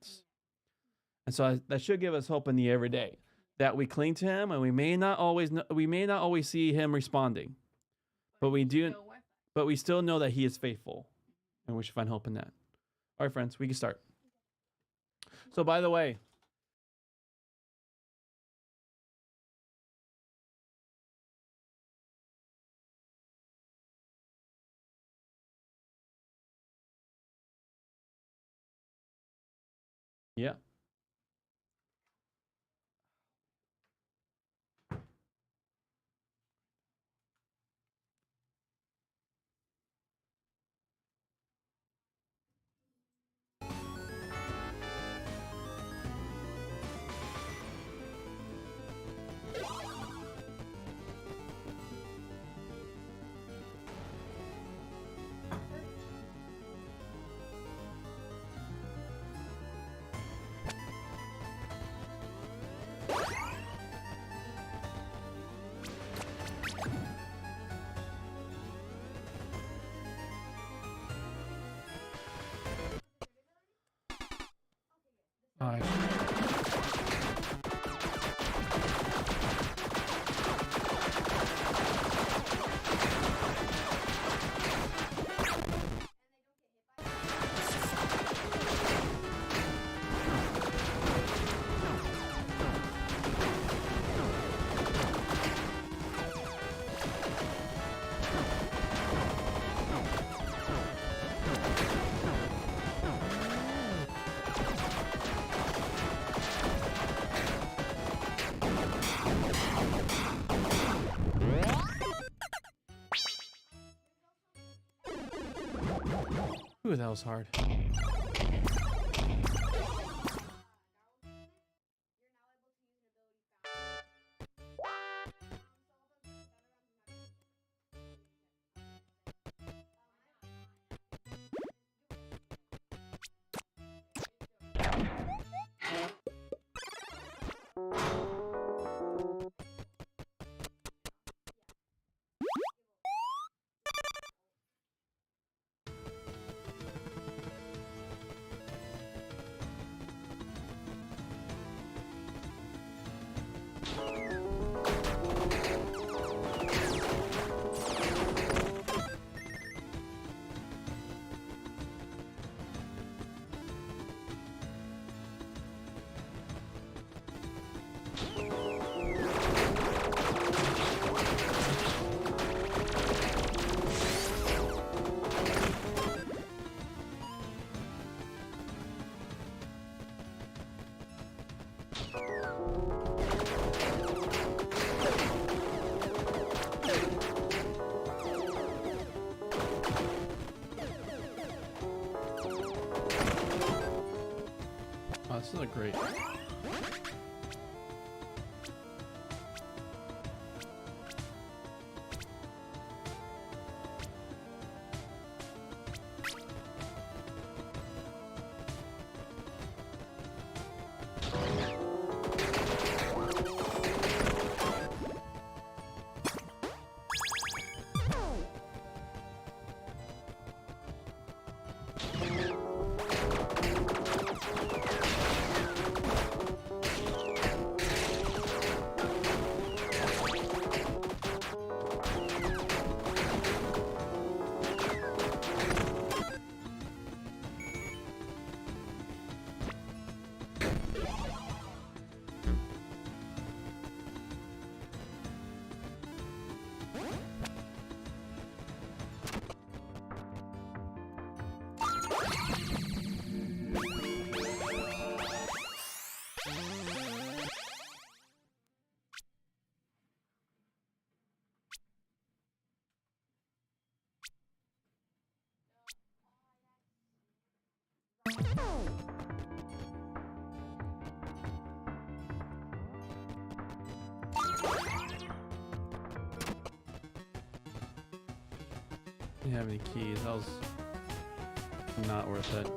And so that should give us hope in the everyday that we cling to him, and we may not always see him responding, but we still know that he is faithful, and we should find hope in that. All right, friends, we can start. So by the way, yeah. All right. Ooh, that was hard. Oh, this is a great. Didn't have any keys. That was not worth it.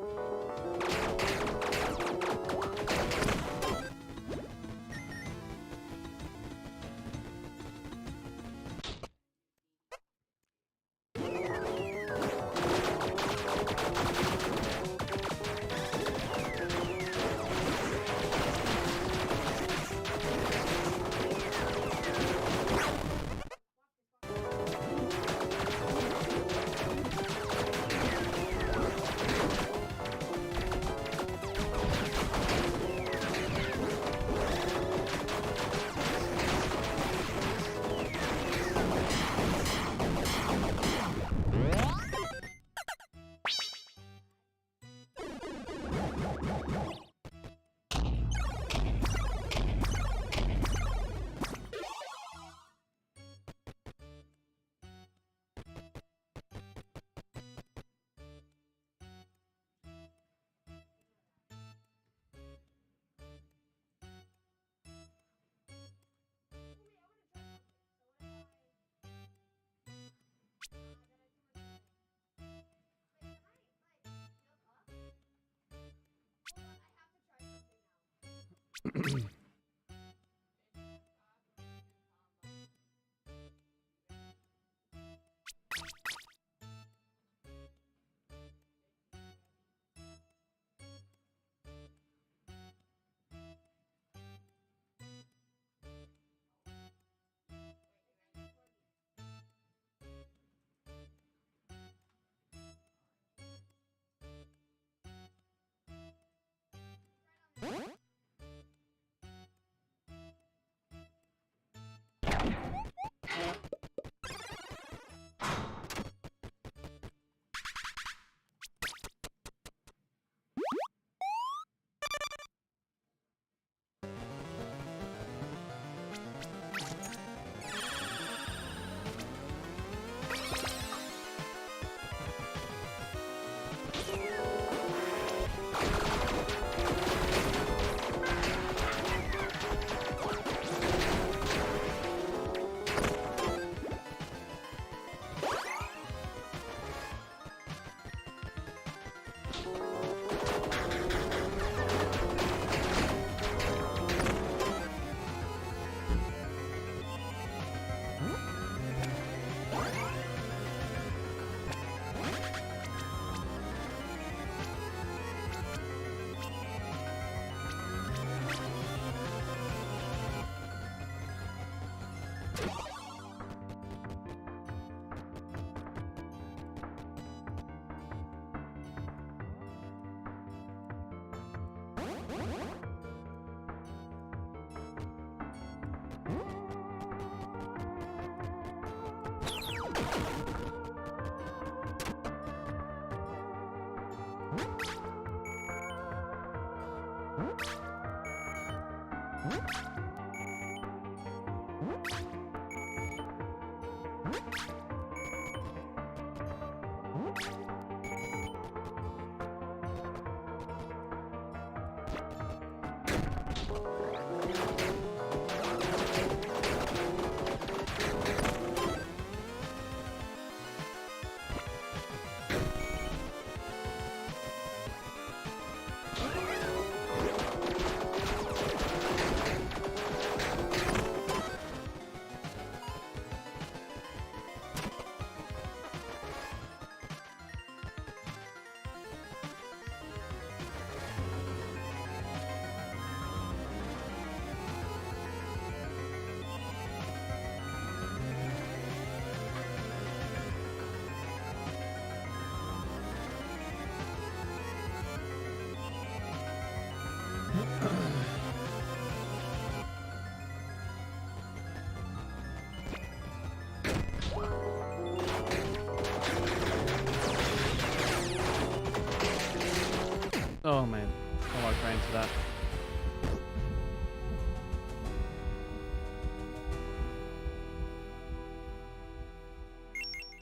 Oh man, I walked right into that.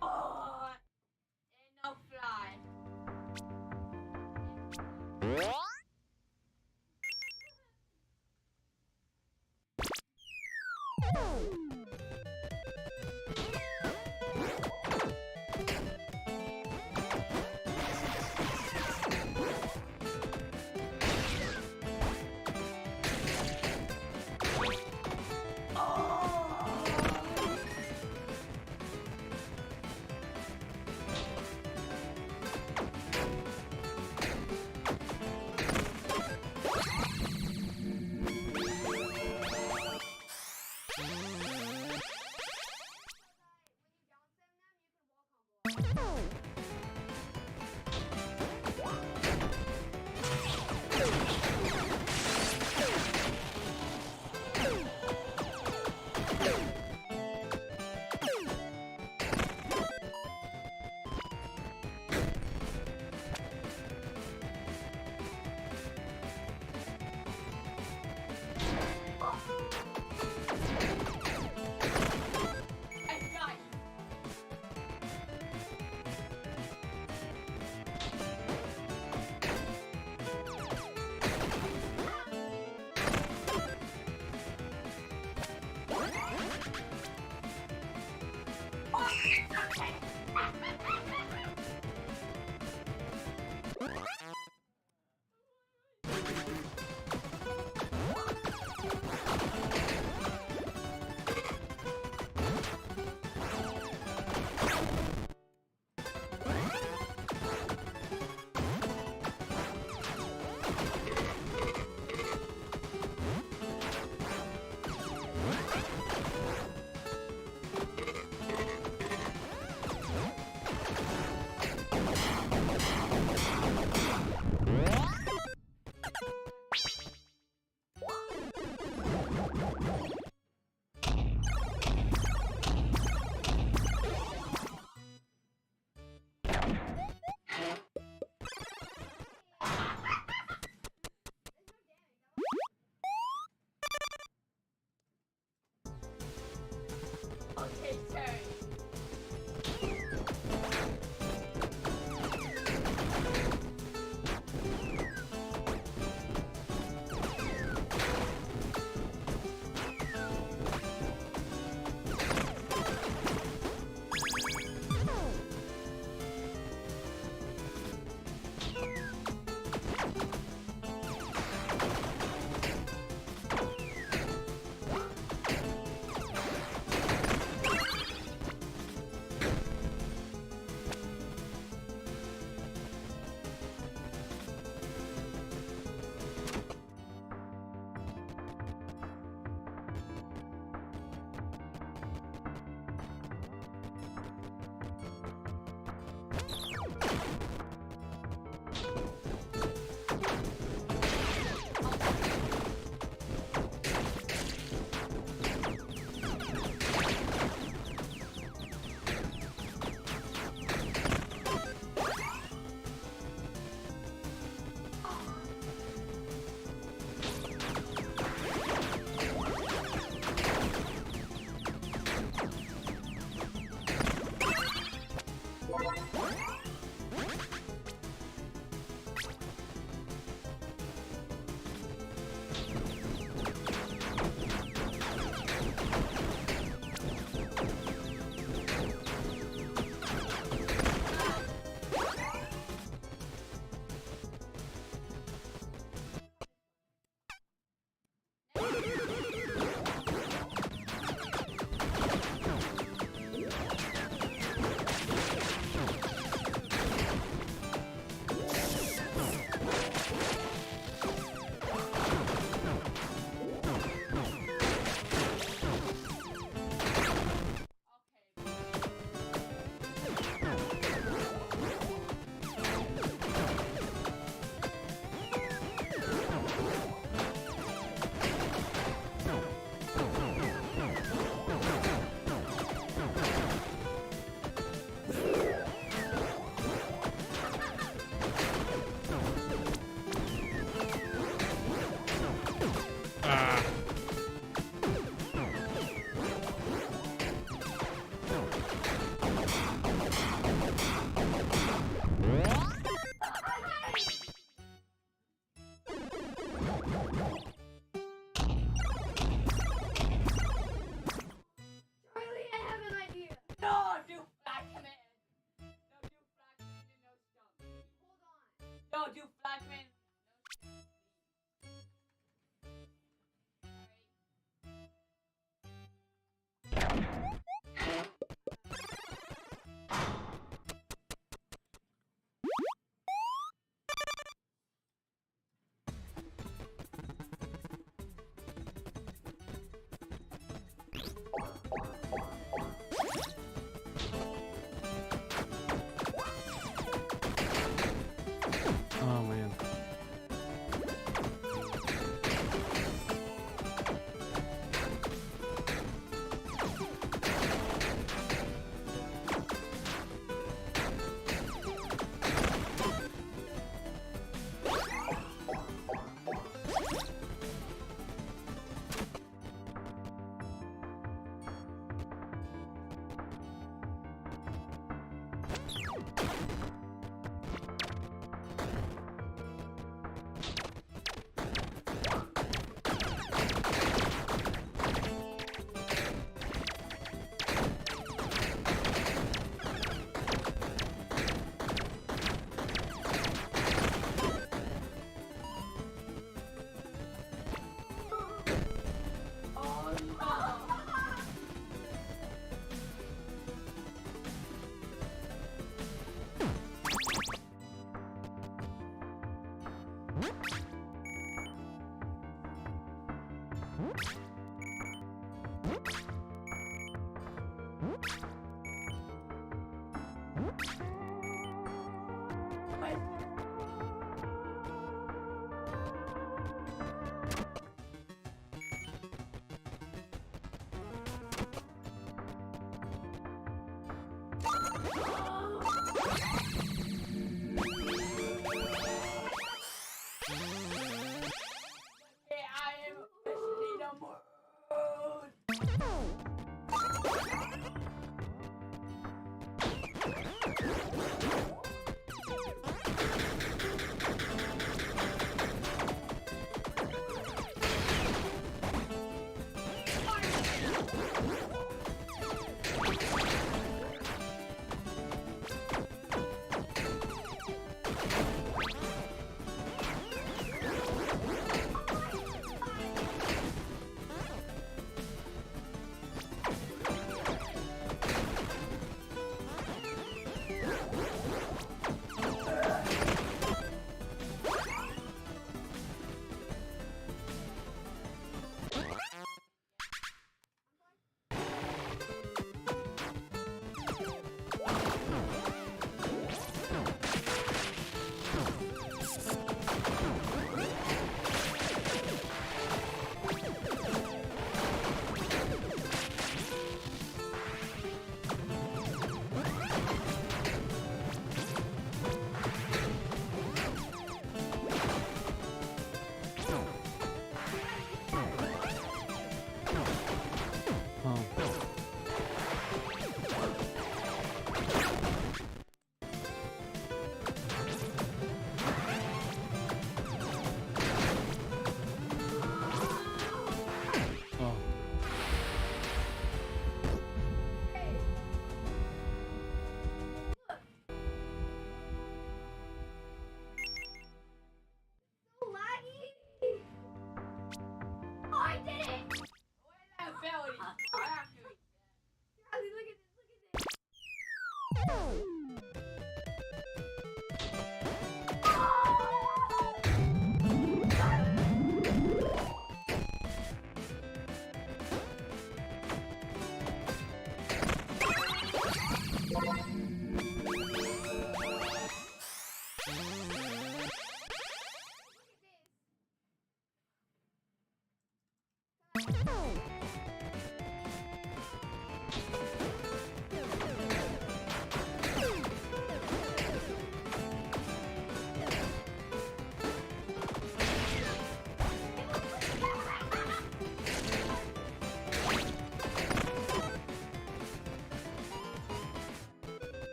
Oh, and no fly. Okay, turn.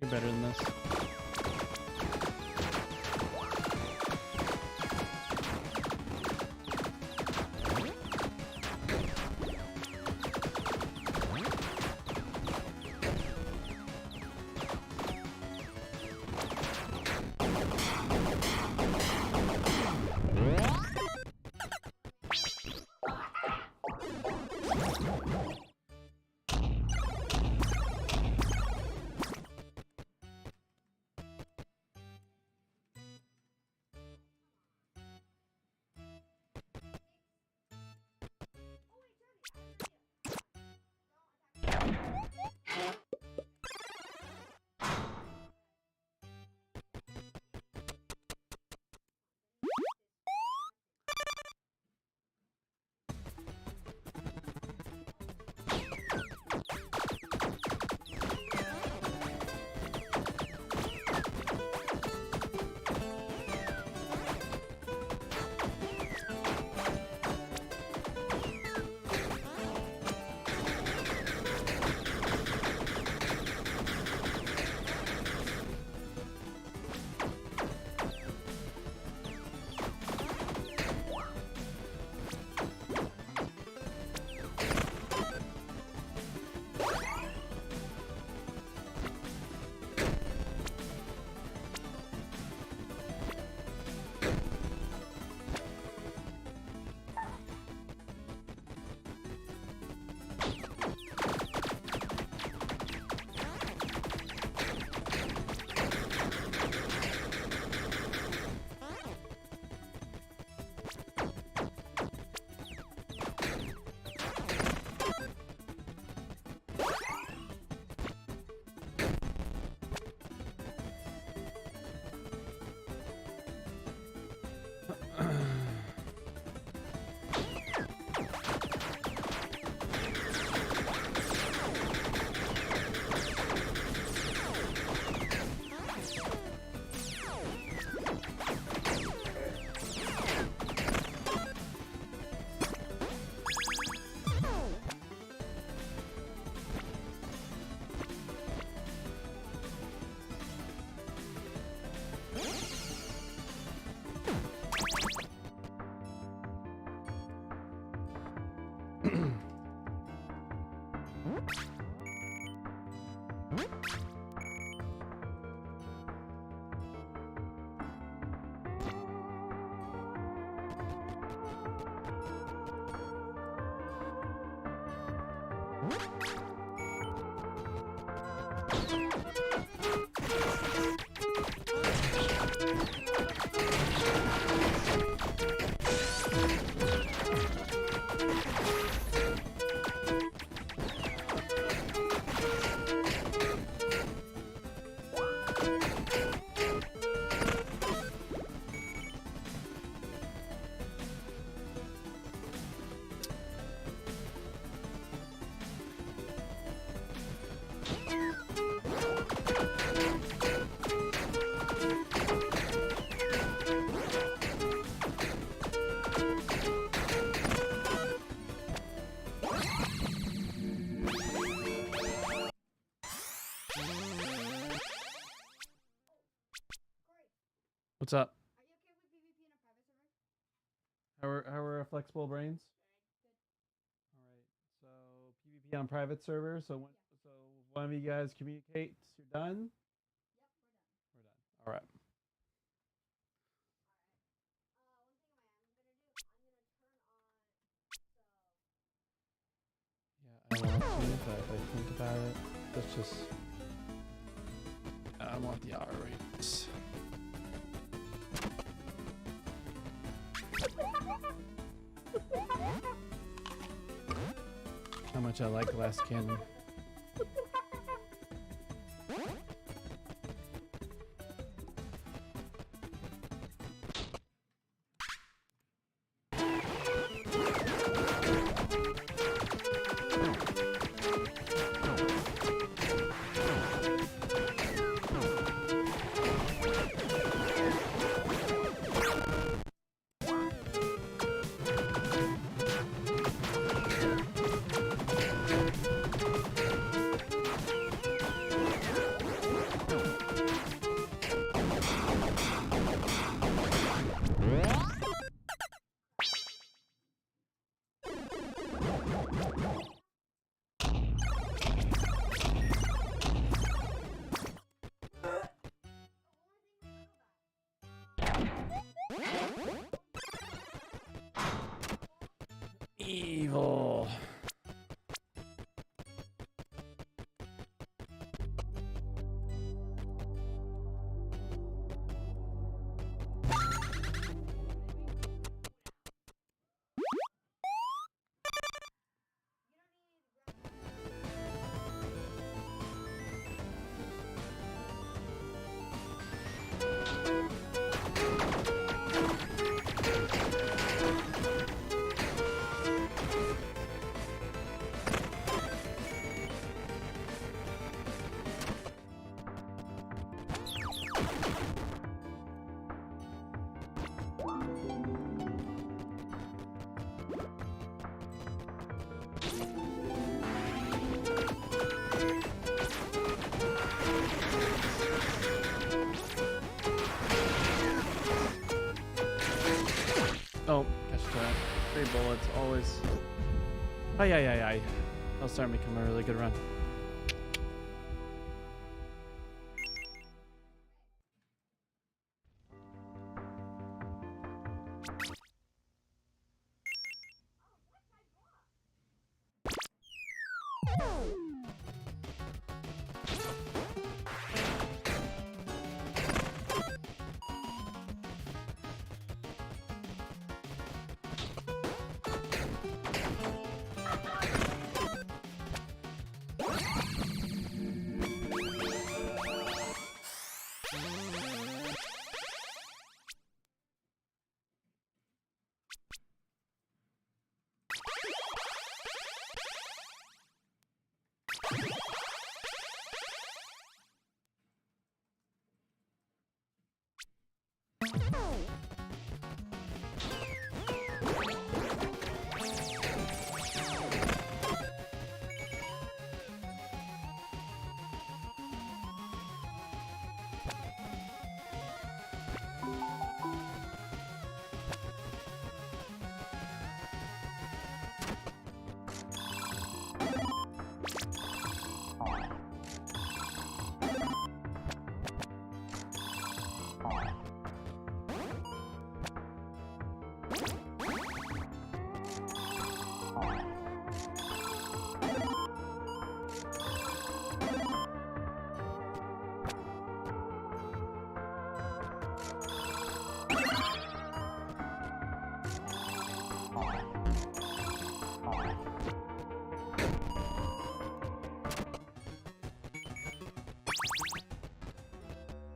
You're better than this. What's up? How are our flexible brains? All right. So PvP on private server. So one of you guys communicates. You're done. We're done. All right. Yeah, I want to, but if I think about it, let's just. I want the R rates. How much I like Glass Cannon. Evil. Oh, catch that. 3 bullets, always. Ay, ay, ay, ay. That'll start making a really good run.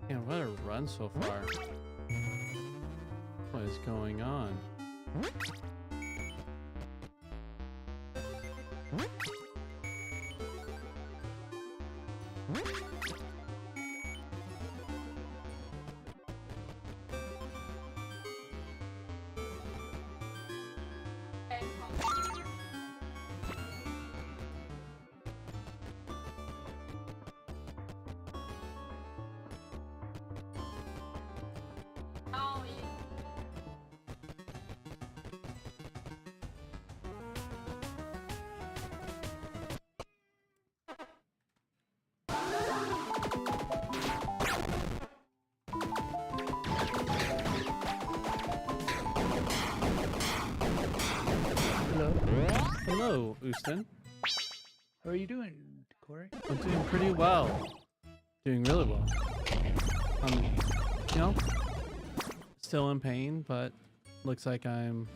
Man, what a run so far. What is going on? Oh, yeah. Hello. Hello, Uston. How are you doing, Corey? I'm doing pretty well. Doing really well. You know, still in pain, but looks like I'm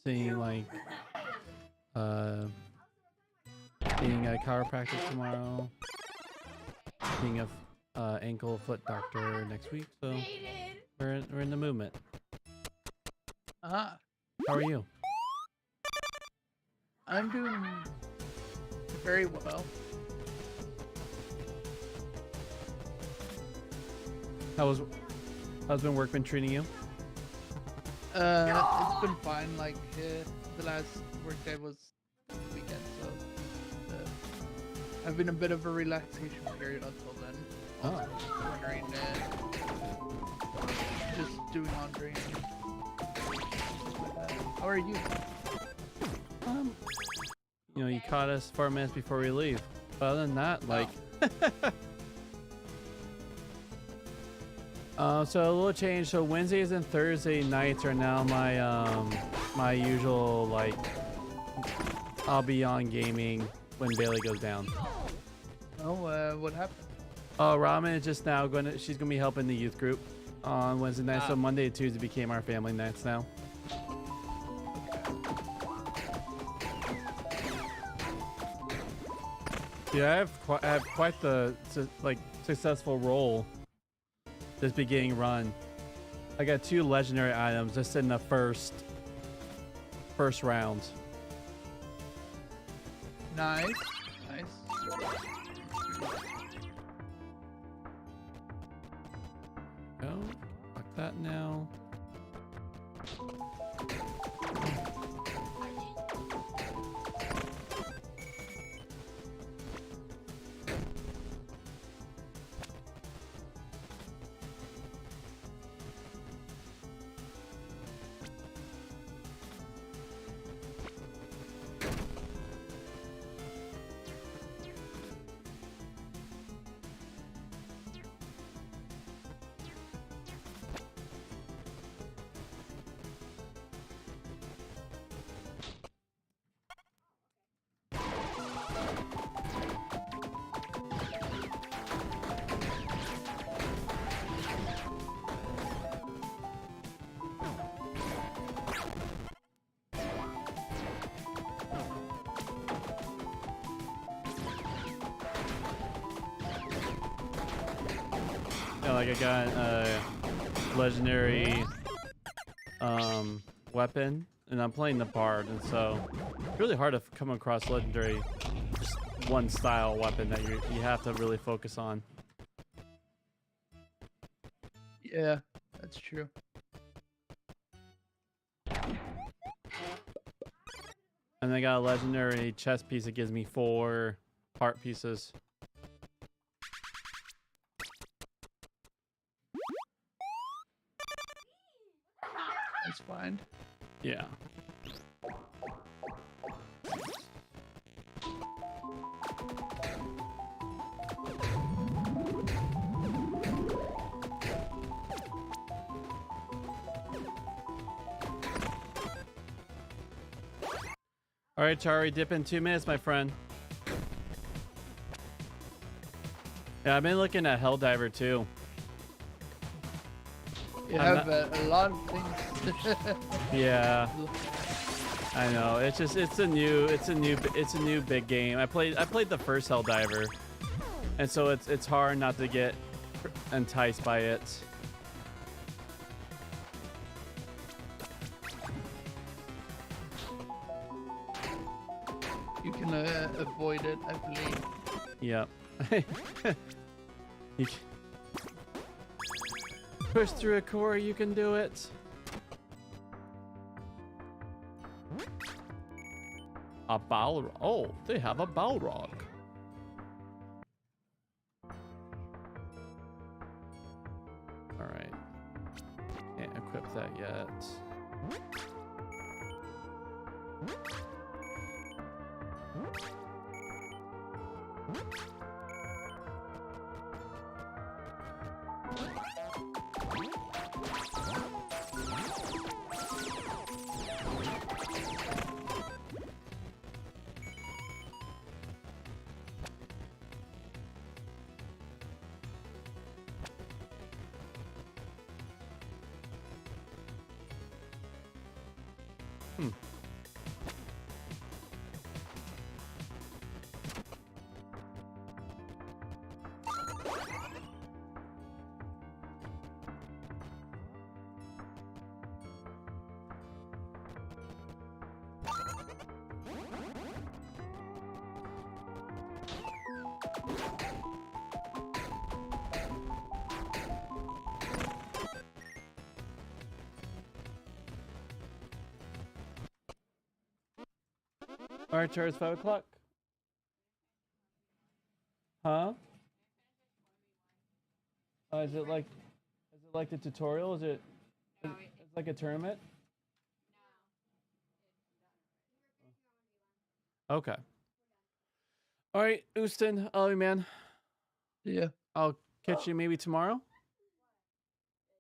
seeing like being a chiropractor tomorrow, being a ankle foot doctor next week. So we're in the movement. Ah, How are you? I'm doing very well. How's been work been treating you? It's been fine. Like the last work day was the weekend, so I've been a bit of a relaxation period until then. Oh. Wondering, just doing laundry. And stuff like that. How are you? You know, you caught us 4 minutes before we leave. But other than that, like, So a little change. So Wednesdays and Thursday nights are now my usual, like, I'll be on gaming when Bailey goes down. Oh, what happened? Oh, Ramen is just now she's gonna be helping the youth group on Wednesday nights. So Monday and Tuesday became our family nights now. Yeah, I have quite the successful role this beginning run. I got 2 legendary items just in the first round. Nice. Oh, like that now. Yeah, like I got a legendary weapon, and I'm playing the Bard, and so it's really hard to come across legendary just one style weapon that you have to really focus on. Yeah, that's true. And I got a legendary chest piece that gives me 4 heart pieces. That's fine. Yeah. All right, Chari, dip in 2 minutes, my friend. Yeah, I've been looking at Helldiver too. You have a lot of things. Yeah, I know. It's a new big game. I played the first Helldiver, and so it's hard not to get enticed by it. You can avoid it, I believe. Yep. You can push through a core, you can do it. A Balrog. Oh, they have a Balrog. All right. Can't equip that yet. All right, Charles, 5 o'clock. Huh? Is it like the tutorial? Is it it's like a tournament? Okay. All right, Houston, I love you, man. Yeah. I'll catch you maybe tomorrow.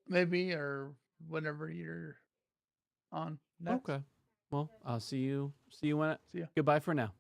maybe, or whenever you're on next. Okay. Well, I'll see you. See you when. See ya. Goodbye for now.